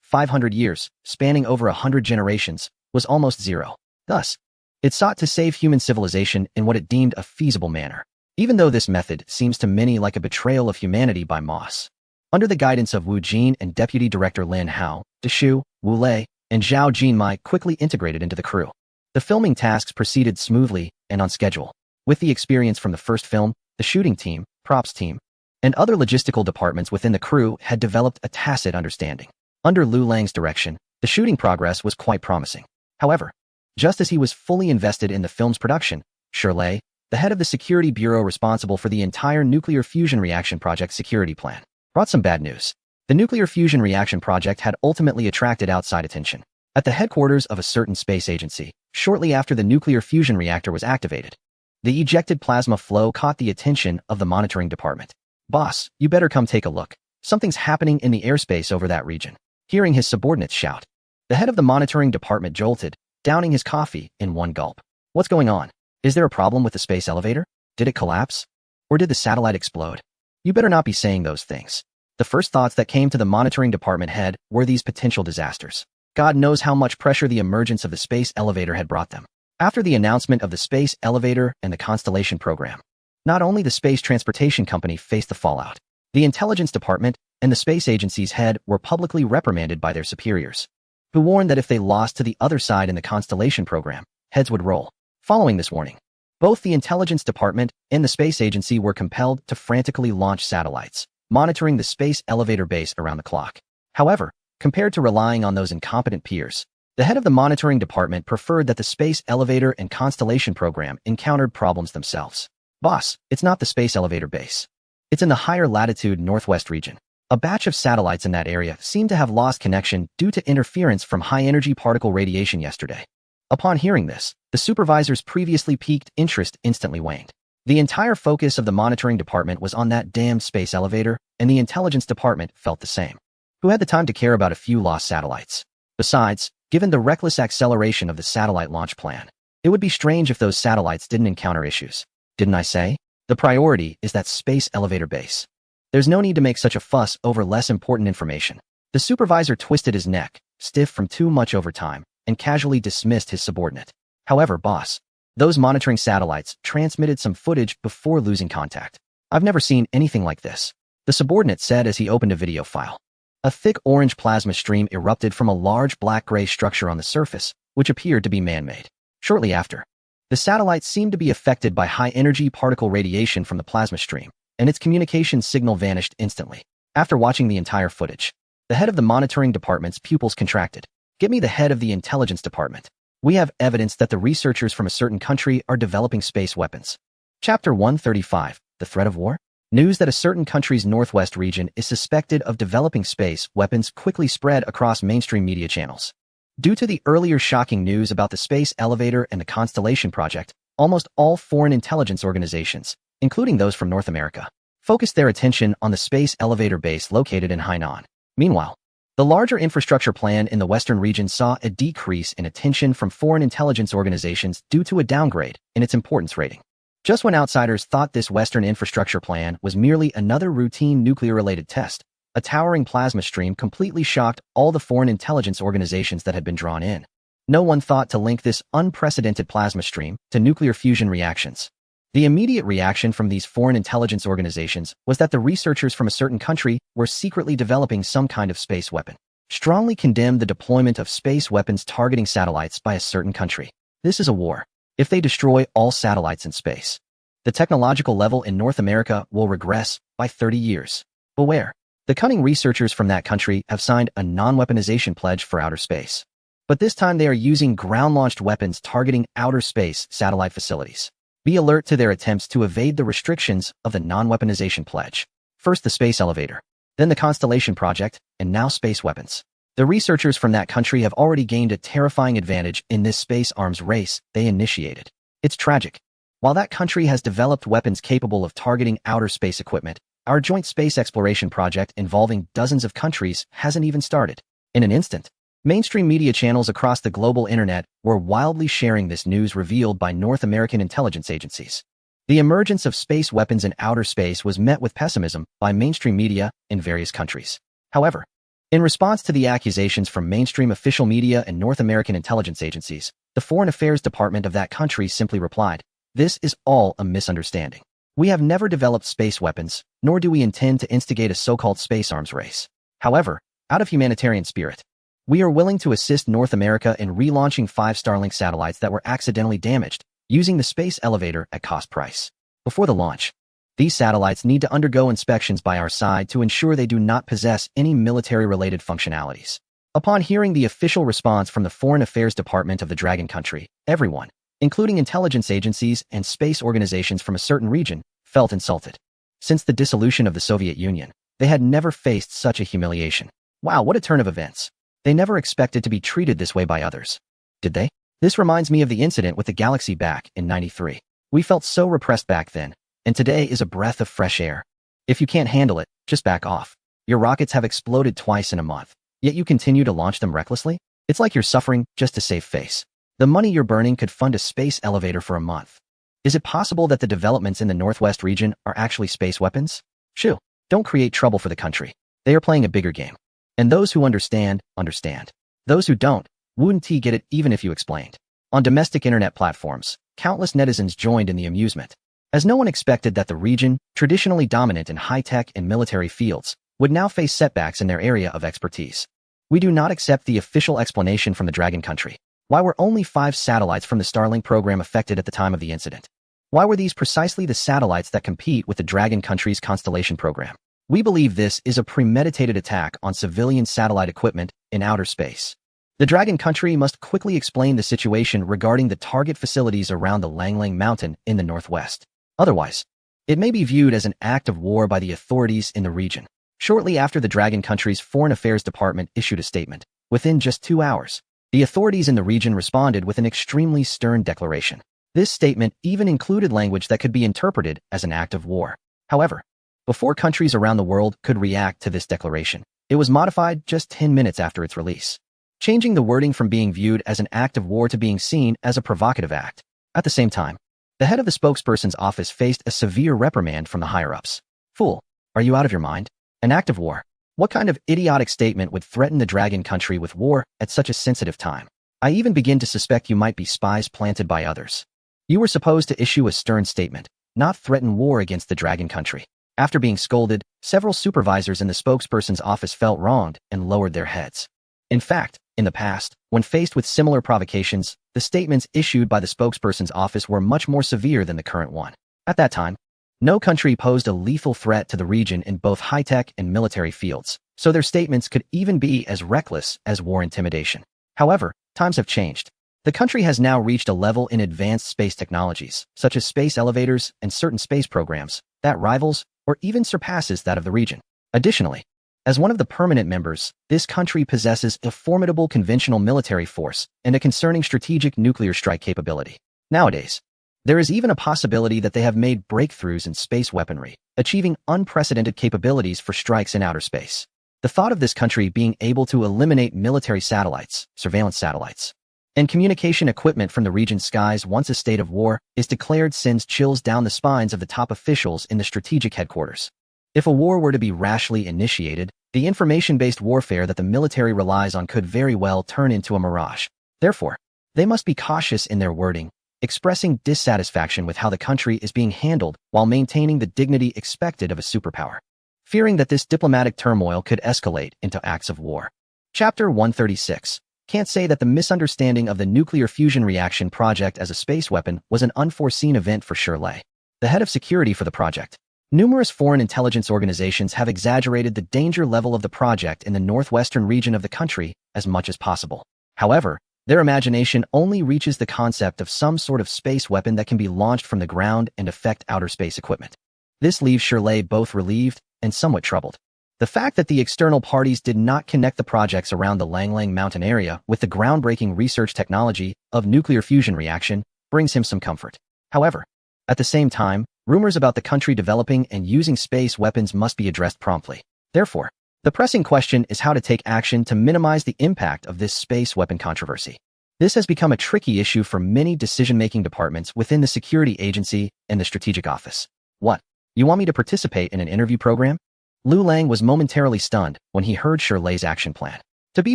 500 years, spanning over 100 generations, was almost zero. Thus, it sought to save human civilization in what it deemed a feasible manner, even though this method seems to many like a betrayal of humanity by MOS. Under the guidance of Wu Jin and Deputy Director Lin Hao, Deshu, Wu Lei, and Zhao Jinmai quickly integrated into the crew. The filming tasks proceeded smoothly and on schedule. With the experience from the first film, the shooting team, props team, and other logistical departments within the crew had developed a tacit understanding. Under Lu Lang's direction, the shooting progress was quite promising. However, just as he was fully invested in the film's production, Shirley, the head of the security bureau responsible for the entire nuclear fusion reaction project security plan, brought some bad news. The nuclear fusion reaction project had ultimately attracted outside attention. At the headquarters of a certain space agency, shortly after the nuclear fusion reactor was activated, the ejected plasma flow caught the attention of the monitoring department. "Boss, you better come take a look. Something's happening in the airspace over that region." Hearing his subordinates shout, the head of the monitoring department jolted, downing his coffee in one gulp. "What's going on? Is there a problem with the space elevator? Did it collapse? Or did the satellite explode? You better not be saying those things." The first thoughts that came to the monitoring department head were these potential disasters. God knows how much pressure the emergence of the space elevator had brought them. After the announcement of the space elevator and the Constellation program, not only the space transportation company faced the fallout, the intelligence department and the space agency's head were publicly reprimanded by their superiors, who warned that if they lost to the other side in the Constellation program, heads would roll. Following this warning, both the intelligence department and the space agency were compelled to frantically launch satellites, monitoring the space elevator base around the clock. However, compared to relying on those incompetent peers, the head of the monitoring department preferred that the space elevator and Constellation program encountered problems themselves. "Boss, it's not the space elevator base. It's in the higher latitude northwest region. A batch of satellites in that area seem to have lost connection due to interference from high-energy particle radiation yesterday." Upon hearing this, the supervisor's previously piqued interest instantly waned. The entire focus of the monitoring department was on that damn space elevator, and the intelligence department felt the same. Who had the time to care about a few lost satellites? Besides, given the reckless acceleration of the satellite launch plan, it would be strange if those satellites didn't encounter issues. Didn't I say? The priority is that space elevator base. There's no need to make such a fuss over less important information. The supervisor twisted his neck, stiff from too much overtime, and casually dismissed his subordinate. "However, boss, those monitoring satellites transmitted some footage before losing contact. I've never seen anything like this," the subordinate said as he opened a video file. A thick orange plasma stream erupted from a large black-gray structure on the surface, which appeared to be man-made. Shortly after, the satellite seemed to be affected by high-energy particle radiation from the plasma stream, and its communication signal vanished instantly. After watching the entire footage, the head of the monitoring department's pupils contracted. "Get me the head of the intelligence department. We have evidence that the researchers from a certain country are developing space weapons." Chapter 135, The Threat of War? News that a certain country's northwest region is suspected of developing space weapons quickly spread across mainstream media channels. Due to the earlier shocking news about the space elevator and the Constellation project, almost all foreign intelligence organizations, including those from North America, focused their attention on the space elevator base located in Hainan. Meanwhile, the larger infrastructure plan in the western region saw a decrease in attention from foreign intelligence organizations due to a downgrade in its importance rating. Just when outsiders thought this Western infrastructure plan was merely another routine nuclear-related test, a towering plasma stream completely shocked all the foreign intelligence organizations that had been drawn in. No one thought to link this unprecedented plasma stream to nuclear fusion reactions. The immediate reaction from these foreign intelligence organizations was that the researchers from a certain country were secretly developing some kind of space weapon. Strongly condemned the deployment of space weapons targeting satellites by a certain country. This is a war. If they destroy all satellites in space, the technological level in North America will regress by 30 years. Beware. The cunning researchers from that country have signed a non-weaponization pledge for outer space. But this time they are using ground-launched weapons targeting outer space satellite facilities. Be alert to their attempts to evade the restrictions of the non-weaponization pledge. First the space elevator, then the Constellation project, and now space weapons. The researchers from that country have already gained a terrifying advantage in this space arms race they initiated. It's tragic. While that country has developed weapons capable of targeting outer space equipment, our joint space exploration project involving dozens of countries hasn't even started. In an instant, mainstream media channels across the global internet were wildly sharing this news revealed by North American intelligence agencies. The emergence of space weapons in outer space was met with pessimism by mainstream media in various countries. However, in response to the accusations from mainstream official media and North American intelligence agencies, the Foreign Affairs Department of that country simply replied, "This is all a misunderstanding. We have never developed space weapons, nor do we intend to instigate a so-called space arms race. However, out of humanitarian spirit, we are willing to assist North America in relaunching 5 Starlink satellites that were accidentally damaged, using the space elevator at cost price. Before the launch, these satellites need to undergo inspections by our side to ensure they do not possess any military-related functionalities." Upon hearing the official response from the Foreign Affairs Department of the Dragon country, everyone, including intelligence agencies and space organizations from a certain region, felt insulted. Since the dissolution of the Soviet Union, they had never faced such a humiliation. Wow, what a turn of events. They never expected to be treated this way by others. Did they? This reminds me of the incident with the Galaxy back in '93. We felt so repressed back then, and today is a breath of fresh air. If you can't handle it, just back off. Your rockets have exploded twice in a month, yet you continue to launch them recklessly? It's like you're suffering just to save face. The money you're burning could fund a space elevator for a month. Is it possible that the developments in the Northwest region are actually space weapons? Shoo, don't create trouble for the country. They are playing a bigger game. And those who understand, understand. Those who don't, wouldn't get it even if you explained. On domestic internet platforms, countless netizens joined in the amusement, as no one expected that the region, traditionally dominant in high-tech and military fields, would now face setbacks in their area of expertise. We do not accept the official explanation from the Dragon country. Why were only 5 satellites from the Starlink program affected at the time of the incident? Why were these precisely the satellites that compete with the Dragon country's Constellation program? We believe this is a premeditated attack on civilian satellite equipment in outer space. The Dragon country must quickly explain the situation regarding the target facilities around the Langlang Mountain in the northwest. Otherwise, it may be viewed as an act of war by the authorities in the region. Shortly after the Dragon country's Foreign Affairs Department issued a statement, within just 2 hours, the authorities in the region responded with an extremely stern declaration. This statement even included language that could be interpreted as an act of war. However, before countries around the world could react to this declaration, it was modified just 10 minutes after its release, changing the wording from being viewed as an act of war to being seen as a provocative act. At the same time, the head of the spokesperson's office faced a severe reprimand from the higher-ups. "Fool, are you out of your mind? An act of war? What kind of idiotic statement would threaten the Dragon country with war at such a sensitive time? I even begin to suspect you might be spies planted by others. You were supposed to issue a stern statement, not threaten war against the Dragon country." After being scolded, several supervisors in the spokesperson's office felt wronged and lowered their heads. In fact, in the past, when faced with similar provocations, the statements issued by the spokesperson's office were much more severe than the current one. At that time, no country posed a lethal threat to the region in both high-tech and military fields, so their statements could even be as reckless as war intimidation. However, times have changed. The country has now reached a level in advanced space technologies, such as space elevators and certain space programs, that rivals or even surpasses that of the region. Additionally, as one of the permanent members, this country possesses a formidable conventional military force and a concerning strategic nuclear strike capability. Nowadays, there is even a possibility that they have made breakthroughs in space weaponry, achieving unprecedented capabilities for strikes in outer space. The thought of this country being able to eliminate military satellites, surveillance satellites, and communication equipment from the region's skies once a state of war is declared sends chills down the spines of the top officials in the strategic headquarters. If a war were to be rashly initiated, the information-based warfare that the military relies on could very well turn into a mirage. Therefore, they must be cautious in their wording, expressing dissatisfaction with how the country is being handled while maintaining the dignity expected of a superpower, fearing that this diplomatic turmoil could escalate into acts of war. Chapter 136. Can't say that the misunderstanding of the nuclear fusion reaction project as a space weapon was an unforeseen event for Shirley, the head of security for the project. Numerous foreign intelligence organizations have exaggerated the danger level of the project in the northwestern region of the country as much as possible. However, their imagination only reaches the concept of some sort of space weapon that can be launched from the ground and affect outer space equipment. This leaves Shirley both relieved and somewhat troubled. The fact that the external parties did not connect the projects around the Langlang Mountain area with the groundbreaking research technology of nuclear fusion reaction brings him some comfort. However, at the same time, rumors about the country developing and using space weapons must be addressed promptly. Therefore, the pressing question is how to take action to minimize the impact of this space weapon controversy. This has become a tricky issue for many decision-making departments within the security agency and the strategic office. What? You want me to participate in an interview program? Lu Lang was momentarily stunned when he heard Shirley's action plan. To be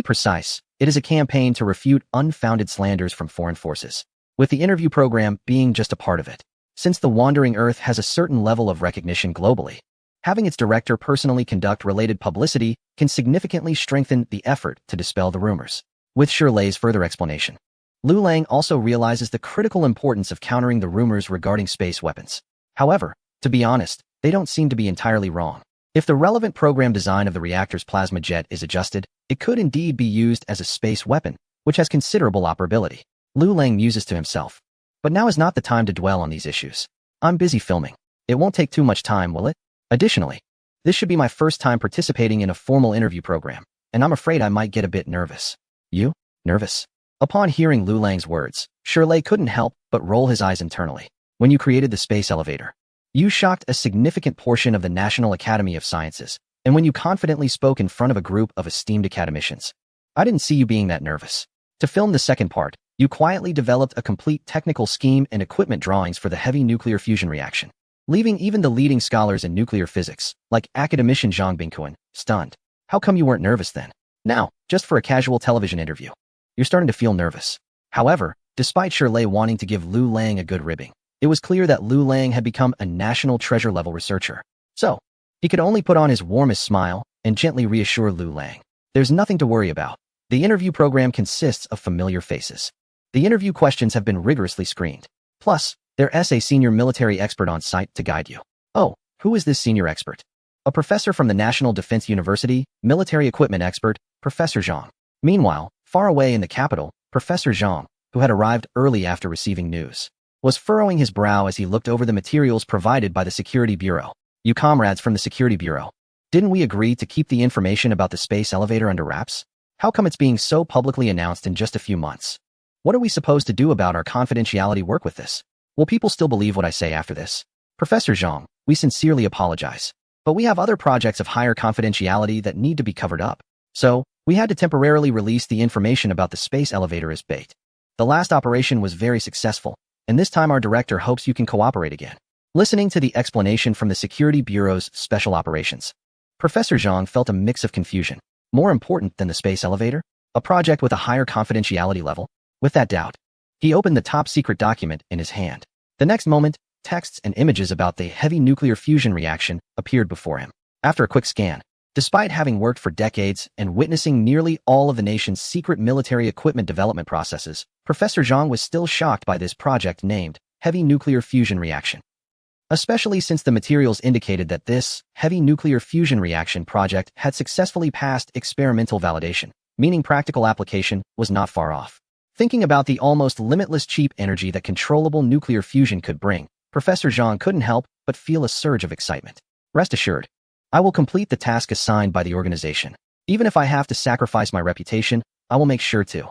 precise, it is a campaign to refute unfounded slanders from foreign forces, with the interview program being just a part of it. Since the Wandering Earth has a certain level of recognition globally, having its director personally conduct related publicity can significantly strengthen the effort to dispel the rumors. With Shirley's further explanation, Lu Lang also realizes the critical importance of countering the rumors regarding space weapons. However, to be honest, they don't seem to be entirely wrong. If the relevant program design of the reactor's plasma jet is adjusted, it could indeed be used as a space weapon, which has considerable operability. Lu Lang muses to himself. But now is not the time to dwell on these issues. I'm busy filming. It won't take too much time, will it? Additionally, this should be my first time participating in a formal interview program, and I'm afraid I might get a bit nervous. You? Nervous? Upon hearing Lu Lang's words, Shirley couldn't help but roll his eyes internally. When you created the space elevator, you shocked a significant portion of the National Academy of Sciences, and when you confidently spoke in front of a group of esteemed academicians, I didn't see you being that nervous. To film the second part, you quietly developed a complete technical scheme and equipment drawings for the heavy nuclear fusion reaction, leaving even the leading scholars in nuclear physics, like academician Zhang Bingquan, stunned. How come you weren't nervous then? Now, just for a casual television interview, you're starting to feel nervous. However, despite Shirley wanting to give Lu Lang a good ribbing, it was clear that Lu Lang had become a national treasure-level researcher. So, he could only put on his warmest smile and gently reassure Lu Lang. There's nothing to worry about. The interview program consists of familiar faces. The interview questions have been rigorously screened. Plus, there's a senior military expert on site to guide you. Oh, who is this senior expert? A professor from the National Defense University, military equipment expert, Professor Zhang. Meanwhile, far away in the capital, Professor Zhang, who had arrived early after receiving news, was furrowing his brow as he looked over the materials provided by the Security Bureau. You comrades from the Security Bureau, didn't we agree to keep the information about the space elevator under wraps? How come it's being so publicly announced in just a few months? What are we supposed to do about our confidentiality work with this? Will people still believe what I say after this? Professor Zhang, we sincerely apologize, but we have other projects of higher confidentiality that need to be covered up. So, we had to temporarily release the information about the space elevator as bait. The last operation was very successful, and this time our director hopes you can cooperate again. Listening to the explanation from the Security Bureau's Special Operations, Professor Zhang felt a mix of confusion. More important than the space elevator? A project with a higher confidentiality level? With that doubt, he opened the top-secret document in his hand. The next moment, texts and images about the heavy nuclear fusion reaction appeared before him. After a quick scan, despite having worked for decades and witnessing nearly all of the nation's secret military equipment development processes, Professor Zhang was still shocked by this project named Heavy Nuclear Fusion Reaction. Especially since the materials indicated that this heavy nuclear fusion reaction project had successfully passed experimental validation, meaning practical application was not far off. Thinking about the almost limitless cheap energy that controllable nuclear fusion could bring, Professor Zhang couldn't help but feel a surge of excitement. Rest assured, I will complete the task assigned by the organization. Even if I have to sacrifice my reputation, I will make sure to.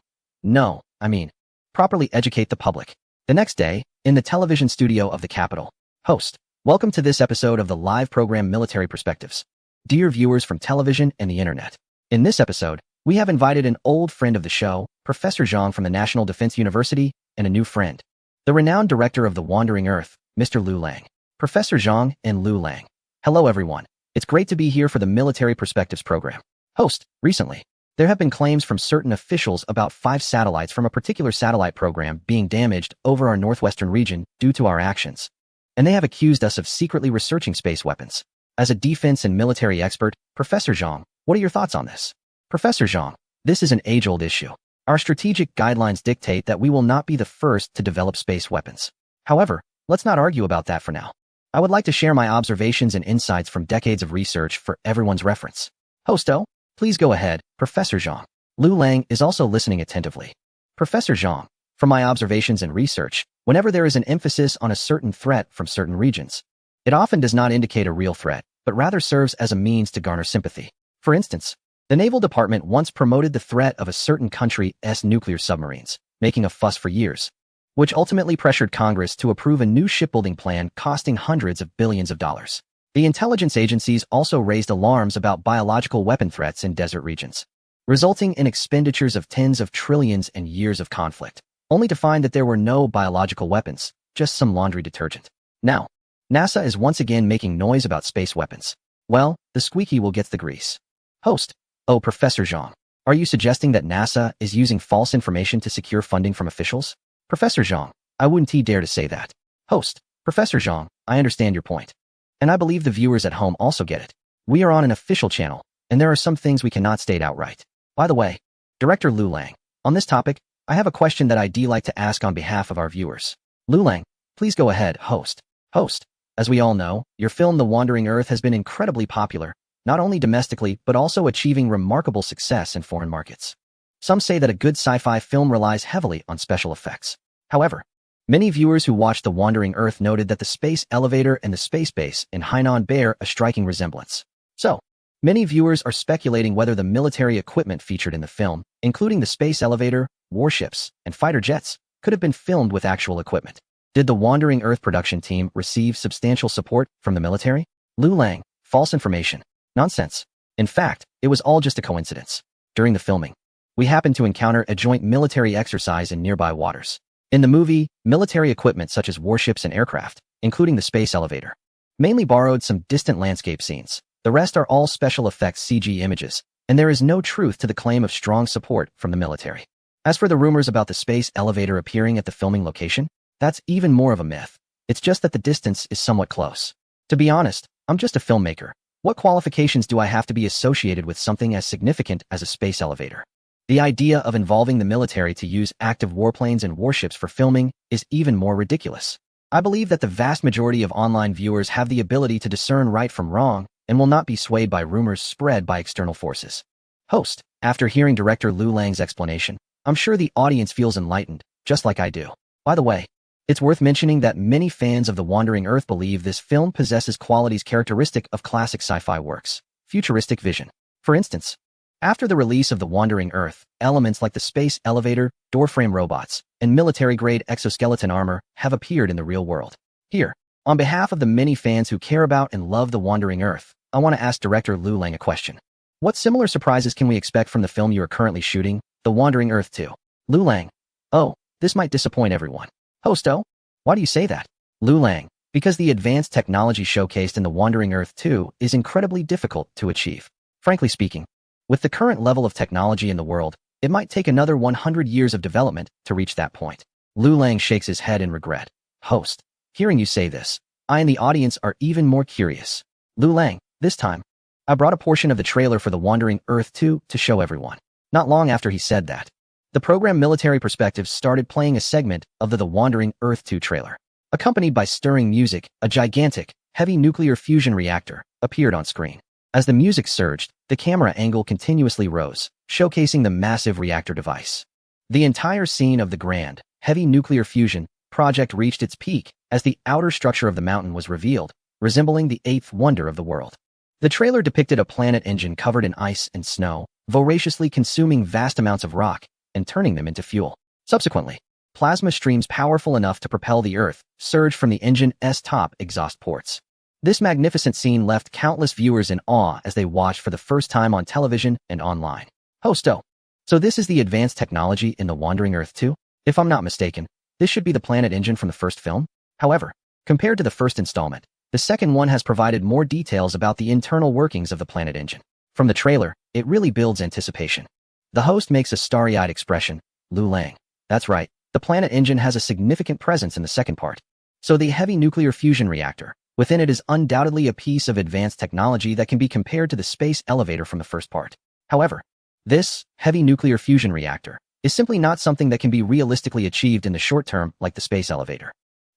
Properly educate the public. The next day, in the television studio of the capital. Host, welcome to this episode of the live program Military Perspectives. Dear viewers from television and the internet. In this episode, we have invited an old friend of the show, Professor Zhang from the National Defense University, and a new friend, the renowned director of the Wandering Earth, Mr. Lu Lang. Professor Zhang and Lu Lang. Hello everyone. It's great to be here for the Military Perspectives program. Host, recently, there have been claims from certain officials about 5 satellites from a particular satellite program being damaged over our northwestern region due to our actions. And they have accused us of secretly researching space weapons. As a defense and military expert, Professor Zhang, what are your thoughts on this? Professor Zhang, this is an age-old issue. Our strategic guidelines dictate that we will not be the first to develop space weapons. However, let's not argue about that for now. I would like to share my observations and insights from decades of research for everyone's reference. Hosto, please go ahead, Professor Zhang. Lu Lang is also listening attentively. Professor Zhang, from my observations and research, whenever there is an emphasis on a certain threat from certain regions, it often does not indicate a real threat, but rather serves as a means to garner sympathy. For instance, the Naval Department once promoted the threat of a certain country's nuclear submarines, making a fuss for years, which ultimately pressured Congress to approve a new shipbuilding plan costing hundreds of billions of dollars. The intelligence agencies also raised alarms about biological weapon threats in desert regions, resulting in expenditures of tens of trillions and years of conflict, only to find that there were no biological weapons, just some laundry detergent. Now, NASA is once again making noise about space weapons. Well, the squeaky wheel gets the grease. Host: Oh, Professor Zhang, are you suggesting that NASA is using false information to secure funding from officials? Professor Zhang, I wouldn't dare to say that. Host: Professor Zhang, I understand your point. And I believe the viewers at home also get it. We are on an official channel, and there are some things we cannot state outright. By the way, Director Lu Lang, on this topic, I have a question that I'd like to ask on behalf of our viewers. Lu Lang, please go ahead, host. Host: As we all know, your film The Wandering Earth has been incredibly popular, not only domestically but also achieving remarkable success in foreign markets. Some say that a good sci-fi film relies heavily on special effects. However, many viewers who watched The Wandering Earth noted that the space elevator and the space base in Hainan bear a striking resemblance. So, many viewers are speculating whether the military equipment featured in the film, including the space elevator, warships, and fighter jets, could have been filmed with actual equipment. Did the Wandering Earth production team receive substantial support from the military? Lu Lang: False information. Nonsense. In fact, it was all just a coincidence. During the filming, we happened to encounter a joint military exercise in nearby waters. In the movie, military equipment such as warships and aircraft, including the space elevator, mainly borrowed some distant landscape scenes. The rest are all special effects CG images, and there is no truth to the claim of strong support from the military. As for the rumors about the space elevator appearing at the filming location, that's even more of a myth. It's just that the distance is somewhat close. To be honest, I'm just a filmmaker. What qualifications do I have to be associated with something as significant as a space elevator? The idea of involving the military to use active warplanes and warships for filming is even more ridiculous. I believe that the vast majority of online viewers have the ability to discern right from wrong and will not be swayed by rumors spread by external forces. Host: After hearing Director Lu Lang's explanation, I'm sure the audience feels enlightened, just like I do. By the way, it's worth mentioning that many fans of The Wandering Earth believe this film possesses qualities characteristic of classic sci-fi works, futuristic vision. For instance, after the release of The Wandering Earth, elements like the space elevator, doorframe robots, and military-grade exoskeleton armor have appeared in the real world. Here, on behalf of the many fans who care about and love The Wandering Earth, I want to ask Director Lu Lang a question. What similar surprises can we expect from the film you are currently shooting, The Wandering Earth 2? Lu Lang: Oh, this might disappoint everyone. Hosto: Why do you say that? Lu Lang: Because the advanced technology showcased in The Wandering Earth 2 is incredibly difficult to achieve. Frankly speaking, with the current level of technology in the world, it might take another 100 years of development to reach that point. Lu Lang shakes his head in regret. Host: Hearing you say this, I and the audience are even more curious. Lu Lang: This time, I brought a portion of the trailer for The Wandering Earth 2 to show everyone. Not long after he said that, the program Military Perspectives started playing a segment of the Wandering Earth 2 trailer. Accompanied by stirring music, a gigantic, heavy nuclear fusion reactor appeared on screen. As the music surged, the camera angle continuously rose, showcasing the massive reactor device. The entire scene of the grand, heavy nuclear fusion project reached its peak as the outer structure of the mountain was revealed, resembling the eighth wonder of the world. The trailer depicted a planet engine covered in ice and snow, voraciously consuming vast amounts of rock and turning them into fuel. Subsequently, plasma streams powerful enough to propel the Earth surged from the engine's top exhaust ports. This magnificent scene left countless viewers in awe as they watched for the first time on television and online. Hosto: So this is the advanced technology in The Wandering Earth 2? If I'm not mistaken, this should be the planet engine from the first film? However, compared to the first installment, the second one has provided more details about the internal workings of the planet engine. From the trailer, it really builds anticipation. The host makes a starry-eyed expression. Lu Lang: That's right, the planet engine has a significant presence in the second part. So the heavy nuclear fusion reactor within it is undoubtedly a piece of advanced technology that can be compared to the space elevator from the first part. However, this heavy nuclear fusion reactor is simply not something that can be realistically achieved in the short term like the space elevator.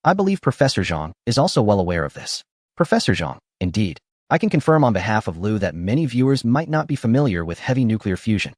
I believe Professor Zhang is also well aware of this. Professor Zhang: Indeed, I can confirm on behalf of Lu that many viewers might not be familiar with heavy nuclear fusion.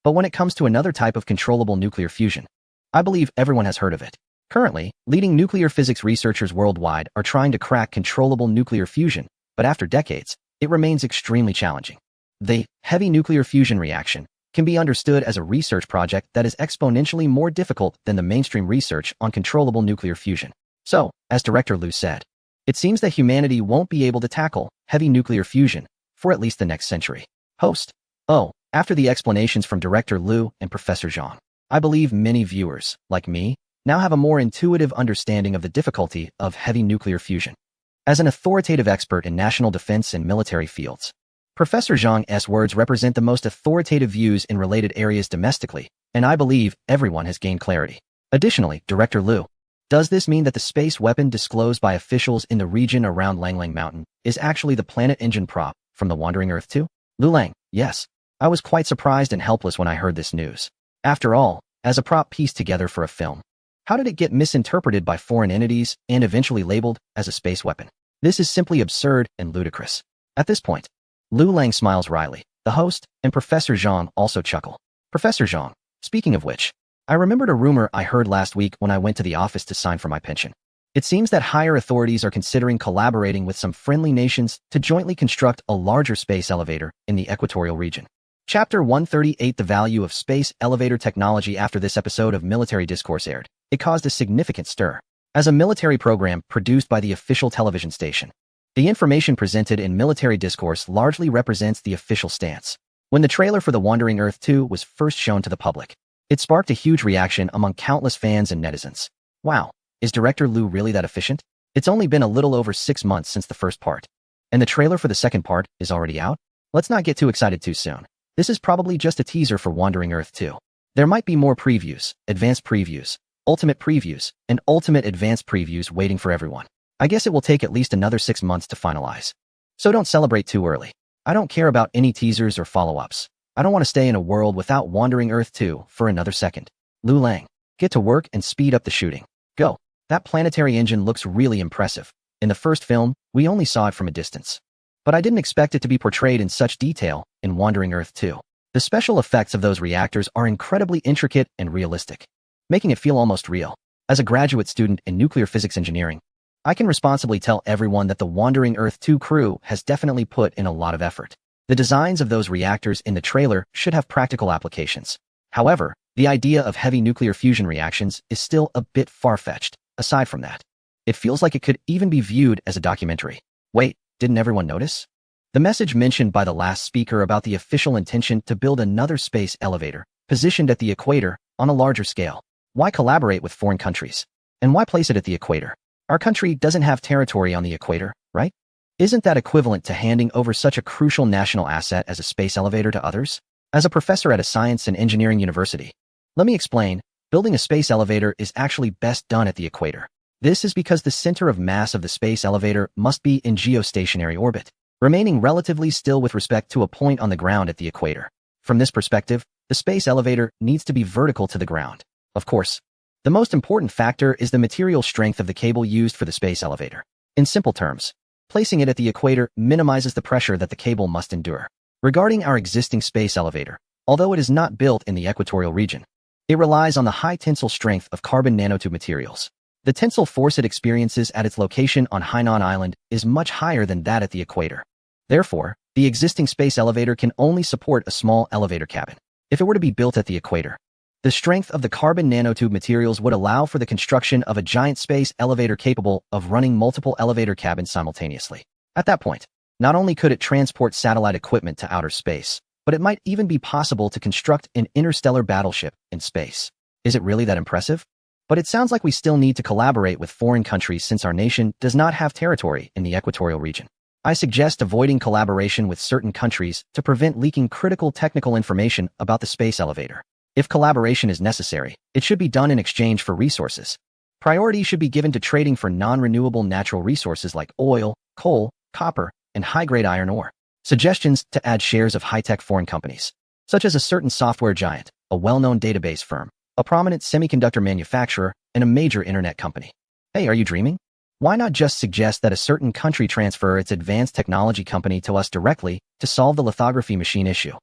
But when it comes to another type of controllable nuclear fusion, I believe everyone has heard of it. Currently, leading nuclear physics researchers worldwide are trying to crack controllable nuclear fusion, but after decades, it remains extremely challenging. The heavy nuclear fusion reaction can be understood as a research project that is exponentially more difficult than the mainstream research on controllable nuclear fusion. So, as Director Liu said, it seems that humanity won't be able to tackle heavy nuclear fusion for at least the next century. Host. Oh, after the explanations from Director Liu and Professor Zhang, I believe many viewers, like me, now have a more intuitive understanding of the difficulty of heavy nuclear fusion. As an authoritative expert in national defense and military fields, Professor Zhang's words represent the most authoritative views in related areas domestically, and I believe everyone has gained clarity. Additionally, Director Liu, does this mean that the space weapon disclosed by officials in the region around Langlang Mountain is actually the planet engine prop from the Wandering Earth 2? Lu Lang, yes. I was quite surprised and helpless when I heard this news. After all, as a prop pieced together for a film, how did it get misinterpreted by foreign entities and eventually labeled as a space weapon? This is simply absurd and ludicrous. At this point, Lu Lang smiles wryly. The host and Professor Zhang also chuckle. Professor Zhang, speaking of which, I remembered a rumor I heard last week when I went to the office to sign for my pension. It seems that higher authorities are considering collaborating with some friendly nations to jointly construct a larger space elevator in the equatorial region. Chapter 138: The Value of Space Elevator Technology. After this episode of Military Discourse aired, it caused a significant stir. As a military program produced by the official television station, the information presented in Military Discourse largely represents the official stance. When the trailer for The Wandering Earth 2 was first shown to the public, it sparked a huge reaction among countless fans and netizens. Wow, is Director Liu really that efficient? It's only been a little over 6 months since the first part, and the trailer for the second part is already out? Let's not get too excited too soon. This is probably just a teaser for Wandering Earth 2. There might be more previews, advanced previews, ultimate previews, and ultimate advanced previews waiting for everyone. I guess it will take at least another 6 months to finalize. So don't celebrate too early. I don't care about any teasers or follow-ups. I don't want to stay in a world without Wandering Earth 2 for another second. Lu Lang, get to work and speed up the shooting. Go. That planetary engine looks really impressive. In the first film, we only saw it from a distance. But I didn't expect it to be portrayed in such detail in Wandering Earth 2. The special effects of those reactors are incredibly intricate and realistic, making it feel almost real. As a graduate student in nuclear physics engineering, I can responsibly tell everyone that the Wandering Earth 2 crew has definitely put in a lot of effort. The designs of those reactors in the trailer should have practical applications. However, the idea of heavy nuclear fusion reactions is still a bit far-fetched. Aside from that, it feels like it could even be viewed as a documentary. Wait, didn't everyone notice? The message mentioned by the last speaker about the official intention to build another space elevator, positioned at the equator, on a larger scale. Why collaborate with foreign countries? And why place it at the equator? Our country doesn't have territory on the equator, right? Isn't that equivalent to handing over such a crucial national asset as a space elevator to others? As a professor at a science and engineering university, let me explain. Building a space elevator is actually best done at the equator. This is because the center of mass of the space elevator must be in geostationary orbit, remaining relatively still with respect to a point on the ground at the equator. From this perspective, the space elevator needs to be vertical to the ground. Of course, the most important factor is the material strength of the cable used for the space elevator. In simple terms, placing it at the equator minimizes the pressure that the cable must endure. Regarding our existing space elevator, although it is not built in the equatorial region, it relies on the high tensile strength of carbon nanotube materials. The tensile force it experiences at its location on Hainan Island is much higher than that at the equator. Therefore, the existing space elevator can only support a small elevator cabin. If it were to be built at the equator, the strength of the carbon nanotube materials would allow for the construction of a giant space elevator capable of running multiple elevator cabins simultaneously. At that point, not only could it transport satellite equipment to outer space, but it might even be possible to construct an interstellar battleship in space. Is it really that impressive? But it sounds like we still need to collaborate with foreign countries since our nation does not have territory in the equatorial region. I suggest avoiding collaboration with certain countries to prevent leaking critical technical information about the space elevator. If collaboration is necessary, it should be done in exchange for resources. Priority should be given to trading for non-renewable natural resources like oil, coal, copper, and high-grade iron ore. Suggestions to add shares of high-tech foreign companies, such as a certain software giant, a well-known database firm, a prominent semiconductor manufacturer, and a major internet company. Hey, are you dreaming? Why not just suggest that a certain country transfer its advanced technology company to us directly to solve the lithography machine issue?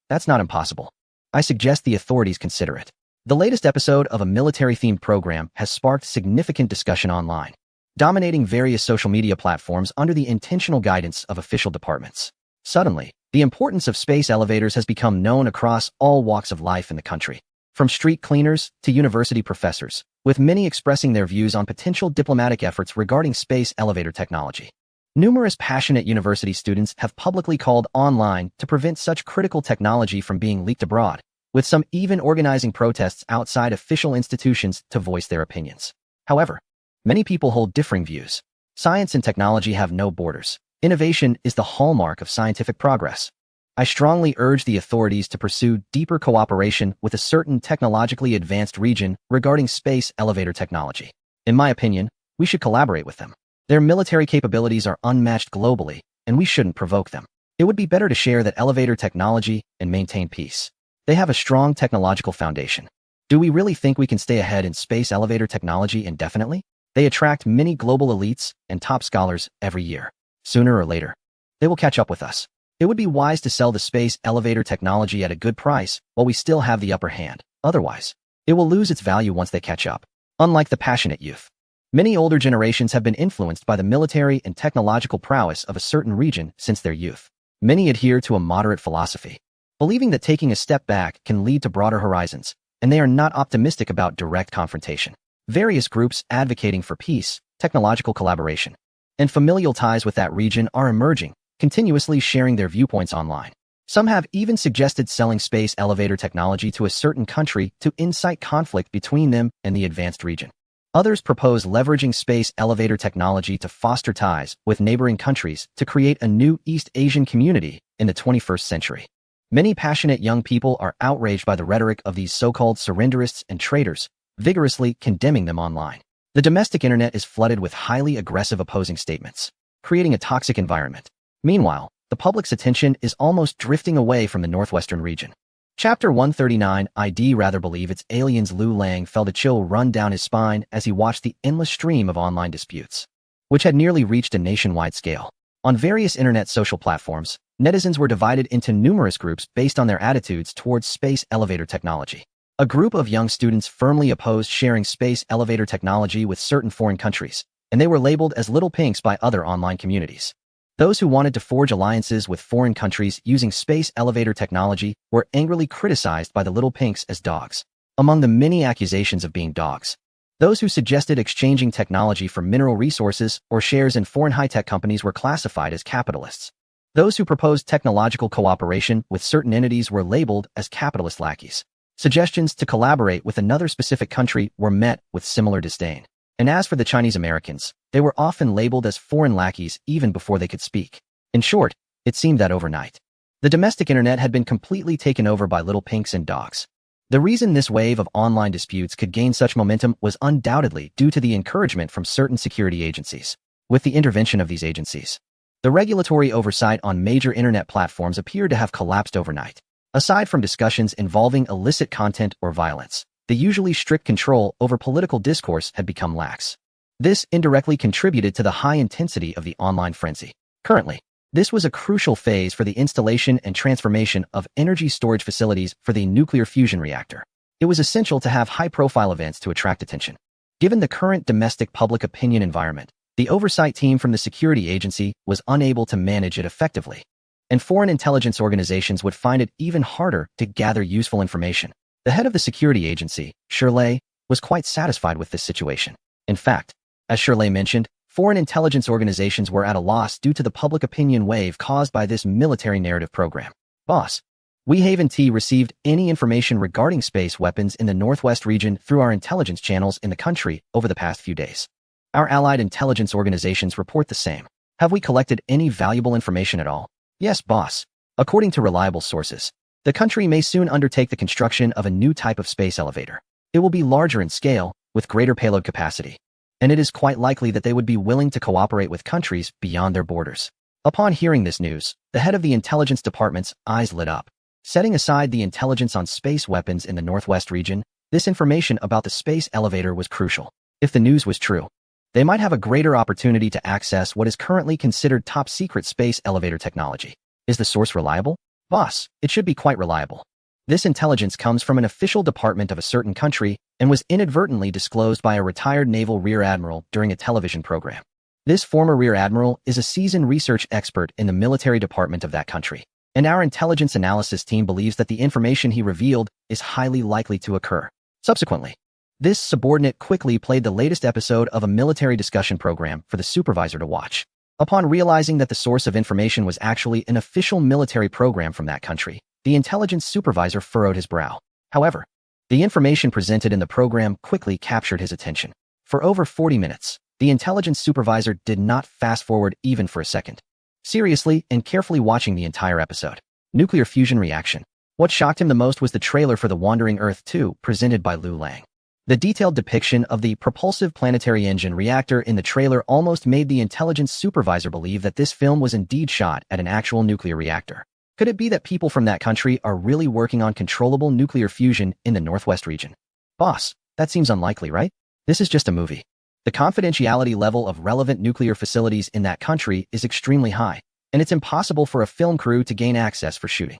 That's not impossible. I suggest the authorities consider it. The latest episode of a military-themed program has sparked significant discussion online, dominating various social media platforms under the intentional guidance of official departments. Suddenly, the importance of space elevators has become known across all walks of life in the country, from street cleaners to university professors, with many expressing their views on potential diplomatic efforts regarding space elevator technology. Numerous passionate university students have publicly called online to prevent such critical technology from being leaked abroad, with some even organizing protests outside official institutions to voice their opinions. However, many people hold differing views. Science and technology have no borders. Innovation is the hallmark of scientific progress. I strongly urge the authorities to pursue deeper cooperation with a certain technologically advanced region regarding space elevator technology. In my opinion, we should collaborate with them. Their military capabilities are unmatched globally, and we shouldn't provoke them. It would be better to share that elevator technology and maintain peace. They have a strong technological foundation. Do we really think we can stay ahead in space elevator technology indefinitely? They attract many global elites and top scholars every year. Sooner or later, they will catch up with us. It would be wise to sell the space elevator technology at a good price while we still have the upper hand. Otherwise, it will lose its value once they catch up. Unlike the passionate youth, many older generations have been influenced by the military and technological prowess of a certain region since their youth. Many adhere to a moderate philosophy, believing that taking a step back can lead to broader horizons, and they are not optimistic about direct confrontation. Various groups advocating for peace, technological collaboration, and familial ties with that region are emerging, continuously sharing their viewpoints online. Some have even suggested selling space elevator technology to a certain country to incite conflict between them and the advanced region. Others propose leveraging space elevator technology to foster ties with neighboring countries to create a new East Asian community in the 21st century. Many passionate young people are outraged by the rhetoric of these so-called surrenderists and traitors, vigorously condemning them online. The domestic internet is flooded with highly aggressive opposing statements, creating a toxic environment. Meanwhile, the public's attention is almost drifting away from the northwestern region. Chapter 139. I'd rather believe it's aliens. Lu Lang felt a chill run down his spine as he watched the endless stream of online disputes, which had nearly reached a nationwide scale. On various internet social platforms, netizens were divided into numerous groups based on their attitudes towards space elevator technology. A group of young students firmly opposed sharing space elevator technology with certain foreign countries, and they were labeled as little pinks by other online communities. Those who wanted to forge alliances with foreign countries using space elevator technology were angrily criticized by the little pinks as dogs. Among the many accusations of being dogs, those who suggested exchanging technology for mineral resources or shares in foreign high-tech companies were classified as capitalists. Those who proposed technological cooperation with certain entities were labeled as capitalist lackeys. Suggestions to collaborate with another specific country were met with similar disdain. And as for the Chinese Americans, they were often labeled as foreign lackeys even before they could speak. In short, it seemed that overnight, the domestic internet had been completely taken over by little pinks and dogs. The reason this wave of online disputes could gain such momentum was undoubtedly due to the encouragement from certain security agencies. With the intervention of these agencies, the regulatory oversight on major internet platforms appeared to have collapsed overnight. Aside from discussions involving illicit content or violence, the usually strict control over political discourse had become lax. This indirectly contributed to the high intensity of the online frenzy. Currently, this was a crucial phase for the installation and transformation of energy storage facilities for the nuclear fusion reactor. It was essential to have high-profile events to attract attention. Given the current domestic public opinion environment, the oversight team from the security agency was unable to manage it effectively, and foreign intelligence organizations would find it even harder to gather useful information. The head of the security agency, Shirley, was quite satisfied with this situation. In fact, as Shirley mentioned, foreign intelligence organizations were at a loss due to the public opinion wave caused by this military narrative program. Boss, we haven't received any information regarding space weapons in the Northwest region through our intelligence channels in the country over the past few days. Our allied intelligence organizations report the same. Have we collected any valuable information at all? Yes, boss. According to reliable sources, the country may soon undertake the construction of a new type of space elevator. It will be larger in scale, with greater payload capacity, and it is quite likely that they would be willing to cooperate with countries beyond their borders. Upon hearing this news, the head of the intelligence department's eyes lit up. Setting aside the intelligence on space weapons in the Northwest region, this information about the space elevator was crucial. If the news was true, they might have a greater opportunity to access what is currently considered top-secret space elevator technology. Is the source reliable? Boss, it should be quite reliable. This intelligence comes from an official department of a certain country and was inadvertently disclosed by a retired naval rear admiral during a television program. This former rear admiral is a seasoned research expert in the military department of that country, and our intelligence analysis team believes that the information he revealed is highly likely to occur. Subsequently, this subordinate quickly played the latest episode of a military discussion program for the supervisor to watch. Upon realizing that the source of information was actually an official military program from that country, the intelligence supervisor furrowed his brow. However, the information presented in the program quickly captured his attention. For over 40 minutes, the intelligence supervisor did not fast forward even for a second, seriously and carefully watching the entire episode. Nuclear fusion reaction. What shocked him the most was the trailer for The Wandering Earth 2, presented by Liu Lang. The detailed depiction of the propulsive planetary engine reactor in the trailer almost made the intelligence supervisor believe that this film was indeed shot at an actual nuclear reactor. Could it be that people from that country are really working on controllable nuclear fusion in the Northwest region? Boss, that seems unlikely, right? This is just a movie. The confidentiality level of relevant nuclear facilities in that country is extremely high, and it's impossible for a film crew to gain access for shooting.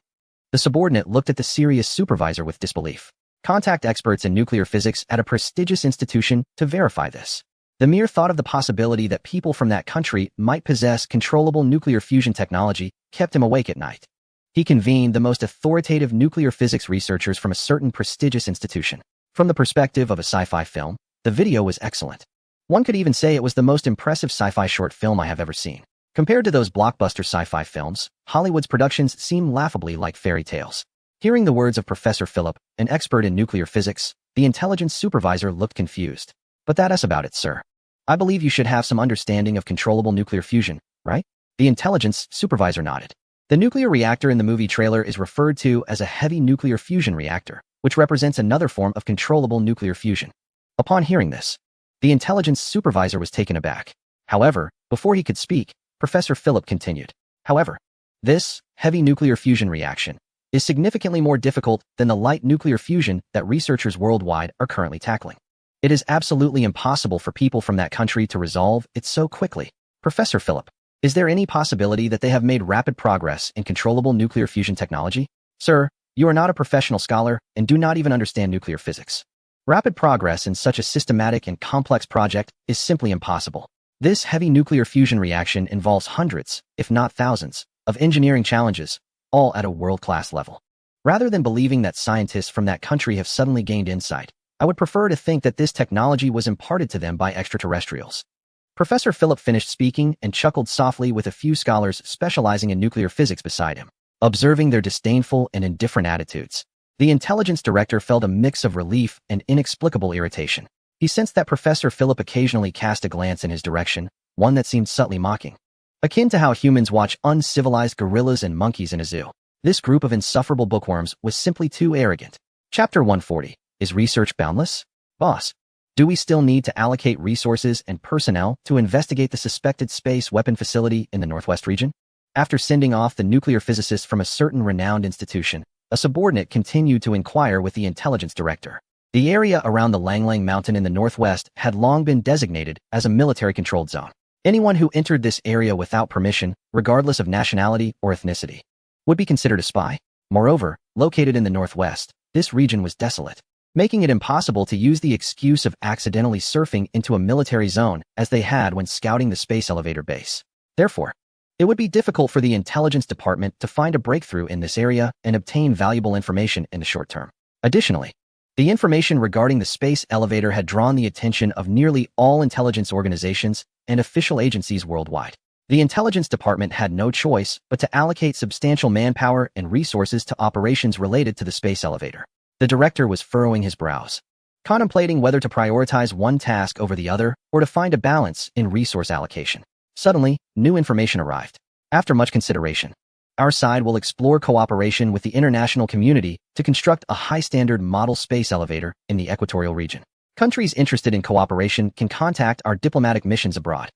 The subordinate looked at the serious supervisor with disbelief. Contact experts in nuclear physics at a prestigious institution to verify this. The mere thought of the possibility that people from that country might possess controllable nuclear fusion technology kept him awake at night. He convened the most authoritative nuclear physics researchers from a certain prestigious institution. From the perspective of a sci-fi film, the video was excellent. One could even say it was the most impressive sci-fi short film I have ever seen. Compared to those blockbuster sci-fi films, Hollywood's productions seem laughably like fairy tales. Hearing the words of Professor Philip, an expert in nuclear physics, the intelligence supervisor looked confused. But that's about it, sir. I believe you should have some understanding of controllable nuclear fusion, right? The intelligence supervisor nodded. The nuclear reactor in the movie trailer is referred to as a heavy nuclear fusion reactor, which represents another form of controllable nuclear fusion. Upon hearing this, the intelligence supervisor was taken aback. However, before he could speak, Professor Philip continued. However, this heavy nuclear fusion reaction is significantly more difficult than the light nuclear fusion that researchers worldwide are currently tackling. It is absolutely impossible for people from that country to resolve it so quickly. Professor Philip, is there any possibility that they have made rapid progress in controllable nuclear fusion technology? Sir, you are not a professional scholar and do not even understand nuclear physics. Rapid progress in such a systematic and complex project is simply impossible. This heavy nuclear fusion reaction involves hundreds, if not thousands, of engineering challenges, all at a world-class level. Rather than believing that scientists from that country have suddenly gained insight, I would prefer to think that this technology was imparted to them by extraterrestrials. Professor Philip finished speaking and chuckled softly with a few scholars specializing in nuclear physics beside him. Observing their disdainful and indifferent attitudes, the intelligence director felt a mix of relief and inexplicable irritation. He sensed that Professor Philip occasionally cast a glance in his direction, one that seemed subtly mocking. Akin to how humans watch uncivilized gorillas and monkeys in a zoo, this group of insufferable bookworms was simply too arrogant. Chapter 140. Is research boundless? Boss, do we still need to allocate resources and personnel to investigate the suspected space weapon facility in the Northwest region? After sending off the nuclear physicist from a certain renowned institution, a subordinate continued to inquire with the intelligence director. The area around the Langlang Mountain in the northwest had long been designated as a military-controlled zone. Anyone who entered this area without permission, regardless of nationality or ethnicity, would be considered a spy. Moreover, located in the northwest, this region was desolate, making it impossible to use the excuse of accidentally surfing into a military zone as they had when scouting the space elevator base. Therefore, it would be difficult for the intelligence department to find a breakthrough in this area and obtain valuable information in the short term. Additionally, the information regarding the space elevator had drawn the attention of nearly all intelligence organizations and official agencies worldwide. The intelligence department had no choice but to allocate substantial manpower and resources to operations related to the space elevator. The director was furrowing his brows, contemplating whether to prioritize one task over the other or to find a balance in resource allocation. Suddenly, new information arrived. After much consideration, our side will explore cooperation with the international community to construct a high-standard model space elevator in the equatorial region. Countries interested in cooperation can contact our diplomatic missions abroad.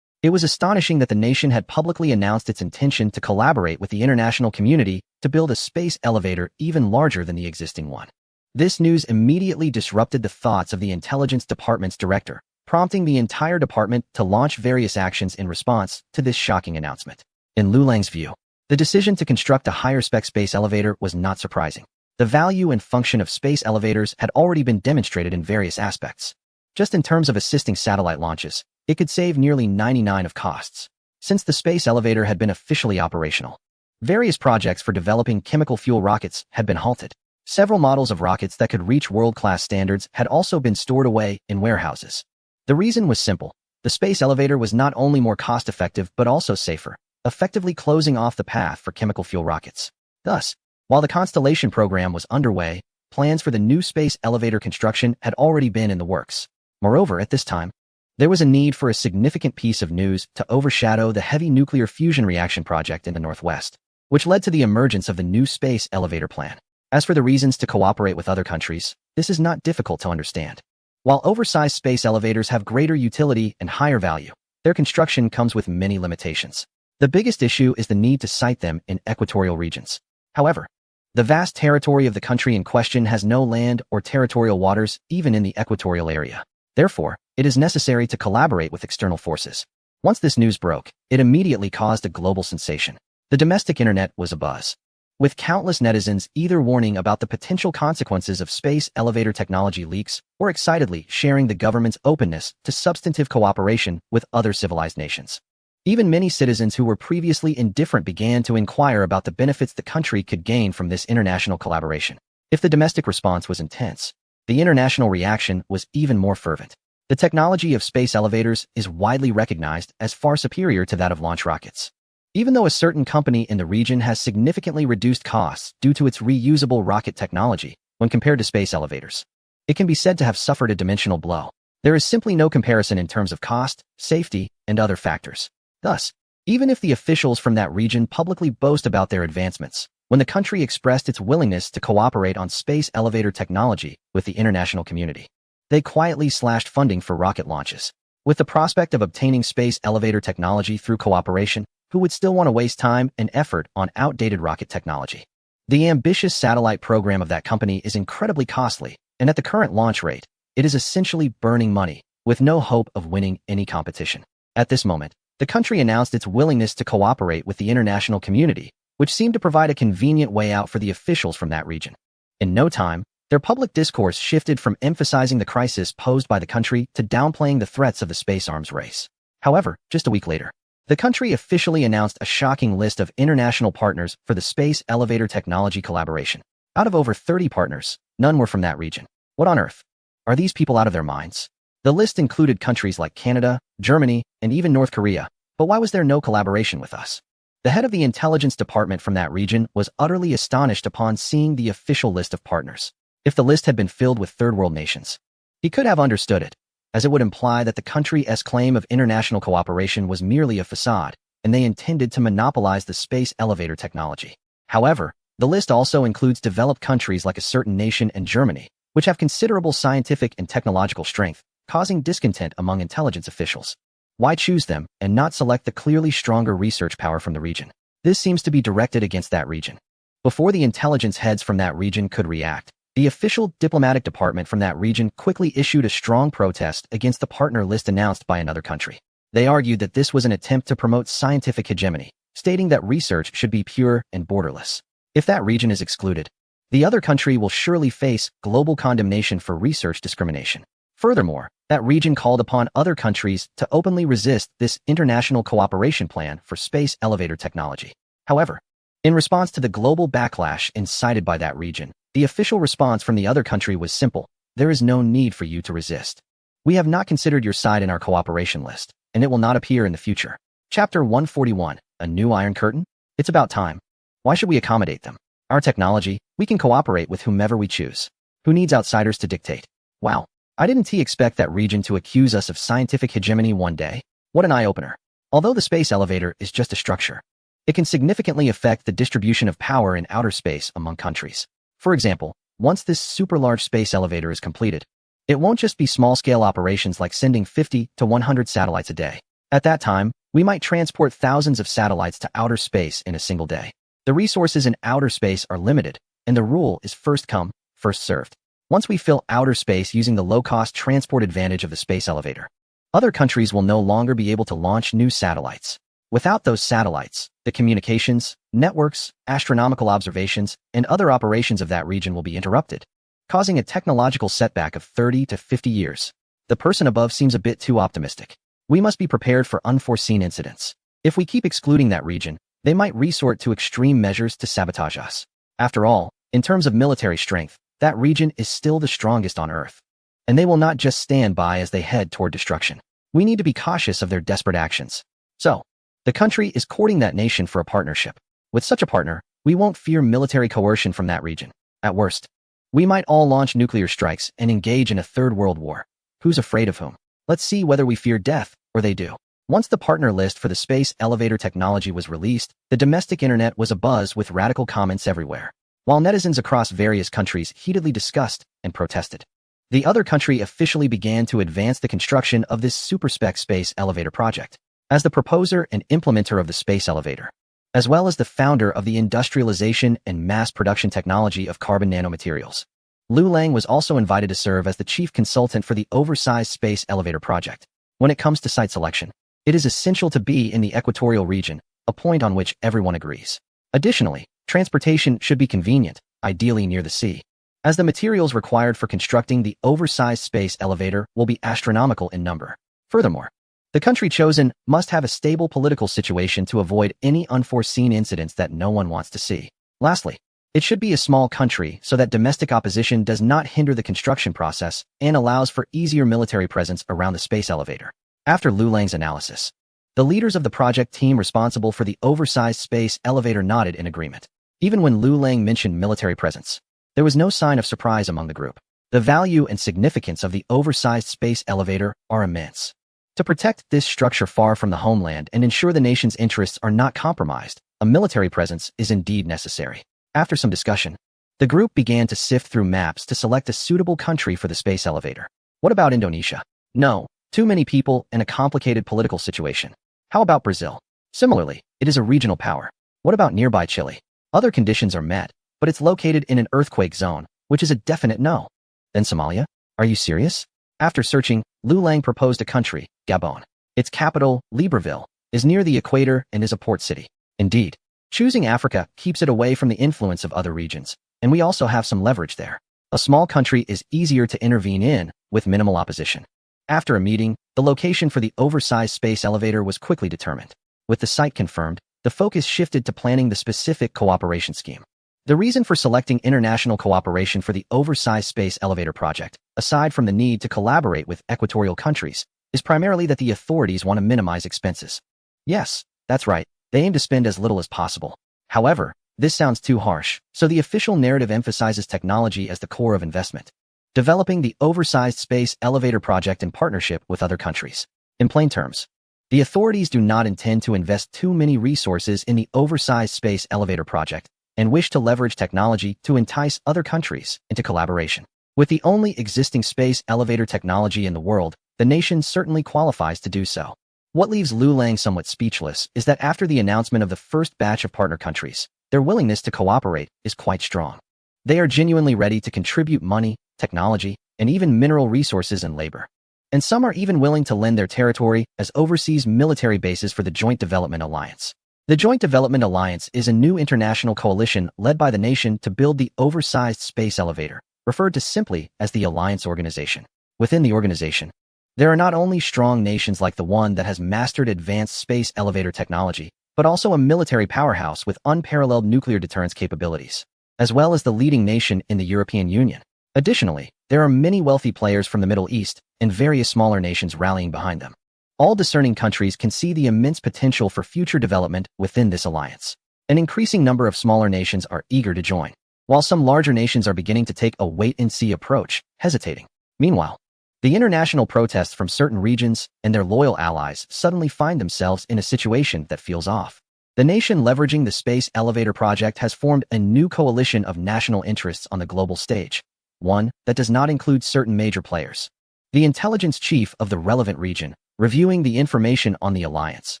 It was astonishing that the nation had publicly announced its intention to collaborate with the international community to build a space elevator even larger than the existing one. This news immediately disrupted the thoughts of the intelligence department's director, prompting the entire department to launch various actions in response to this shocking announcement. In Liu Lang's view, the decision to construct a higher-spec space elevator was not surprising. The value and function of space elevators had already been demonstrated in various aspects. Just in terms of assisting satellite launches, it could save nearly 99% of costs, since the space elevator had been officially operational. Various projects for developing chemical fuel rockets had been halted. Several models of rockets that could reach world-class standards had also been stored away in warehouses. The reason was simple. The space elevator was not only more cost-effective but also safer, effectively closing off the path for chemical fuel rockets. Thus, while the Constellation program was underway, plans for the new space elevator construction had already been in the works. Moreover, at this time, there was a need for a significant piece of news to overshadow the heavy nuclear fusion reaction project in the Northwest, which led to the emergence of the new space elevator plan. As for the reasons to cooperate with other countries, this is not difficult to understand. While oversized space elevators have greater utility and higher value, their construction comes with many limitations. The biggest issue is the need to site them in equatorial regions. However, the vast territory of the country in question has no land or territorial waters even in the equatorial area. Therefore, it is necessary to collaborate with external forces. Once this news broke, it immediately caused a global sensation. The domestic internet was abuzz, with countless netizens either warning about the potential consequences of space elevator technology leaks or excitedly sharing the government's openness to substantive cooperation with other civilized nations. Even many citizens who were previously indifferent began to inquire about the benefits the country could gain from this international collaboration. If the domestic response was intense, the international reaction was even more fervent. The technology of space elevators is widely recognized as far superior to that of launch rockets. Even though a certain company in the region has significantly reduced costs due to its reusable rocket technology when compared to space elevators, it can be said to have suffered a dimensional blow. There is simply no comparison in terms of cost, safety, and other factors. Thus, even if the officials from that region publicly boast about their advancements, when the country expressed its willingness to cooperate on space elevator technology with the international community, they quietly slashed funding for rocket launches. With the prospect of obtaining space elevator technology through cooperation, who would still want to waste time and effort on outdated rocket technology? The ambitious satellite program of that company is incredibly costly, and at the current launch rate, it is essentially burning money, with no hope of winning any competition. At this moment, the country announced its willingness to cooperate with the international community, which seemed to provide a convenient way out for the officials from that region. In no time, their public discourse shifted from emphasizing the crisis posed by the country to downplaying the threats of the space arms race. However, just a week later, the country officially announced a shocking list of international partners for the space elevator technology collaboration. Out of over 30 partners, none were from that region. What on earth? Are these people out of their minds? The list included countries like Canada, Germany, and even North Korea, but why was there no collaboration with us? The head of the intelligence department from that region was utterly astonished upon seeing the official list of partners. If the list had been filled with third-world nations, he could have understood it, as it would imply that the country's claim of international cooperation was merely a facade, and they intended to monopolize the space elevator technology. However, the list also includes developed countries like a certain nation and Germany, which have considerable scientific and technological strength, causing discontent among intelligence officials. Why choose them and not select the clearly stronger research power from the region? This seems to be directed against that region. Before the intelligence heads from that region could react, the official diplomatic department from that region quickly issued a strong protest against the partner list announced by another country. They argued that this was an attempt to promote scientific hegemony, stating that research should be pure and borderless. If that region is excluded, the other country will surely face global condemnation for research discrimination. Furthermore, that region called upon other countries to openly resist this international cooperation plan for space elevator technology. However, in response to the global backlash incited by that region, the official response from the other country was simple: there is no need for you to resist. We have not considered your side in our cooperation list, and it will not appear in the future. Chapter 141, A New Iron Curtain? It's about time. Why should we accommodate them? Our technology, we can cooperate with whomever we choose. Who needs outsiders to dictate? Wow. I didn't expect that region to accuse us of scientific hegemony one day. What an eye-opener. Although the space elevator is just a structure, it can significantly affect the distribution of power in outer space among countries. For example, once this super-large space elevator is completed, it won't just be small-scale operations like sending 50 to 100 satellites a day. At that time, we might transport thousands of satellites to outer space in a single day. The resources in outer space are limited, and the rule is first come, first served. Once we fill outer space using the low-cost transport advantage of the space elevator, other countries will no longer be able to launch new satellites. Without those satellites, the communications, networks, astronomical observations, and other operations of that region will be interrupted, causing a technological setback of 30 to 50 years. The person above seems a bit too optimistic. We must be prepared for unforeseen incidents. If we keep excluding that region, they might resort to extreme measures to sabotage us. After all, in terms of military strength, that region is still the strongest on Earth. And they will not just stand by as they head toward destruction. We need to be cautious of their desperate actions. So, the country is courting that nation for a partnership. With such a partner, we won't fear military coercion from that region. At worst, we might all launch nuclear strikes and engage in a third world war. Who's afraid of whom? Let's see whether we fear death, or they do. Once the partner list for the space elevator technology was released, the domestic internet was abuzz with radical comments everywhere, while netizens across various countries heatedly discussed and protested. The other country officially began to advance the construction of this super-spec space elevator project. As the proposer and implementer of the space elevator, as well as the founder of the industrialization and mass production technology of carbon nanomaterials, Liu Lang was also invited to serve as the chief consultant for the oversized space elevator project. When it comes to site selection, it is essential to be in the equatorial region, a point on which everyone agrees. Additionally, transportation should be convenient, ideally near the sea, as the materials required for constructing the oversized space elevator will be astronomical in number. Furthermore, the country chosen must have a stable political situation to avoid any unforeseen incidents that no one wants to see. Lastly, it should be a small country so that domestic opposition does not hinder the construction process and allows for easier military presence around the space elevator. After Liu Lang's analysis, the leaders of the project team responsible for the oversized space elevator nodded in agreement. Even when Liu Lang mentioned military presence, there was no sign of surprise among the group. The value and significance of the oversized space elevator are immense. To protect this structure far from the homeland and ensure the nation's interests are not compromised, a military presence is indeed necessary. After some discussion, the group began to sift through maps to select a suitable country for the space elevator. What about Indonesia? No, too many people and a complicated political situation. How about Brazil? Similarly, it is a regional power. What about nearby Chile? Other conditions are met, but it's located in an earthquake zone, which is a definite no. Then Somalia? Are you serious? After searching, Liu Lang proposed a country, Gabon. Its capital, Libreville, is near the equator and is a port city. Indeed, choosing Africa keeps it away from the influence of other regions, and we also have some leverage there. A small country is easier to intervene in, with minimal opposition. After a meeting, the location for the oversized space elevator was quickly determined. With the site confirmed, the focus shifted to planning the specific cooperation scheme. The reason for selecting international cooperation for the oversized space elevator project, aside from the need to collaborate with equatorial countries, is primarily that the authorities want to minimize expenses. Yes, that's right, they aim to spend as little as possible. However, this sounds too harsh, so the official narrative emphasizes technology as the core of investment, developing the oversized space elevator project in partnership with other countries. In plain terms, the authorities do not intend to invest too many resources in the oversized space elevator project and wish to leverage technology to entice other countries into collaboration. With the only existing space elevator technology in the world, the nation certainly qualifies to do so. What leaves Liu Lang somewhat speechless is that after the announcement of the first batch of partner countries, their willingness to cooperate is quite strong. They are genuinely ready to contribute money, technology, and even mineral resources and labor. And some are even willing to lend their territory as overseas military bases for the Joint Development Alliance. The Joint Development Alliance is a new international coalition led by the nation to build the oversized space elevator, referred to simply as the Alliance Organization. Within the organization, there are not only strong nations like the one that has mastered advanced space elevator technology, but also a military powerhouse with unparalleled nuclear deterrence capabilities, as well as the leading nation in the European Union. Additionally, there are many wealthy players from the Middle East and various smaller nations rallying behind them. All discerning countries can see the immense potential for future development within this alliance. An increasing number of smaller nations are eager to join, while some larger nations are beginning to take a wait-and-see approach, hesitating. Meanwhile, the international protests from certain regions and their loyal allies suddenly find themselves in a situation that feels off. The nation leveraging the space elevator project has formed a new coalition of national interests on the global stage, one that does not include certain major players. The intelligence chief of the relevant region, reviewing the information on the alliance,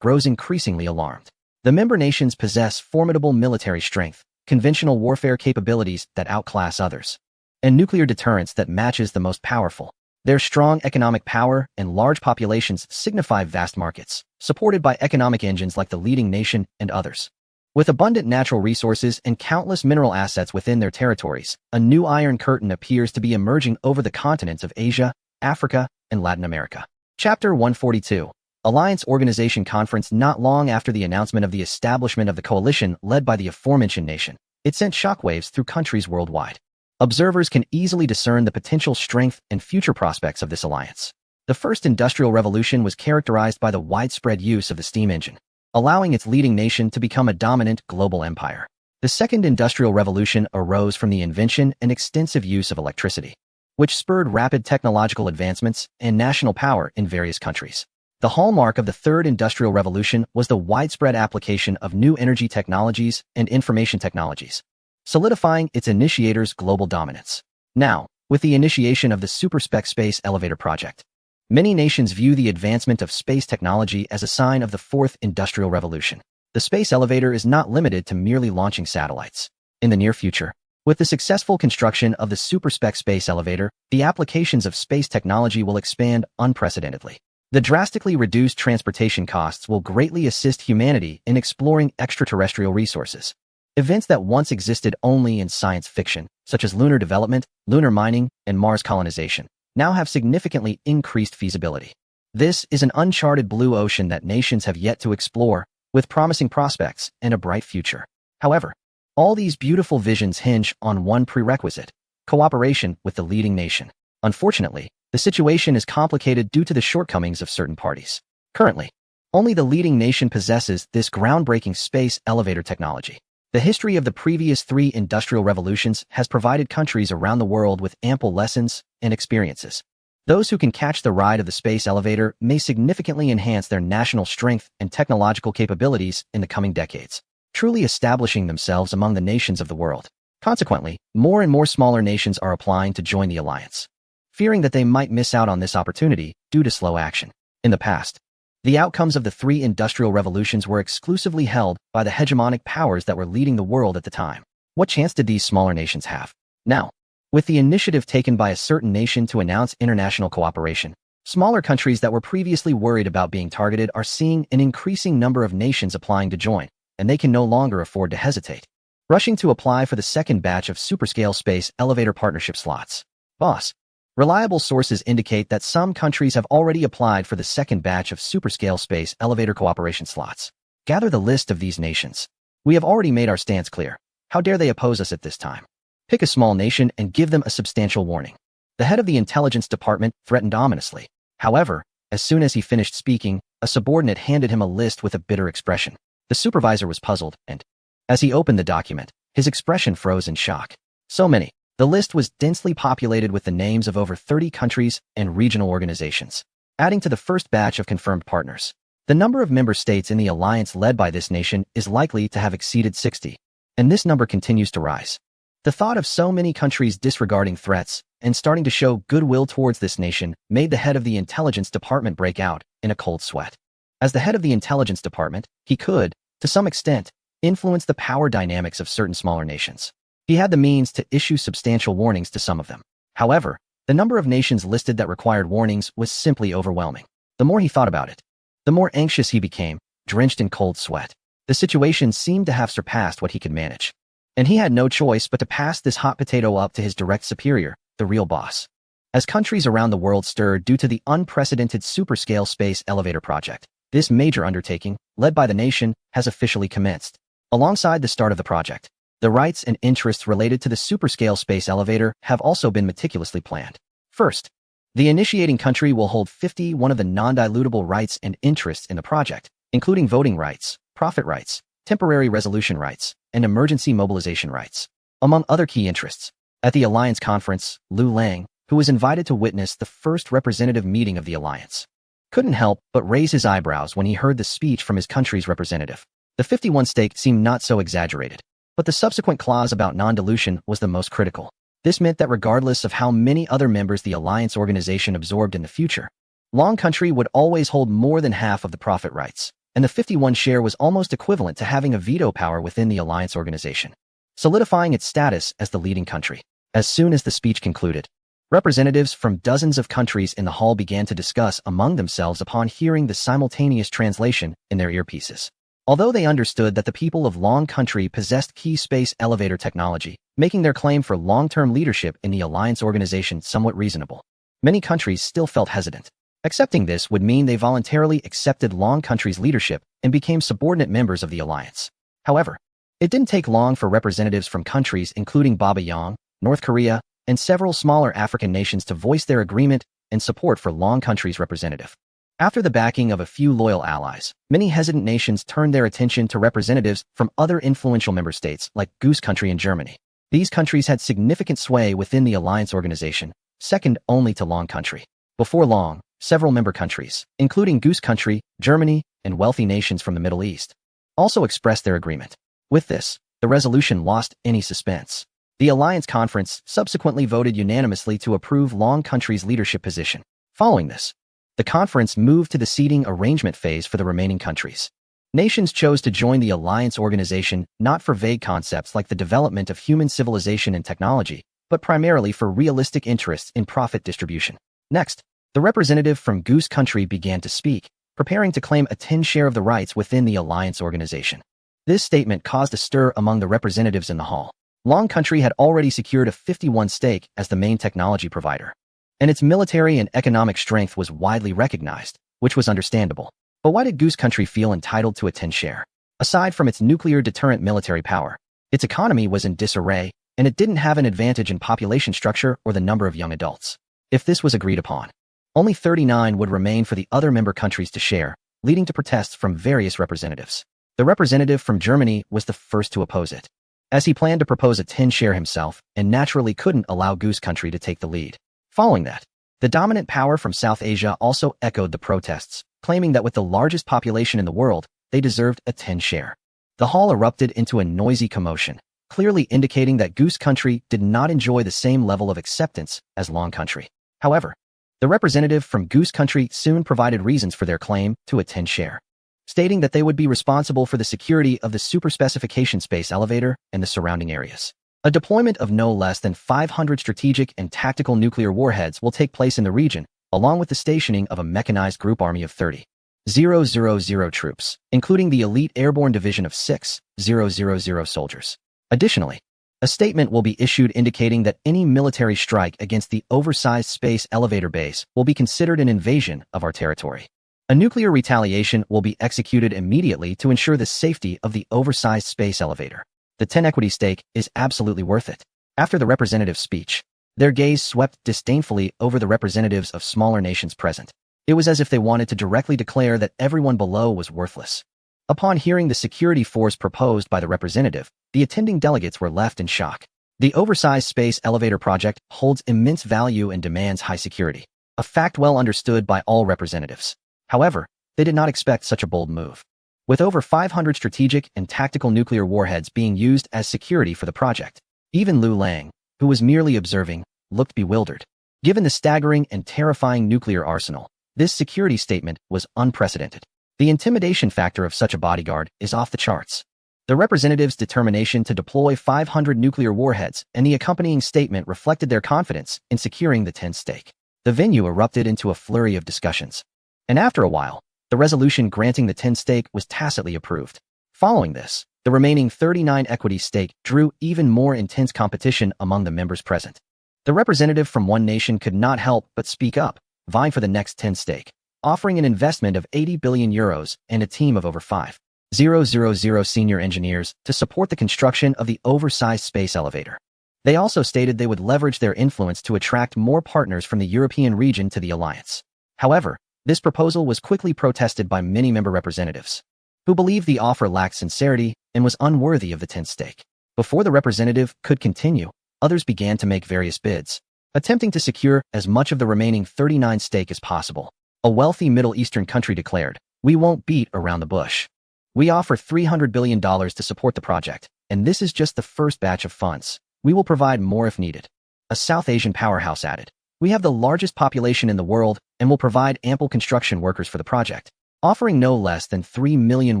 grows increasingly alarmed. The member nations possess formidable military strength, conventional warfare capabilities that outclass others, and nuclear deterrence that matches the most powerful. Their strong economic power and large populations signify vast markets, supported by economic engines like the leading nation and others. With abundant natural resources and countless mineral assets within their territories, a new Iron Curtain appears to be emerging over the continents of Asia, Africa, and Latin America. Chapter 142. Alliance Organization Conference. Not long after the announcement of the establishment of the coalition led by the aforementioned nation, it sent shockwaves through countries worldwide. Observers can easily discern the potential strength and future prospects of this alliance. The first industrial revolution was characterized by the widespread use of the steam engine, allowing its leading nation to become a dominant global empire. The second industrial revolution arose from the invention and extensive use of electricity, which spurred rapid technological advancements and national power in various countries. The hallmark of the third industrial revolution was the widespread application of new energy technologies and information technologies, solidifying its initiator's global dominance. Now, with the initiation of the Superspec Space Elevator project, many nations view the advancement of space technology as a sign of the fourth industrial revolution. The space elevator is not limited to merely launching satellites. In the near future, with the successful construction of the Superspec Space Elevator, the applications of space technology will expand unprecedentedly. The drastically reduced transportation costs will greatly assist humanity in exploring extraterrestrial resources. Events that once existed only in science fiction, such as lunar development, lunar mining, and Mars colonization, now have significantly increased feasibility. This is an uncharted blue ocean that nations have yet to explore, with promising prospects and a bright future. However, all these beautiful visions hinge on one prerequisite: cooperation with the leading nation. Unfortunately, the situation is complicated due to the shortcomings of certain parties. Currently, only the leading nation possesses this groundbreaking space elevator technology. The history of the previous three industrial revolutions has provided countries around the world with ample lessons and experiences. Those who can catch the ride of the space elevator may significantly enhance their national strength and technological capabilities in the coming decades, truly establishing themselves among the nations of the world. Consequently, more and more smaller nations are applying to join the alliance, fearing that they might miss out on this opportunity due to slow action. In the past, the outcomes of the three industrial revolutions were exclusively held by the hegemonic powers that were leading the world at the time. What chance did these smaller nations have? Now, with the initiative taken by a certain nation to announce international cooperation, smaller countries that were previously worried about being targeted are seeing an increasing number of nations applying to join, and they can no longer afford to hesitate, rushing to apply for the second batch of superscale space elevator partnership slots. Boss. Reliable sources indicate that some countries have already applied for the second batch of superscale space elevator cooperation slots. Gather the list of these nations. We have already made our stance clear. How dare they oppose us at this time? Pick a small nation and give them a substantial warning. The head of the intelligence department threatened ominously. However, as soon as he finished speaking, a subordinate handed him a list with a bitter expression. The supervisor was puzzled, and as he opened the document, his expression froze in shock. So many. The list was densely populated with the names of over 30 countries and regional organizations, adding to the first batch of confirmed partners. The number of member states in the alliance led by this nation is likely to have exceeded 60, and this number continues to rise. The thought of so many countries disregarding threats and starting to show goodwill towards this nation made the head of the intelligence department break out in a cold sweat. As the head of the intelligence department, he could, to some extent, influence the power dynamics of certain smaller nations. He had the means to issue substantial warnings to some of them. However, the number of nations listed that required warnings was simply overwhelming. The more he thought about it, the more anxious he became, drenched in cold sweat. The situation seemed to have surpassed what he could manage, and he had no choice but to pass this hot potato up to his direct superior, the real boss. As countries around the world stirred due to the unprecedented superscale space elevator project, this major undertaking, led by the nation, has officially commenced. Alongside the start of the project, the rights and interests related to the superscale space elevator have also been meticulously planned. First, the initiating country will hold 51 of the non-dilutable rights and interests in the project, including voting rights, profit rights, temporary resolution rights, and emergency mobilization rights, among other key interests. At the Alliance Conference, Liu Lang, who was invited to witness the first representative meeting of the Alliance, couldn't help but raise his eyebrows when he heard the speech from his country's representative. The 51 stake seemed not so exaggerated, but the subsequent clause about non-dilution was the most critical. This meant that regardless of how many other members the Alliance organization absorbed in the future, Long Country would always hold more than half of the profit rights, and the 51 share was almost equivalent to having a veto power within the Alliance organization, solidifying its status as the leading country. As soon as the speech concluded, Representatives from dozens of countries in the hall began to discuss among themselves upon hearing the simultaneous translation in their earpieces. Although they understood that the people of Long Country possessed key space elevator technology, making their claim for long-term leadership in the Alliance organization somewhat reasonable, many countries still felt hesitant. Accepting this would mean they voluntarily accepted Long Country's leadership and became subordinate members of the Alliance. However, it didn't take long for representatives from countries including Baba Yang, North Korea, and several smaller African nations to voice their agreement and support for Long Country's representative. After the backing of a few loyal allies, many hesitant nations turned their attention to representatives from other influential member states like Goose Country and Germany. These countries had significant sway within the Alliance organization, second only to Long Country. Before long, several member countries, including Goose Country, Germany, and wealthy nations from the Middle East, also expressed their agreement. With this, the resolution lost any suspense. The Alliance Conference subsequently voted unanimously to approve Long Country's leadership position. Following this, the conference moved to the seating arrangement phase for the remaining countries. Nations chose to join the Alliance organization not for vague concepts like the development of human civilization and technology, but primarily for realistic interests in profit distribution. Next, the representative from Goose Country began to speak, preparing to claim a 10 share of the rights within the Alliance organization. This statement caused a stir among the representatives in the hall. Long Country had already secured a 51 stake as the main technology provider, and its military and economic strength was widely recognized, which was understandable. But why did Goose Country feel entitled to a 10 share? Aside from its nuclear deterrent military power, its economy was in disarray, and it didn't have an advantage in population structure or the number of young adults. If this was agreed upon, only 39 would remain for the other member countries to share, leading to protests from various representatives. The representative from Germany was the first to oppose it, as he planned to propose a 10 share himself and naturally couldn't allow Goose Country to take the lead. Following that, the dominant power from South Asia also echoed the protests, claiming that with the largest population in the world, they deserved a 10 share. The hall erupted into a noisy commotion, clearly indicating that Goose Country did not enjoy the same level of acceptance as Long Country. However, the representative from Goose Country soon provided reasons for their claim to a 10 share, stating that they would be responsible for the security of the super-specification space elevator and the surrounding areas. A deployment of no less than 500 strategic and tactical nuclear warheads will take place in the region, along with the stationing of a mechanized group army of 30,000 troops, including the elite airborne division of 6,000 soldiers. Additionally, a statement will be issued indicating that any military strike against the oversized space elevator base will be considered an invasion of our territory. A nuclear retaliation will be executed immediately to ensure the safety of the oversized space elevator. The 10 equity stake is absolutely worth it. After the representative's speech, their gaze swept disdainfully over the representatives of smaller nations present. It was as if they wanted to directly declare that everyone below was worthless. Upon hearing the security force proposed by the representative, the attending delegates were left in shock. The oversized space elevator project holds immense value and demands high security, a fact well understood by all representatives. However, they did not expect such a bold move. With over 500 strategic and tactical nuclear warheads being used as security for the project, even Lu Lang, who was merely observing, looked bewildered. Given the staggering and terrifying nuclear arsenal, this security statement was unprecedented. The intimidation factor of such a bodyguard is off the charts. The representatives' determination to deploy 500 nuclear warheads and the accompanying statement reflected their confidence in securing the 10 stake. The venue erupted into a flurry of discussions, and after a while, the resolution granting the 10 stake was tacitly approved. Following this, the remaining 39 equity stake drew even more intense competition among the members present. The representative from one nation could not help but speak up, vying for the next 10 stake, offering an investment of 80 billion euros and a team of over 5,000 senior engineers to support the construction of the oversized space elevator. They also stated they would leverage their influence to attract more partners from the European region to the alliance. However, this proposal was quickly protested by many member representatives, who believed the offer lacked sincerity and was unworthy of the 10 stake. Before the representative could continue, others began to make various bids, attempting to secure as much of the remaining 39 stake as possible. A wealthy Middle Eastern country declared, "We won't beat around the bush. We offer $300 billion to support the project, and this is just the first batch of funds. We will provide more if needed." A South Asian powerhouse added, "We have the largest population in the world and will provide ample construction workers for the project, offering no less than 3 million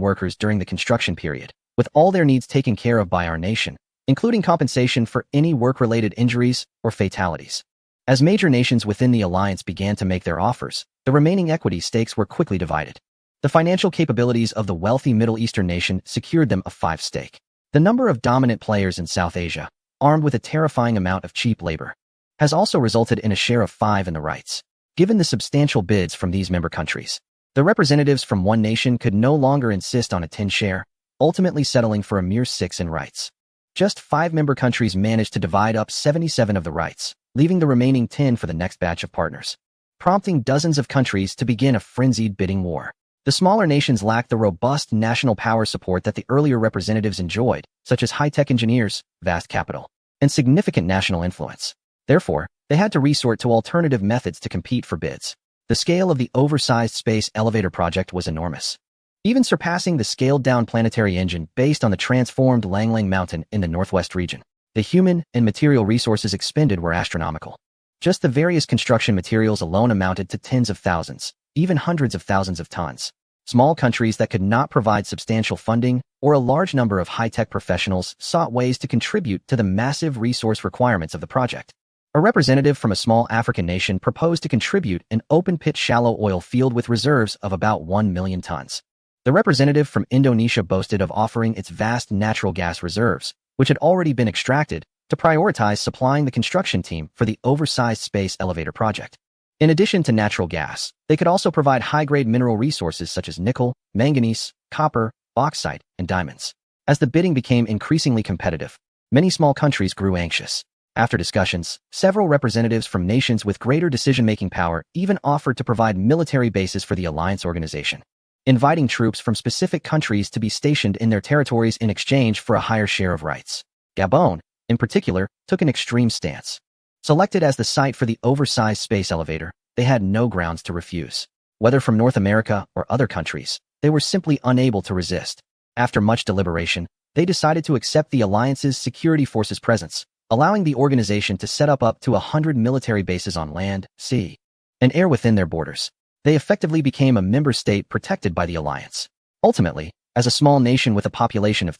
workers during the construction period, with all their needs taken care of by our nation, including compensation for any work-related injuries or fatalities." As major nations within the alliance began to make their offers, the remaining equity stakes were quickly divided. The financial capabilities of the wealthy Middle Eastern nation secured them a 5 stake. The number of dominant players in South Asia, armed with a terrifying amount of cheap labor, has also resulted in a share of 5 in the rights. Given the substantial bids from these member countries, the representatives from one nation could no longer insist on a 10 share, ultimately settling for a mere 6 in rights. Just 5 member countries managed to divide up 77 of the rights, leaving the remaining 10 for the next batch of partners, prompting dozens of countries to begin a frenzied bidding war. The smaller nations lacked the robust national power support that the earlier representatives enjoyed, such as high-tech engineers, vast capital, and significant national influence. Therefore, they had to resort to alternative methods to compete for bids. The scale of the oversized space elevator project was enormous, even surpassing the scaled-down planetary engine based on the transformed Langlang Mountain in the northwest region. The human and material resources expended were astronomical. Just the various construction materials alone amounted to tens of thousands, even hundreds of thousands of tons. Small countries that could not provide substantial funding or a large number of high-tech professionals sought ways to contribute to the massive resource requirements of the project. A representative from a small African nation proposed to contribute an open-pit shallow oil field with reserves of about 1 million tons. The representative from Indonesia boasted of offering its vast natural gas reserves, which had already been extracted, to prioritize supplying the construction team for the oversized space elevator project. In addition to natural gas, they could also provide high-grade mineral resources such as nickel, manganese, copper, bauxite, and diamonds. As the bidding became increasingly competitive, many small countries grew anxious. After discussions, several representatives from nations with greater decision-making power even offered to provide military bases for the alliance organization, inviting troops from specific countries to be stationed in their territories in exchange for a higher share of rights. Gabon, in particular, took an extreme stance. Selected as the site for the oversized space elevator, they had no grounds to refuse. Whether from North America or other countries, they were simply unable to resist. After much deliberation, they decided to accept the alliance's security forces' presence, allowing the organization to set up to 100 military bases on land, sea, and air within their borders. They effectively became a member state protected by the alliance. Ultimately, as a small nation with a population of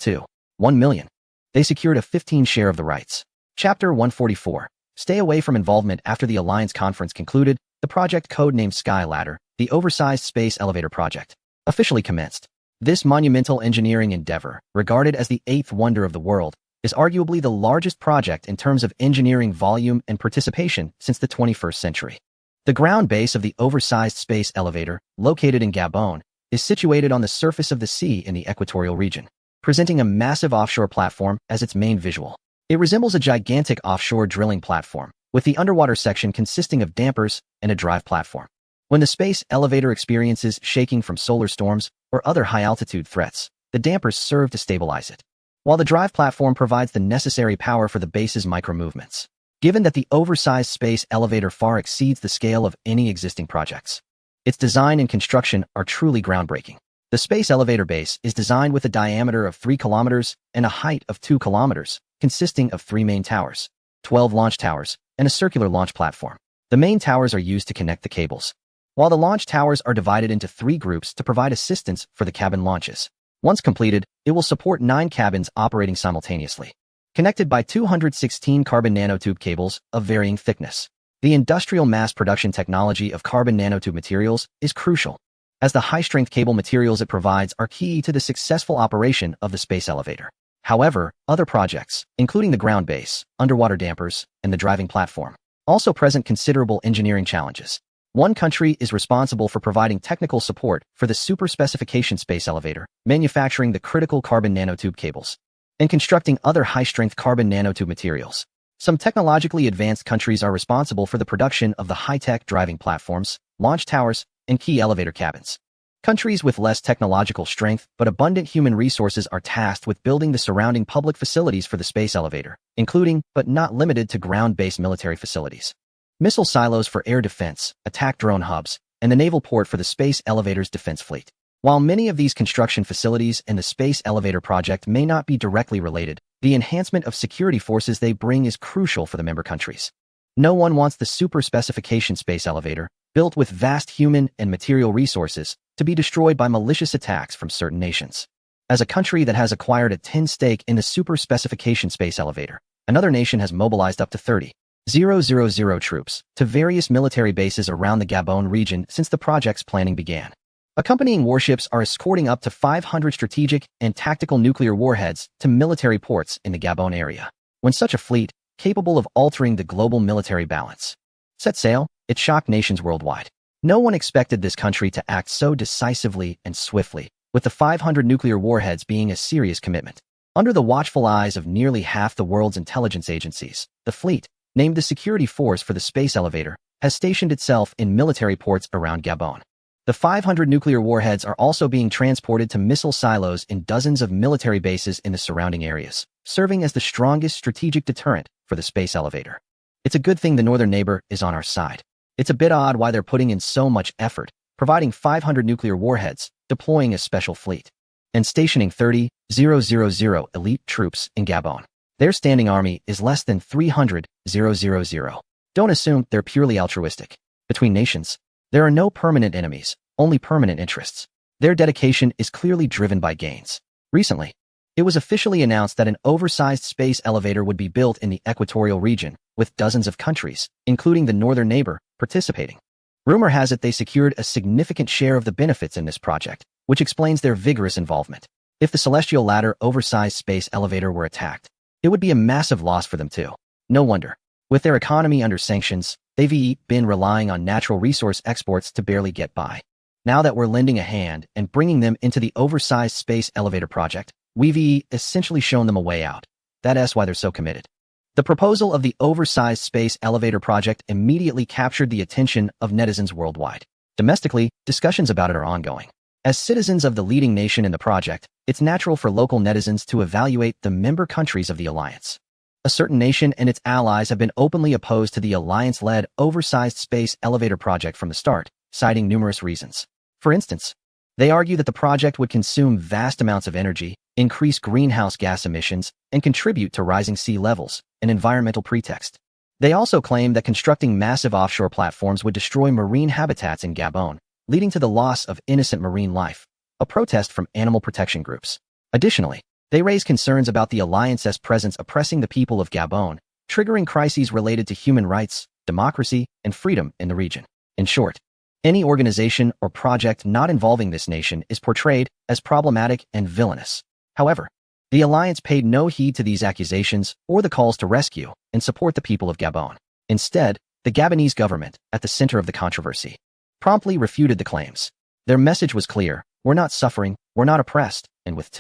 1 million, they secured a 15 share of the rights. Chapter 144. Stay away from involvement. After the alliance conference concluded, the project codenamed Sky Ladder, the oversized space elevator project, officially commenced. This monumental engineering endeavor, regarded as the 8th wonder of the world, is arguably the largest project in terms of engineering volume and participation since the 21st century. The ground base of the oversized space elevator, located in Gabon, is situated on the surface of the sea in the equatorial region, presenting a massive offshore platform as its main visual. It resembles a gigantic offshore drilling platform, with the underwater section consisting of dampers and a drive platform. When the space elevator experiences shaking from solar storms or other high-altitude threats, the dampers serve to stabilize it, while the drive platform provides the necessary power for the base's micro-movements. Given that the oversized space elevator far exceeds the scale of any existing projects, its design and construction are truly groundbreaking. The space elevator base is designed with a diameter of 3 kilometers and a height of 2 kilometers, consisting of 3 main towers, 12 launch towers, and a circular launch platform. The main towers are used to connect the cables, while the launch towers are divided into 3 groups to provide assistance for the cabin launches. Once completed, it will support 9 cabins operating simultaneously, connected by 216 carbon nanotube cables of varying thickness. The industrial mass production technology of carbon nanotube materials is crucial, as the high-strength cable materials it provides are key to the successful operation of the space elevator. However, other projects, including the ground base, underwater dampers, and the driving platform, also present considerable engineering challenges. One country is responsible for providing technical support for the super-specification space elevator, manufacturing the critical carbon nanotube cables, and constructing other high-strength carbon nanotube materials. Some technologically advanced countries are responsible for the production of the high-tech driving platforms, launch towers, and key elevator cabins. Countries with less technological strength but abundant human resources are tasked with building the surrounding public facilities for the space elevator, including, but not limited to, ground-based military facilities, missile silos for air defense, attack drone hubs, and the naval port for the space elevator's defense fleet. While many of these construction facilities and the space elevator project may not be directly related, the enhancement of security forces they bring is crucial for the member countries. No one wants the super-specification space elevator, built with vast human and material resources, to be destroyed by malicious attacks from certain nations. As a country that has acquired a 10 stake in the super-specification space elevator, another nation has mobilized up to 30. troops to various military bases around the Gabon region since the project's planning began. Accompanying warships are escorting up to 500 strategic and tactical nuclear warheads to military ports in the Gabon area. When such a fleet, capable of altering the global military balance, set sail, it shocked nations worldwide. No one expected this country to act so decisively and swiftly, with the 500 nuclear warheads being a serious commitment. Under the watchful eyes of nearly half the world's intelligence agencies, the fleet, named the Security Force for the Space Elevator, has stationed itself in military ports around Gabon. The 500 nuclear warheads are also being transported to missile silos in dozens of military bases in the surrounding areas, serving as the strongest strategic deterrent for the space elevator. It's a good thing the northern neighbor is on our side. It's a bit odd why they're putting in so much effort, providing 500 nuclear warheads, deploying a special fleet, and stationing 30,000 elite troops in Gabon. Their standing army is less than 300,000. Don't assume they're purely altruistic. Between nations, there are no permanent enemies, only permanent interests. Their dedication is clearly driven by gains. Recently, it was officially announced that an oversized space elevator would be built in the equatorial region, with dozens of countries, including the northern neighbor, participating. Rumor has it they secured a significant share of the benefits in this project, which explains their vigorous involvement. If the celestial ladder oversized space elevator were attacked, it would be a massive loss for them too. No wonder. With their economy under sanctions, they've been relying on natural resource exports to barely get by. Now that we're lending a hand and bringing them into the oversized space elevator project, we've essentially shown them a way out. That's why they're so committed. The proposal of the oversized space elevator project immediately captured the attention of netizens worldwide. Domestically, discussions about it are ongoing. As citizens of the leading nation in the project, it's natural for local netizens to evaluate the member countries of the alliance. A certain nation and its allies have been openly opposed to the alliance-led oversized space elevator project from the start, citing numerous reasons. For instance, they argue that the project would consume vast amounts of energy, increase greenhouse gas emissions, and contribute to rising sea levels, an environmental pretext. They also claim that constructing massive offshore platforms would destroy marine habitats in Gabon, leading to the loss of innocent marine life, a protest from animal protection groups. Additionally, they raise concerns about the alliance's presence oppressing the people of Gabon, triggering crises related to human rights, democracy, and freedom in the region. In short, any organization or project not involving this nation is portrayed as problematic and villainous. However, the alliance paid no heed to these accusations or the calls to rescue and support the people of Gabon. Instead, the Gabonese government, at the center of the controversy, promptly refuted the claims. Their message was clear: we're not suffering, we're not oppressed, and with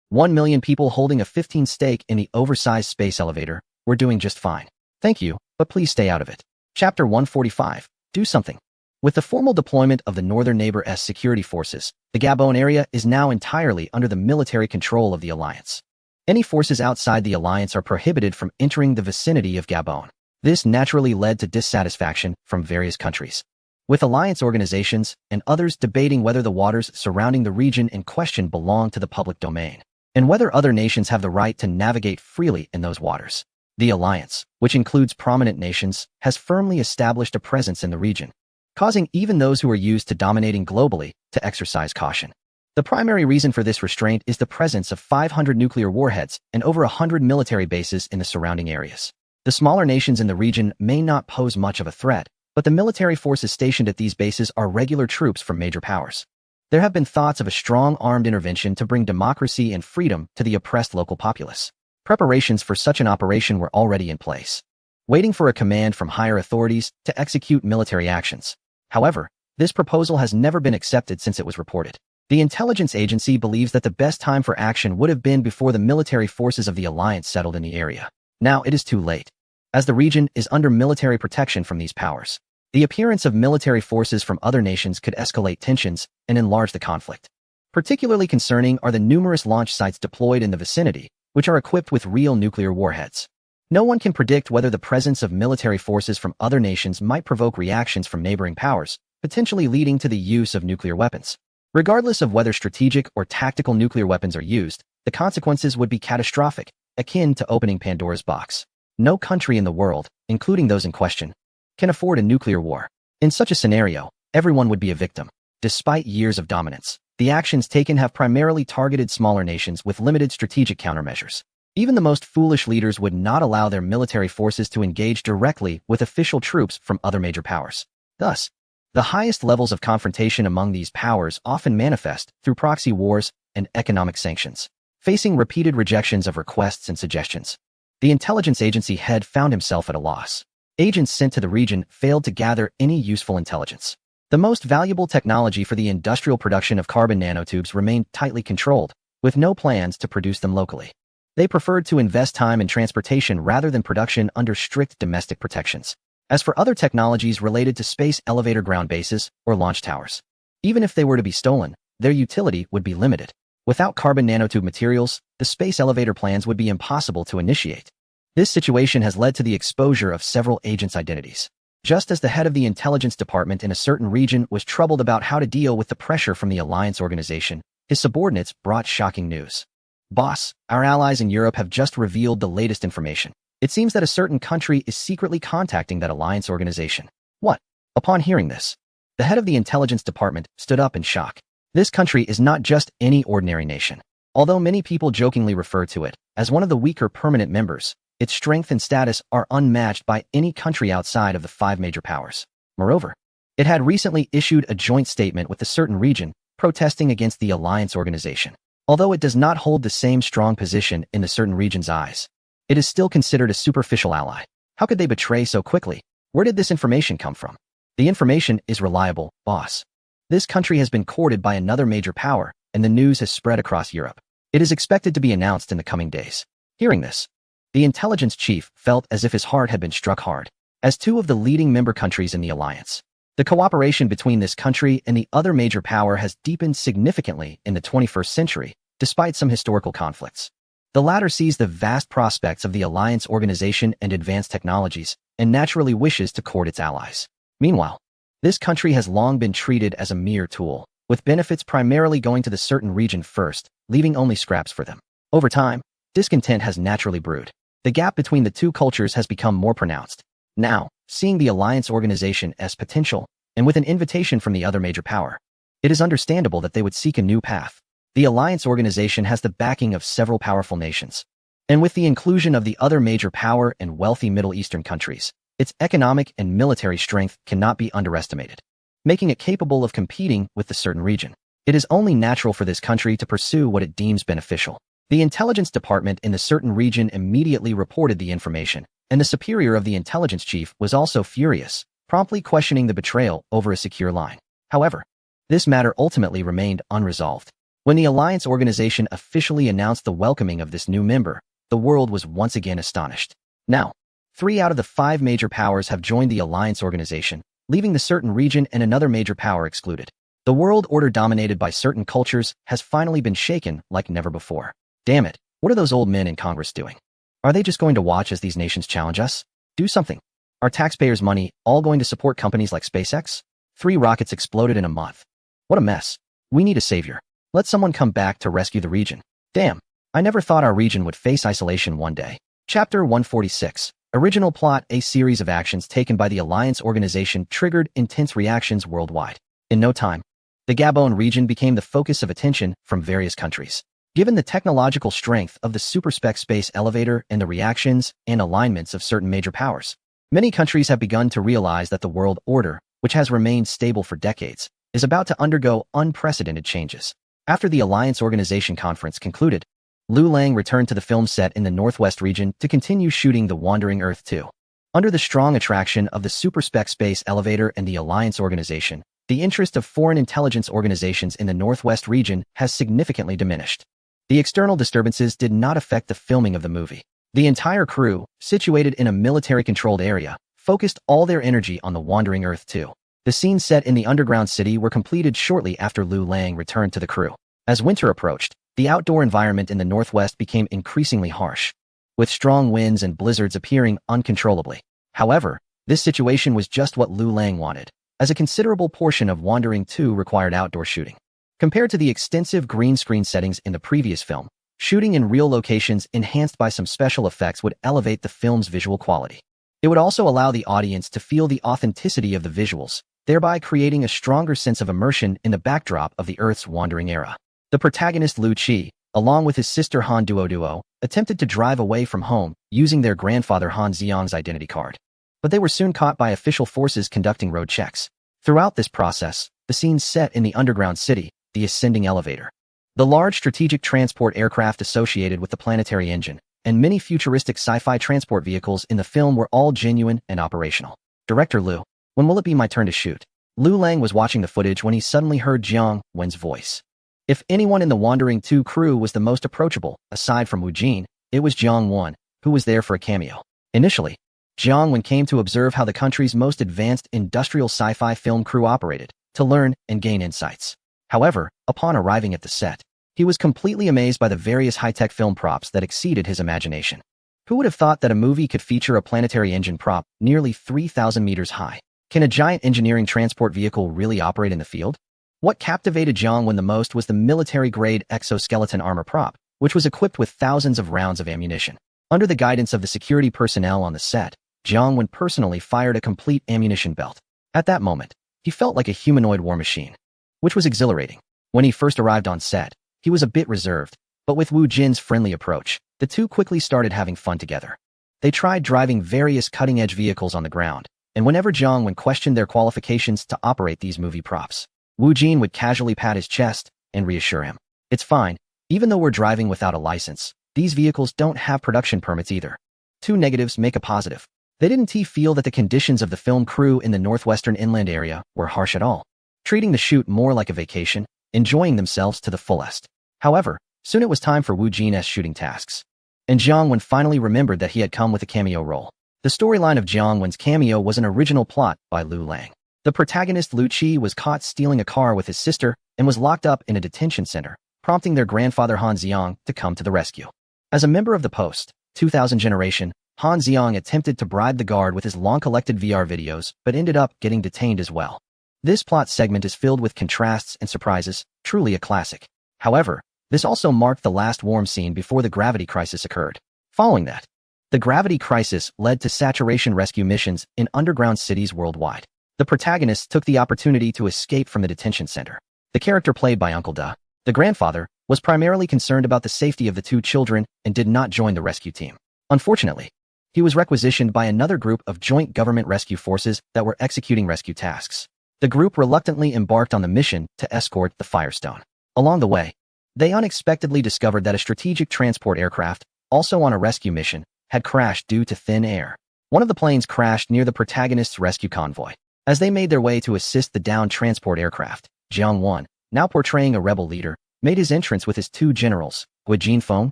1 million people holding a 15% stake in the oversized space elevator, we're doing just fine. Thank you, but please stay out of it. Chapter 145. Do something. With the formal deployment of the northern neighbor's security forces, the Gabon area is now entirely under the military control of the alliance. Any forces outside the alliance are prohibited from entering the vicinity of Gabon. This naturally led to dissatisfaction from various countries, with alliance organizations and others debating whether the waters surrounding the region in question belong to the public domain, and whether other nations have the right to navigate freely in those waters. The alliance, which includes prominent nations, has firmly established a presence in the region, causing even those who are used to dominating globally to exercise caution. The primary reason for this restraint is the presence of 500 nuclear warheads and over 100 military bases in the surrounding areas. The smaller nations in the region may not pose much of a threat, but the military forces stationed at these bases are regular troops from major powers. There have been thoughts of a strong armed intervention to bring democracy and freedom to the oppressed local populace. Preparations for such an operation were already in place, waiting for a command from higher authorities to execute military actions. However, this proposal has never been accepted since it was reported. The intelligence agency believes that the best time for action would have been before the military forces of the alliance settled in the area. Now it is too late, as the region is under military protection from these powers. The appearance of military forces from other nations could escalate tensions and enlarge the conflict. Particularly concerning are the numerous launch sites deployed in the vicinity, which are equipped with real nuclear warheads. No one can predict whether the presence of military forces from other nations might provoke reactions from neighboring powers, potentially leading to the use of nuclear weapons. Regardless of whether strategic or tactical nuclear weapons are used, the consequences would be catastrophic, akin to opening Pandora's box. No country in the world, including those in question, can afford a nuclear war. In such a scenario, everyone would be a victim. Despite years of dominance, the actions taken have primarily targeted smaller nations with limited strategic countermeasures. Even the most foolish leaders would not allow their military forces to engage directly with official troops from other major powers. Thus, the highest levels of confrontation among these powers often manifest through proxy wars and economic sanctions. Facing repeated rejections of requests and suggestions, the intelligence agency head found himself at a loss. Agents sent to the region failed to gather any useful intelligence. The most valuable technology for the industrial production of carbon nanotubes remained tightly controlled, with no plans to produce them locally. They preferred to invest time in transportation rather than production under strict domestic protections. As for other technologies related to space elevator ground bases or launch towers, even if they were to be stolen, their utility would be limited. Without carbon nanotube materials, the space elevator plans would be impossible to initiate. This situation has led to the exposure of several agents' identities. Just as the head of the intelligence department in a certain region was troubled about how to deal with the pressure from the alliance organization, his subordinates brought shocking news. Boss, our allies in Europe have just revealed the latest information. It seems that a certain country is secretly contacting that alliance organization. What? Upon hearing this, the head of the intelligence department stood up in shock. This country is not just any ordinary nation. Although many people jokingly refer to it as one of the weaker permanent members, its strength and status are unmatched by any country outside of the 5 major powers. Moreover, it had recently issued a joint statement with a certain region, protesting against the alliance organization. Although it does not hold the same strong position in the certain region's eyes, it is still considered a superficial ally. How could they betray so quickly? Where did this information come from? The information is reliable, boss. This country has been courted by another major power, and the news has spread across Europe. It is expected to be announced in the coming days. Hearing this, the intelligence chief felt as if his heart had been struck hard. As 2 of the leading member countries in the alliance, the cooperation between this country and the other major power has deepened significantly in the 21st century, despite some historical conflicts. The latter sees the vast prospects of the alliance organization and advanced technologies, and naturally wishes to court its allies. Meanwhile, this country has long been treated as a mere tool, with benefits primarily going to the certain region first, leaving only scraps for them. Over time, discontent has naturally brewed. The gap between the 2 cultures has become more pronounced. Now, seeing the alliance organization as potential, and with an invitation from the other major power, it is understandable that they would seek a new path. The alliance organization has the backing of several powerful nations, and with the inclusion of the other major power and wealthy Middle Eastern countries, its economic and military strength cannot be underestimated, making it capable of competing with the certain region. It is only natural for this country to pursue what it deems beneficial. The intelligence department in the certain region immediately reported the information, and the superior of the intelligence chief was also furious, promptly questioning the betrayal over a secure line. However, this matter ultimately remained unresolved. When the alliance organization officially announced the welcoming of this new member, the world was once again astonished. Now, 3 out of the 5 major powers have joined the alliance organization, leaving the certain region and another major power excluded. The world order dominated by certain cultures has finally been shaken like never before. Damn it, what are those old men in Congress doing? Are they just going to watch as these nations challenge us? Do something. Are taxpayers' money all going to support companies like SpaceX? 3 rockets exploded in a month. What a mess. We need a savior. Let someone come back to rescue the region. Damn, I never thought our region would face isolation one day. Chapter 146. Original plot. A series of actions taken by the alliance organization triggered intense reactions worldwide. In no time, the Gabon region became the focus of attention from various countries. Given the technological strength of the superspec space elevator and the reactions and alignments of certain major powers, many countries have begun to realize that the world order, which has remained stable for decades, is about to undergo unprecedented changes. After the Alliance Organization conference concluded, Liu Lang returned to the film set in the Northwest region to continue shooting The Wandering Earth 2. Under the strong attraction of the superspec space elevator and the Alliance Organization, the interest of foreign intelligence organizations in the Northwest region has significantly diminished. The external disturbances did not affect the filming of the movie. The entire crew, situated in a military-controlled area, focused all their energy on The Wandering Earth 2. The scenes set in the underground city were completed shortly after Liu Lang returned to the crew. As winter approached, the outdoor environment in the Northwest became increasingly harsh, with strong winds and blizzards appearing uncontrollably. However, this situation was just what Liu Lang wanted, as a considerable portion of Wandering 2 required outdoor shooting. Compared to the extensive green screen settings in the previous film, shooting in real locations enhanced by some special effects would elevate the film's visual quality. It would also allow the audience to feel the authenticity of the visuals, thereby creating a stronger sense of immersion in the backdrop of the Earth's wandering era. The protagonist Liu Qi, along with his sister Han Duo, attempted to drive away from home using their grandfather Han Xiang's identity card. But they were soon caught by official forces conducting road checks. Throughout this process, the scene set in the underground city, the ascending elevator. The large strategic transport aircraft associated with the planetary engine, and many futuristic sci-fi transport vehicles in the film were all genuine and operational. Director Liu, when will it be my turn to shoot? Liu Lang was watching the footage when he suddenly heard Jiang Wen's voice. If anyone in the Wandering 2 crew was the most approachable, aside from Wu Jin, it was Jiang Wen, who was there for a cameo. Initially, Jiang Wen came to observe how the country's most advanced industrial sci-fi film crew operated, to learn and gain insights. However, upon arriving at the set, he was completely amazed by the various high-tech film props that exceeded his imagination. Who would have thought that a movie could feature a planetary engine prop nearly 3,000 meters high? Can a giant engineering transport vehicle really operate in the field? What captivated Jiang Wen the most was the military-grade exoskeleton armor prop, which was equipped with thousands of rounds of ammunition. Under the guidance of the security personnel on the set, Jiang Wen personally fired a complete ammunition belt. At that moment, he felt like a humanoid war machine, which was exhilarating. When he first arrived on set, he was a bit reserved, but with Wu Jin's friendly approach, the two quickly started having fun together. They tried driving various cutting-edge vehicles on the ground, and whenever Jiang Wen questioned their qualifications to operate these movie props, Wu Jin would casually pat his chest and reassure him. It's fine, even though we're driving without a license, these vehicles don't have production permits either. Two negatives make a positive. They didn't feel that the conditions of the film crew in the northwestern inland area were harsh at all, treating the shoot more like a vacation, enjoying themselves to the fullest. However, soon it was time for Wu Jin's shooting tasks. And Jiang Wen finally remembered that he had come with a cameo role. The storyline of Jiang Wen's cameo was an original plot by Liu Lang. The protagonist Liu Qi was caught stealing a car with his sister and was locked up in a detention center, prompting their grandfather Han Xiang to come to the rescue. As a member of the post-2000 generation, Han Xiang attempted to bribe the guard with his long-collected VR videos, but ended up getting detained as well. This plot segment is filled with contrasts and surprises, truly a classic. However, this also marked the last warm scene before the gravity crisis occurred. Following that, the gravity crisis led to saturation rescue missions in underground cities worldwide. The protagonist took the opportunity to escape from the detention center. The character played by Uncle Da, the grandfather, was primarily concerned about the safety of the two children and did not join the rescue team. Unfortunately, he was requisitioned by another group of joint government rescue forces that were executing rescue tasks. The group reluctantly embarked on the mission to escort the Firestone. Along the way, they unexpectedly discovered that a strategic transport aircraft, also on a rescue mission, had crashed due to thin air. One of the planes crashed near the protagonist's rescue convoy. As they made their way to assist the downed transport aircraft, Jiang Wen, now portraying a rebel leader, made his entrance with his two generals, Gu Jinfeng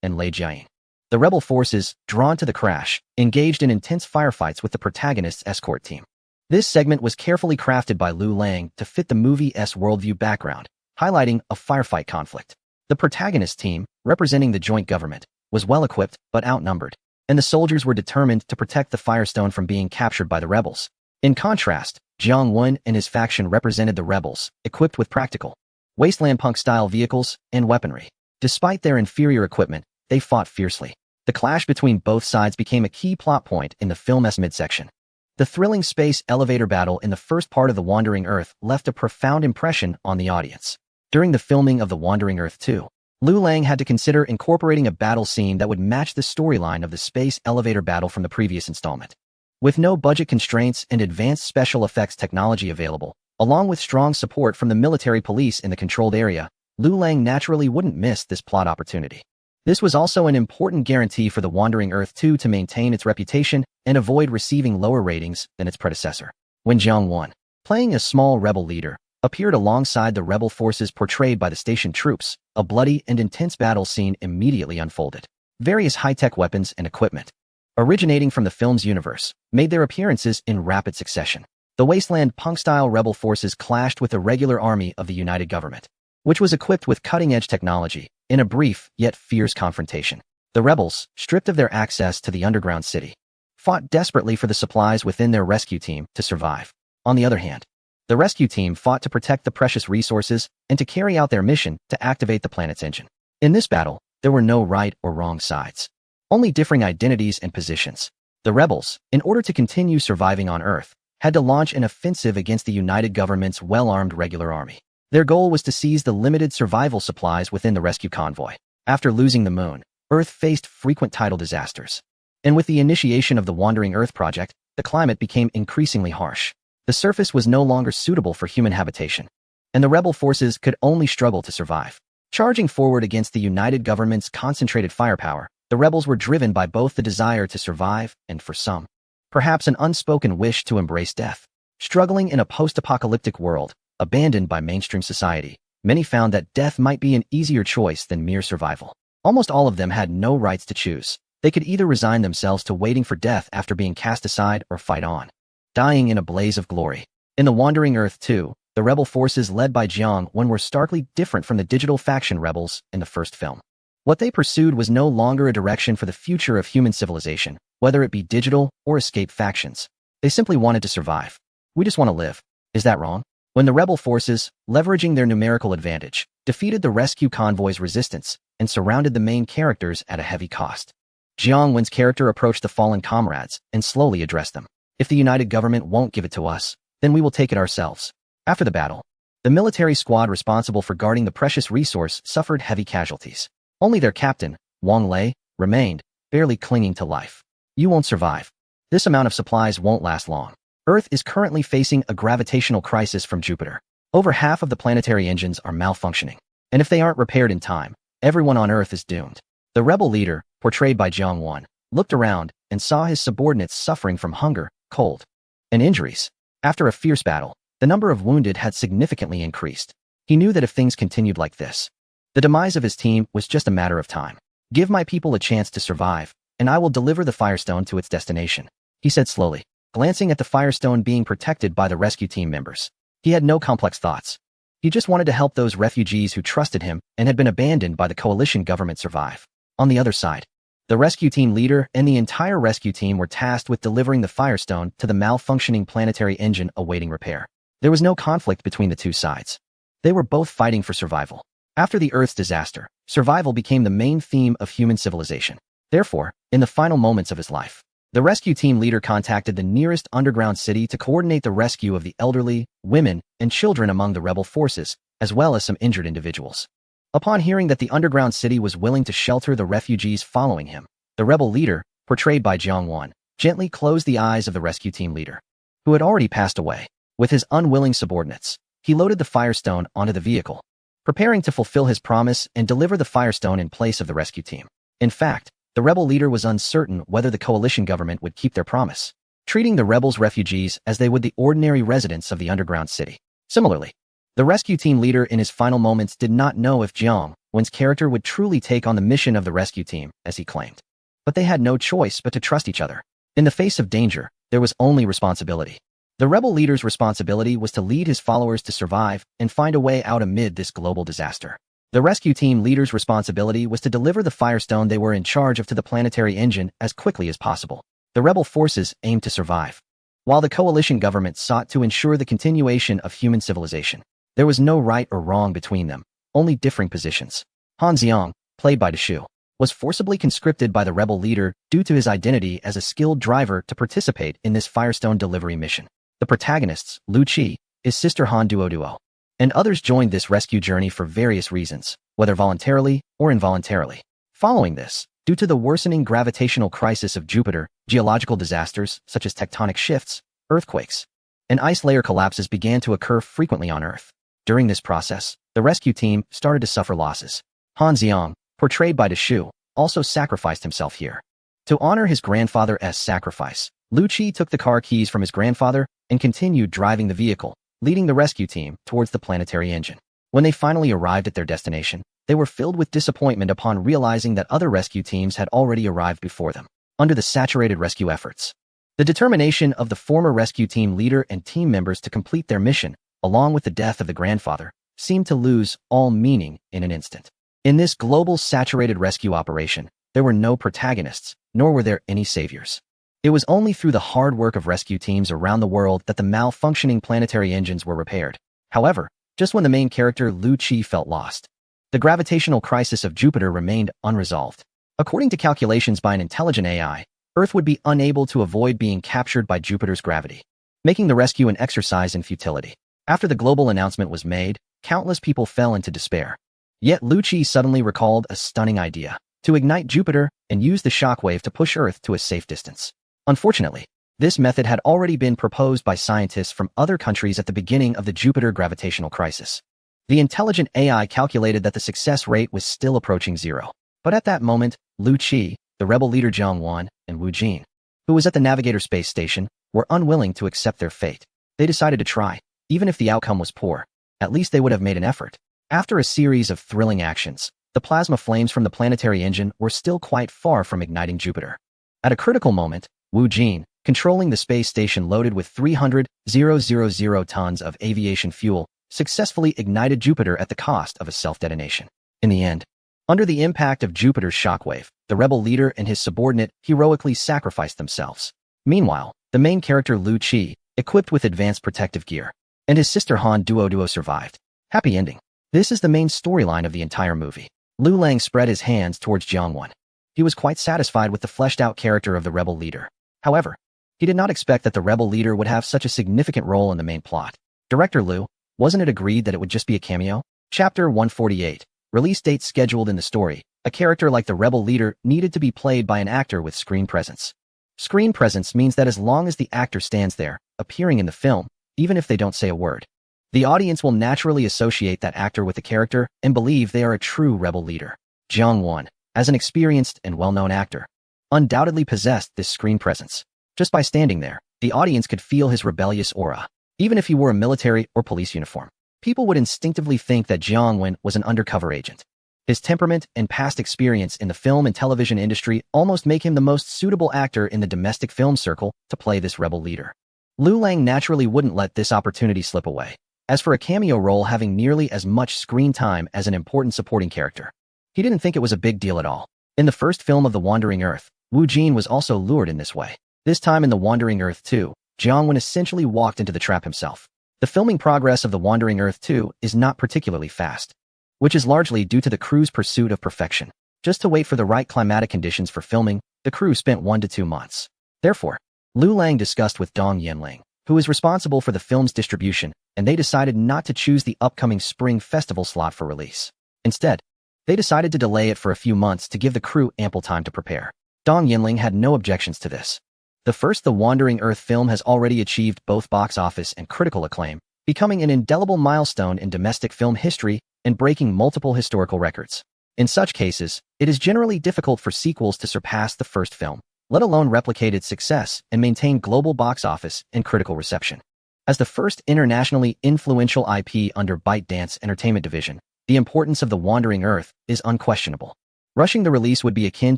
and Lei Jiayin. The rebel forces, drawn to the crash, engaged in intense firefights with the protagonist's escort team. This segment was carefully crafted by Liu Lang to fit the movie's worldview background, highlighting a firefight conflict. The protagonist team, representing the joint government, was well-equipped but outnumbered, and the soldiers were determined to protect the Firestone from being captured by the rebels. In contrast, Jiang Wen and his faction represented the rebels, equipped with practical, wasteland punk-style vehicles and weaponry. Despite their inferior equipment, they fought fiercely. The clash between both sides became a key plot point in the film's midsection. The thrilling space elevator battle in the first part of The Wandering Earth left a profound impression on the audience. During the filming of The Wandering Earth 2, Liu Lang had to consider incorporating a battle scene that would match the storyline of the space elevator battle from the previous installment. With no budget constraints and advanced special effects technology available, along with strong support from the military police in the controlled area, Liu Lang naturally wouldn't miss this plot opportunity. This was also an important guarantee for The Wandering Earth 2 to maintain its reputation and avoid receiving lower ratings than its predecessor. When Jiang Wen, playing a small rebel leader, appeared alongside the rebel forces portrayed by the station troops, a bloody and intense battle scene immediately unfolded. Various high-tech weapons and equipment, originating from the film's universe, made their appearances in rapid succession. The wasteland punk-style rebel forces clashed with the regular army of the United Government, which was equipped with cutting-edge technology, in a brief yet fierce confrontation. The rebels, stripped of their access to the underground city, fought desperately for the supplies within their rescue team to survive. On the other hand, the rescue team fought to protect the precious resources and to carry out their mission to activate the planet's engine. In this battle, there were no right or wrong sides, only differing identities and positions. The rebels, in order to continue surviving on Earth, had to launch an offensive against the United Government's well-armed regular army. Their goal was to seize the limited survival supplies within the rescue convoy. After losing the moon, Earth faced frequent tidal disasters. And with the initiation of the Wandering Earth project, the climate became increasingly harsh. The surface was no longer suitable for human habitation, and the rebel forces could only struggle to survive. Charging forward against the United Government's concentrated firepower, the rebels were driven by both the desire to survive and, for some, perhaps an unspoken wish to embrace death. Struggling in a post-apocalyptic world, abandoned by mainstream society, many found that death might be an easier choice than mere survival. Almost all of them had no rights to choose. They could either resign themselves to waiting for death after being cast aside or fight on, dying in a blaze of glory. In the Wandering Earth 2, the rebel forces led by Jiang Wen were starkly different from the digital faction rebels in the first film. What they pursued was no longer a direction for the future of human civilization, whether it be digital or escape factions. They simply wanted to survive. We just want to live. Is that wrong? When the rebel forces, leveraging their numerical advantage, defeated the rescue convoy's resistance and surrounded the main characters at a heavy cost, Jiang Wen's character approached the fallen comrades and slowly addressed them. If the United Government won't give it to us, then we will take it ourselves. After the battle, the military squad responsible for guarding the precious resource suffered heavy casualties. Only their captain, Wang Lei, remained, barely clinging to life. You won't survive. This amount of supplies won't last long. Earth is currently facing a gravitational crisis from Jupiter. Over half of the planetary engines are malfunctioning, and if they aren't repaired in time, everyone on Earth is doomed. The rebel leader, portrayed by Jiang Wen, looked around and saw his subordinates suffering from hunger, cold, and injuries. After a fierce battle, the number of wounded had significantly increased. He knew that if things continued like this, the demise of his team was just a matter of time. Give my people a chance to survive, and I will deliver the Firestone to its destination, he said slowly, glancing at the Firestone being protected by the rescue team members. He had no complex thoughts. He just wanted to help those refugees who trusted him and had been abandoned by the coalition government survive. On the other side, the rescue team leader and the entire rescue team were tasked with delivering the Firestone to the malfunctioning planetary engine awaiting repair. There was no conflict between the two sides. They were both fighting for survival. After the Earth's disaster, survival became the main theme of human civilization. Therefore, in the final moments of his life, the rescue team leader contacted the nearest underground city to coordinate the rescue of the elderly, women, and children among the rebel forces, as well as some injured individuals. Upon hearing that the underground city was willing to shelter the refugees following him, the rebel leader, portrayed by Jiang Wen, gently closed the eyes of the rescue team leader, who had already passed away. With his unwilling subordinates, he loaded the Firestone onto the vehicle, preparing to fulfill his promise and deliver the Firestone in place of the rescue team. In fact, the rebel leader was uncertain whether the coalition government would keep their promise, treating the rebels' refugees as they would the ordinary residents of the underground city. Similarly, the rescue team leader in his final moments did not know if Jiang Wen's character would truly take on the mission of the rescue team, as he claimed. But they had no choice but to trust each other. In the face of danger, there was only responsibility. The rebel leader's responsibility was to lead his followers to survive and find a way out amid this global disaster. The rescue team leader's responsibility was to deliver the Firestone they were in charge of to the planetary engine as quickly as possible. The rebel forces aimed to survive, while the coalition government sought to ensure the continuation of human civilization. There was no right or wrong between them, only differing positions. Han Xiang, played by Shu, was forcibly conscripted by the rebel leader due to his identity as a skilled driver to participate in this Firestone delivery mission. The protagonists, Lu Qi, his sister Han Duo, and others joined this rescue journey for various reasons, whether voluntarily or involuntarily. Following this, due to the worsening gravitational crisis of Jupiter, geological disasters such as tectonic shifts, earthquakes, and ice layer collapses began to occur frequently on Earth. During this process, the rescue team started to suffer losses. Han Xiang, portrayed by Shu, also sacrificed himself here. To honor his grandfather's sacrifice, Lu Qi took the car keys from his grandfather and continued driving the vehicle, leading the rescue team towards the planetary engine. When they finally arrived at their destination, they were filled with disappointment upon realizing that other rescue teams had already arrived before them. Under the saturated rescue efforts, the determination of the former rescue team leader and team members to complete their mission, along with the death of the grandfather, seemed to lose all meaning in an instant. In this global saturated rescue operation, there were no protagonists, nor were there any saviors. It was only through the hard work of rescue teams around the world that the malfunctioning planetary engines were repaired. However, just when the main character Lu Qi felt lost, the gravitational crisis of Jupiter remained unresolved. According to calculations by an intelligent AI, Earth would be unable to avoid being captured by Jupiter's gravity, making the rescue an exercise in futility. After the global announcement was made, countless people fell into despair. Yet Lu Qi suddenly recalled a stunning idea. to ignite Jupiter and use the shockwave to push Earth to a safe distance. Unfortunately, this method had already been proposed by scientists from other countries at the beginning of the Jupiter gravitational crisis. The intelligent AI calculated that the success rate was still approaching zero. But at that moment, Lu Qi, the rebel leader Jiang Wan, and Wu Jin, who was at the Navigator space station, were unwilling to accept their fate. They decided to try. Even if the outcome was poor, at least they would have made an effort. After a series of thrilling actions, the plasma flames from the planetary engine were still quite far from igniting Jupiter. At a critical moment, Wu Jin, controlling the space station loaded with 300,000 tons of aviation fuel, successfully ignited Jupiter at the cost of a self-detonation. In the end, under the impact of Jupiter's shockwave, the rebel leader and his subordinate heroically sacrificed themselves. Meanwhile, the main character Lu Qi, equipped with advanced protective gear, and his sister Han Duo survived. Happy ending. This is the main storyline of the entire movie. Lu Lang spread his hands towards Jiang Wan. He was quite satisfied with the fleshed-out character of the rebel leader. However, he did not expect that the rebel leader would have such a significant role in the main plot. Director Lu, wasn't it agreed that it would just be a cameo? Chapter 148. Release date scheduled in the story. A character like the rebel leader needed to be played by an actor with screen presence. Screen presence means that as long as the actor stands there, appearing in the film, even if they don't say a word, the audience will naturally associate that actor with the character and believe they are a true rebel leader. Jiang Wan, as an experienced and well-known actor, undoubtedly possessed this screen presence. Just by standing there, the audience could feel his rebellious aura. Even if he wore a military or police uniform, people would instinctively think that Jiang Wan was an undercover agent. His temperament and past experience in the film and television industry almost make him the most suitable actor in the domestic film circle to play this rebel leader. Lu Lang naturally wouldn't let this opportunity slip away. As for a cameo role having nearly as much screen time as an important supporting character, he didn't think it was a big deal at all. In the first film of The Wandering Earth, Wu Jin was also lured in this way. This time in The Wandering Earth 2, Jiang Wan essentially walked into the trap himself. The filming progress of The Wandering Earth 2 is not particularly fast, which is largely due to the crew's pursuit of perfection. Just to wait for the right climatic conditions for filming, the crew spent 1 to 2 months. Therefore, Lu Lang discussed with Dong Yanling, who is responsible for the film's distribution, and they decided not to choose the upcoming Spring Festival slot for release. Instead, they decided to delay it for a few months to give the crew ample time to prepare. Dong Yanling had no objections to this. The first The Wandering Earth film has already achieved both box office and critical acclaim, becoming an indelible milestone in domestic film history and breaking multiple historical records. In such cases, it is generally difficult for sequels to surpass the first film, let alone replicate its success and maintain global box office and critical reception. As the first internationally influential IP under ByteDance Entertainment Division, the importance of The Wandering Earth is unquestionable. Rushing the release would be akin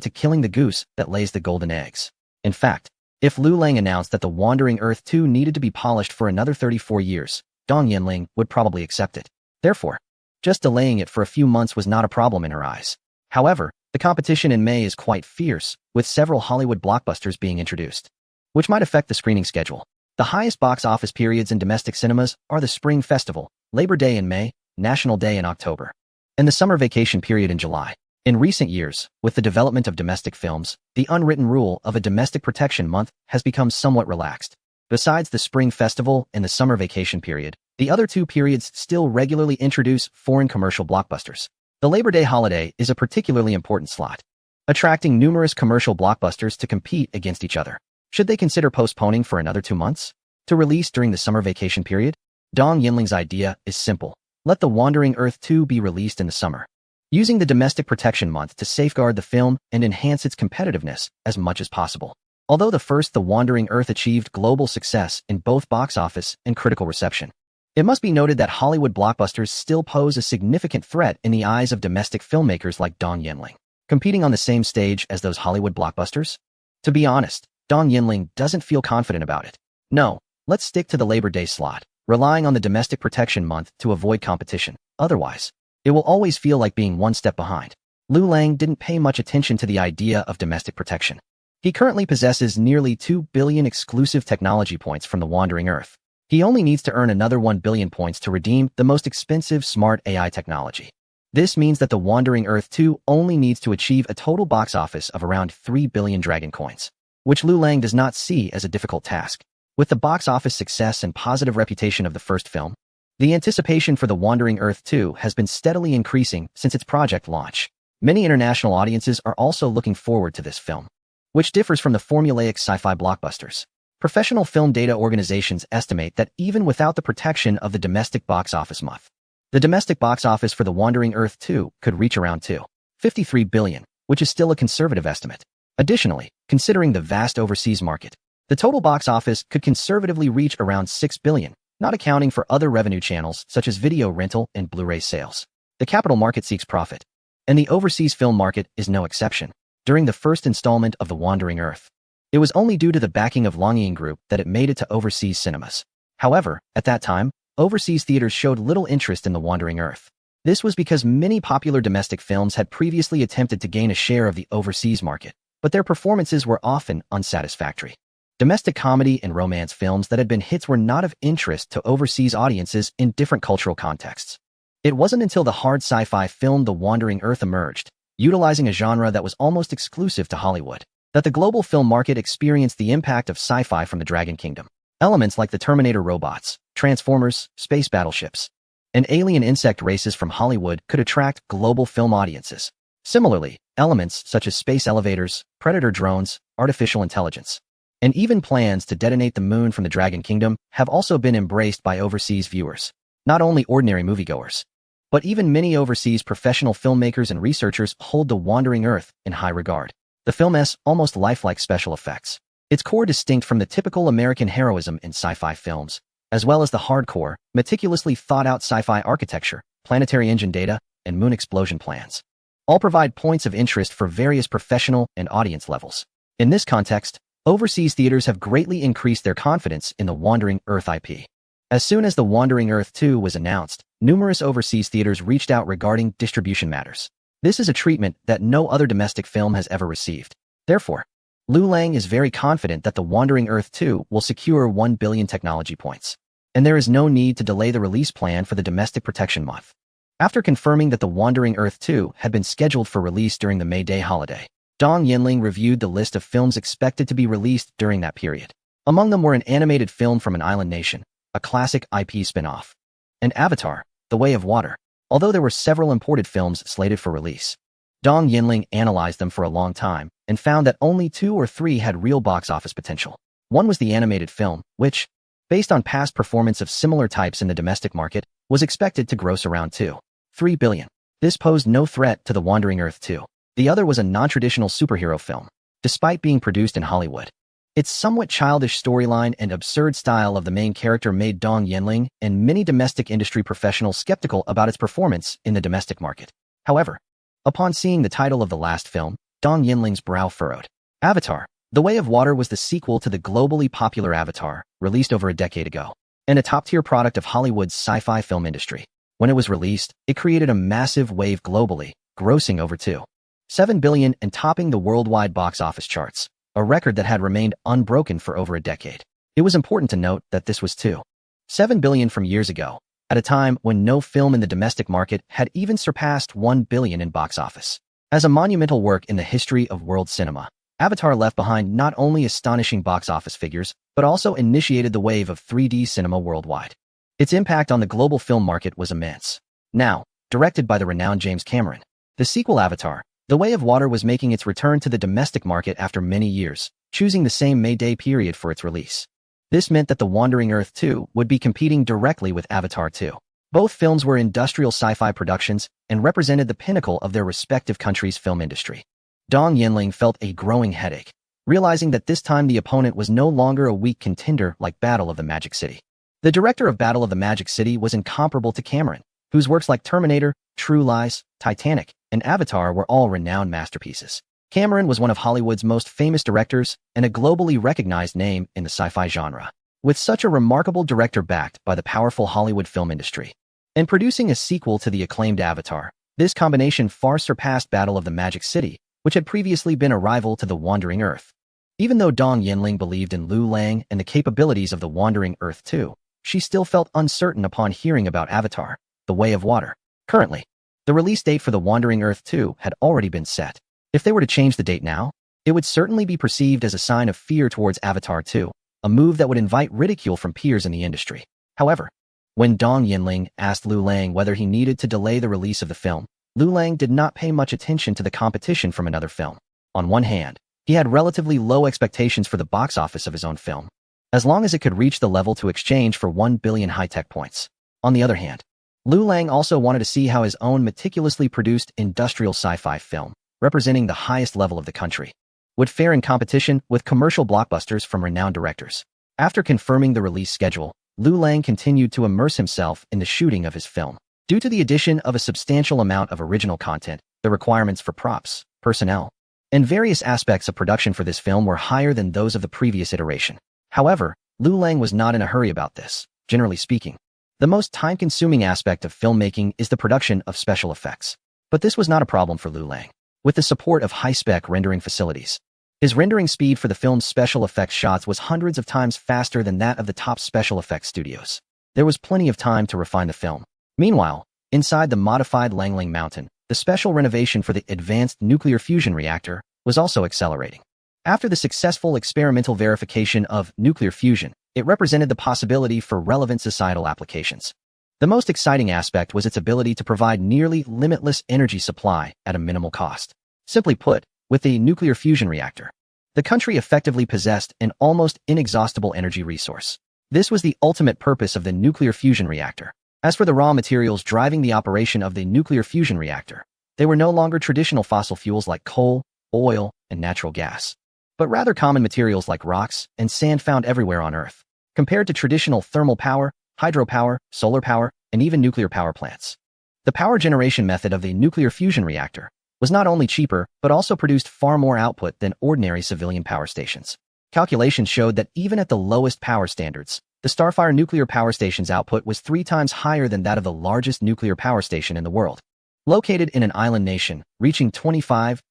to killing the goose that lays the golden eggs. In fact, if Lu Lang announced that The Wandering Earth 2 needed to be polished for another 34 years, Dong Yanling would probably accept it. Therefore, just delaying it for a few months was not a problem in her eyes. However, the competition in May is quite fierce, with several Hollywood blockbusters being introduced, which might affect the screening schedule. The highest box office periods in domestic cinemas are the Spring Festival, Labor Day in May, National Day in October, and the summer vacation period in July. In recent years, with the development of domestic films, the unwritten rule of a domestic protection month has become somewhat relaxed. Besides the Spring Festival and the summer vacation period, the other two periods still regularly introduce foreign commercial blockbusters. The Labor Day holiday is a particularly important slot, attracting numerous commercial blockbusters to compete against each other. Should they consider postponing for another 2 months to release during the summer vacation period? Dong Yanling's idea is simple. Let The Wandering Earth 2 be released in the summer, using the domestic protection month to safeguard the film and enhance its competitiveness as much as possible. Although the first The Wandering Earth achieved global success in both box office and critical reception, it must be noted that Hollywood blockbusters still pose a significant threat in the eyes of domestic filmmakers like Dong Yanling, competing on the same stage as those Hollywood blockbusters. To be honest, Dong Yanling doesn't feel confident about it. No, let's stick to the Labor Day slot, relying on the domestic protection month to avoid competition. Otherwise, it will always feel like being one step behind. Lu Lang didn't pay much attention to the idea of domestic protection. He currently possesses nearly 2 billion exclusive technology points from The Wandering Earth. He only needs to earn another 1 billion points to redeem the most expensive smart AI technology. This means that The Wandering Earth 2 only needs to achieve a total box office of around 3 billion dragon coins, which Lu Lang does not see as a difficult task. With the box office success and positive reputation of the first film, the anticipation for The Wandering Earth 2 has been steadily increasing since its project launch. Many international audiences are also looking forward to this film, which differs from the formulaic sci-fi blockbusters. Professional film data organizations estimate that even without the protection of the domestic box office month, the domestic box office for The Wandering Earth 2 could reach around $2.53 billion, which is still a conservative estimate. Additionally, considering the vast overseas market, the total box office could conservatively reach around $6 billion, not accounting for other revenue channels such as video rental and Blu-ray sales. The capital market seeks profit, and the overseas film market is no exception. During the first installment of The Wandering Earth, it was only due to the backing of Longyear Group that it made it to overseas cinemas. However, at that time, overseas theaters showed little interest in The Wandering Earth. This was because many popular domestic films had previously attempted to gain a share of the overseas market, but their performances were often unsatisfactory. Domestic comedy and romance films that had been hits were not of interest to overseas audiences in different cultural contexts. It wasn't until the hard sci-fi film The Wandering Earth emerged, utilizing a genre that was almost exclusive to Hollywood, that the global film market experienced the impact of sci-fi from the Dragon Kingdom. Elements like the Terminator robots, Transformers, space battleships, and alien insect races from Hollywood could attract global film audiences. Similarly, elements such as space elevators, predator drones, artificial intelligence, and even plans to detonate the moon from the Dragon Kingdom have also been embraced by overseas viewers. Not only ordinary moviegoers, but even many overseas professional filmmakers and researchers hold The Wandering Earth in high regard. The film's almost lifelike special effects, its core distinct from the typical American heroism in sci-fi films, as well as the hardcore, meticulously thought-out sci-fi architecture, planetary engine data, and moon explosion plans, all provide points of interest for various professional and audience levels. In this context, overseas theaters have greatly increased their confidence in The Wandering Earth IP. As soon as The Wandering Earth 2 was announced, numerous overseas theaters reached out regarding distribution matters. This is a treatment that no other domestic film has ever received. Therefore, Liu Lang is very confident that The Wandering Earth 2 will secure 1 billion technology points, and there is no need to delay the release plan for the domestic protection month. After confirming that The Wandering Earth 2 had been scheduled for release during the May Day holiday, Dong Yinling reviewed the list of films expected to be released during that period. Among them were an animated film from an island nation, a classic IP spin-off, and Avatar, The Way of Water. Although there were several imported films slated for release, Dong Yinling analyzed them for a long time and found that only 2 or 3 had real box office potential. One was the animated film, which, based on past performance of similar types in the domestic market, was expected to gross around $2.3 billion. This posed no threat to The Wandering Earth 2. The other was a non-traditional superhero film. Despite being produced in Hollywood, its somewhat childish storyline and absurd style of the main character made Dong Yinling and many domestic industry professionals skeptical about its performance in the domestic market. However, upon seeing the title of the last film, Dong Yinling's brow furrowed. Avatar, The Way of Water was the sequel to the globally popular Avatar, released over a decade ago, and a top-tier product of Hollywood's sci-fi film industry. When it was released, it created a massive wave globally, grossing over $2.7 billion and topping the worldwide box office charts, a record that had remained unbroken for over a decade. It was important to note that this was $2.7 billion from years ago, at a time when no film in the domestic market had even surpassed $1 billion in box office. As a monumental work in the history of world cinema, Avatar left behind not only astonishing box office figures, but also initiated the wave of 3D cinema worldwide. Its impact on the global film market was immense. Now, directed by the renowned James Cameron, the sequel Avatar, The Way of Water was making its return to the domestic market after many years, choosing the same May Day period for its release. This meant that The Wandering Earth 2 would be competing directly with Avatar 2. Both films were industrial sci-fi productions and represented the pinnacle of their respective countries' film industry. Dong Yinling felt a growing headache, realizing that this time the opponent was no longer a weak contender like Battle of the Magic City. The director of Battle of the Magic City was incomparable to Cameron, whose works like Terminator, True Lies, Titanic, and Avatar were all renowned masterpieces. Cameron was one of Hollywood's most famous directors and a globally recognized name in the sci-fi genre. With such a remarkable director backed by the powerful Hollywood film industry, and producing a sequel to the acclaimed Avatar, this combination far surpassed Battle of the Magic City, which had previously been a rival to The Wandering Earth. Even though Dong Yinling believed in Liu Lang and the capabilities of The Wandering Earth 2, she still felt uncertain upon hearing about Avatar, The Way of Water. Currently, the release date for The Wandering Earth 2 had already been set. If they were to change the date now, it would certainly be perceived as a sign of fear towards Avatar 2, a move that would invite ridicule from peers in the industry. However, when Dong Yinling asked Liu Lang whether he needed to delay the release of the film, Liu Lang did not pay much attention to the competition from another film. On one hand, he had relatively low expectations for the box office of his own film, as long as it could reach the level to exchange for 1 billion high-tech points. On the other hand, Liu Lang also wanted to see how his own meticulously produced industrial sci-fi film, representing the highest level of the country, would fare in competition with commercial blockbusters from renowned directors. After confirming the release schedule, Liu Lang continued to immerse himself in the shooting of his film. Due to the addition of a substantial amount of original content, the requirements for props, personnel, and various aspects of production for this film were higher than those of the previous iteration. However, Liu Lang was not in a hurry about this. Generally speaking, the most time-consuming aspect of filmmaking is the production of special effects. But this was not a problem for Liu Lang. With the support of high-spec rendering facilities, his rendering speed for the film's special effects shots was hundreds of times faster than that of the top special effects studios. There was plenty of time to refine the film. Meanwhile, inside the modified Langling Mountain, the special renovation for the advanced nuclear fusion reactor was also accelerating. After the successful experimental verification of nuclear fusion, it represented the possibility for relevant societal applications. The most exciting aspect was its ability to provide nearly limitless energy supply at a minimal cost. Simply put, with the nuclear fusion reactor, the country effectively possessed an almost inexhaustible energy resource. This was the ultimate purpose of the nuclear fusion reactor. As for the raw materials driving the operation of the nuclear fusion reactor, they were no longer traditional fossil fuels like coal, oil, and natural gas, but rather common materials like rocks and sand found everywhere on Earth. Compared to traditional thermal power, hydropower, solar power, and even nuclear power plants, the power generation method of the nuclear fusion reactor was not only cheaper, but also produced far more output than ordinary civilian power stations. Calculations showed that even at the lowest power standards, the Starfire nuclear power station's output was 3 times higher than that of the largest nuclear power station in the world. Located in an island nation, reaching 25,000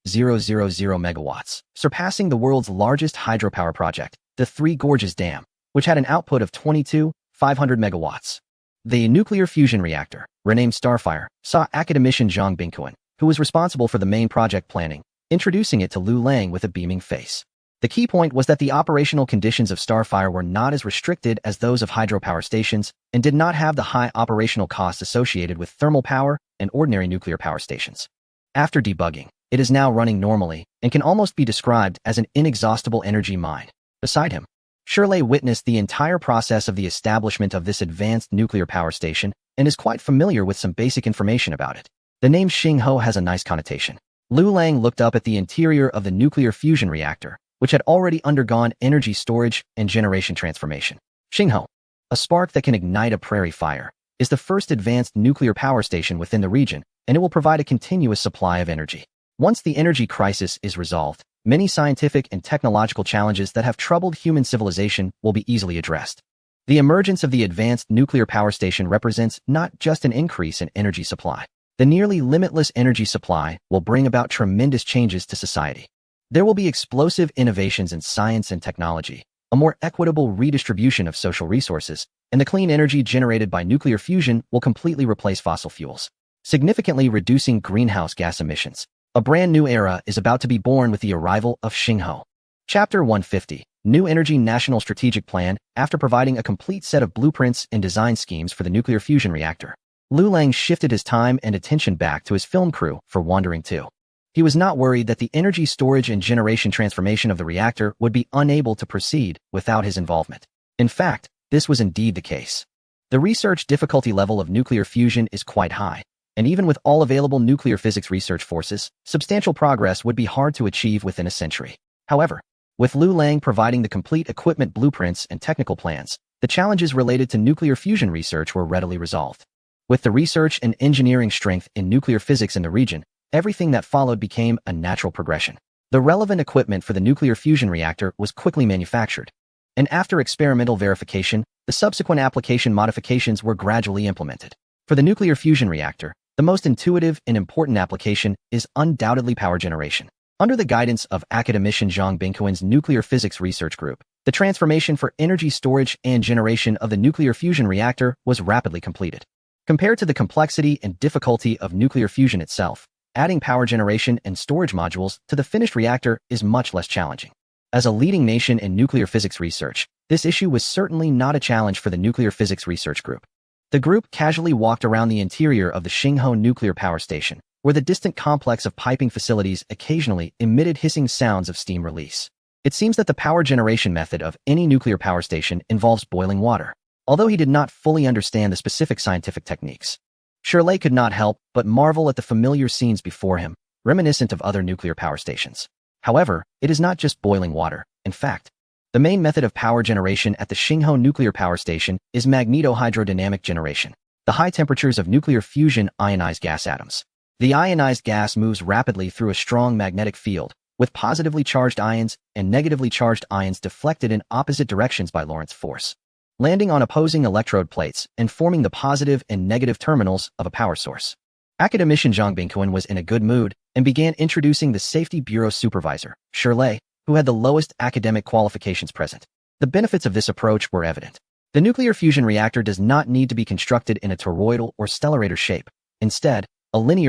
megawatts, surpassing the world's largest hydropower project, the Three Gorges Dam, which had an output of 22,500 megawatts. The nuclear fusion reactor, renamed Starfire, saw academician Zhang Bingquan, who was responsible for the main project planning, introducing it to Liu Lang with a beaming face. The key point was that the operational conditions of Starfire were not as restricted as those of hydropower stations and did not have the high operational costs associated with thermal power and ordinary nuclear power stations. After debugging, it is now running normally and can almost be described as an inexhaustible energy mine. Beside him, Shirley witnessed the entire process of the establishment of this advanced nuclear power station and is quite familiar with some basic information about it. The name Xingho has a nice connotation. Liu Lang looked up at the interior of the nuclear fusion reactor, which had already undergone energy storage and generation transformation. Xingho, a spark that can ignite a prairie fire, is the first advanced nuclear power station within the region, and it will provide a continuous supply of energy. Once the energy crisis is resolved, many scientific and technological challenges that have troubled human civilization will be easily addressed. The emergence of the advanced nuclear power station represents not just an increase in energy supply. The nearly limitless energy supply will bring about tremendous changes to society. There will be explosive innovations in science and technology, a more equitable redistribution of social resources, and the clean energy generated by nuclear fusion will completely replace fossil fuels, significantly reducing greenhouse gas emissions. A brand new era is about to be born with the arrival of Xingho. Chapter 150, New Energy National Strategic Plan. After providing a complete set of blueprints and design schemes for the nuclear fusion reactor, Liu Lang shifted his time and attention back to his film crew for Wandering 2. He was not worried that the energy storage and generation transformation of the reactor would be unable to proceed without his involvement. In fact, this was indeed the case. The research difficulty level of nuclear fusion is quite high, and even with all available nuclear physics research forces, substantial progress would be hard to achieve within a century. However, with Liu Lang providing the complete equipment blueprints and technical plans, the challenges related to nuclear fusion research were readily resolved. With the research and engineering strength in nuclear physics in the region, everything that followed became a natural progression. The relevant equipment for the nuclear fusion reactor was quickly manufactured, and after experimental verification, the subsequent application modifications were gradually implemented. For the nuclear fusion reactor, the most intuitive and important application is undoubtedly power generation. Under the guidance of academician Zhang Bingquan's nuclear physics research group, the transformation for energy storage and generation of the nuclear fusion reactor was rapidly completed. Compared to the complexity and difficulty of nuclear fusion itself, adding power generation and storage modules to the finished reactor is much less challenging. As a leading nation in nuclear physics research, this issue was certainly not a challenge for the nuclear physics research group. The group casually walked around the interior of the Xingho nuclear power station, where the distant complex of piping facilities occasionally emitted hissing sounds of steam release. It seems that the power generation method of any nuclear power station involves boiling water. Although he did not fully understand the specific scientific techniques, Shirley could not help but marvel at the familiar scenes before him, reminiscent of other nuclear power stations. However, it is not just boiling water. In fact, the main method of power generation at the Xinghuo nuclear power station is magnetohydrodynamic generation. The high temperatures of nuclear fusion ionize gas atoms. The ionized gas moves rapidly through a strong magnetic field, with positively charged ions and negatively charged ions deflected in opposite directions by Lorentz force, landing on opposing electrode plates and forming the positive and negative terminals of a power source. Academician Zhang Bingquan was in a good mood and began introducing the Safety Bureau supervisor, Shirley, who had the lowest academic qualifications present. The benefits of this approach were evident. The nuclear fusion reactor does not need to be constructed in a toroidal or stellarator shape. Instead, a linear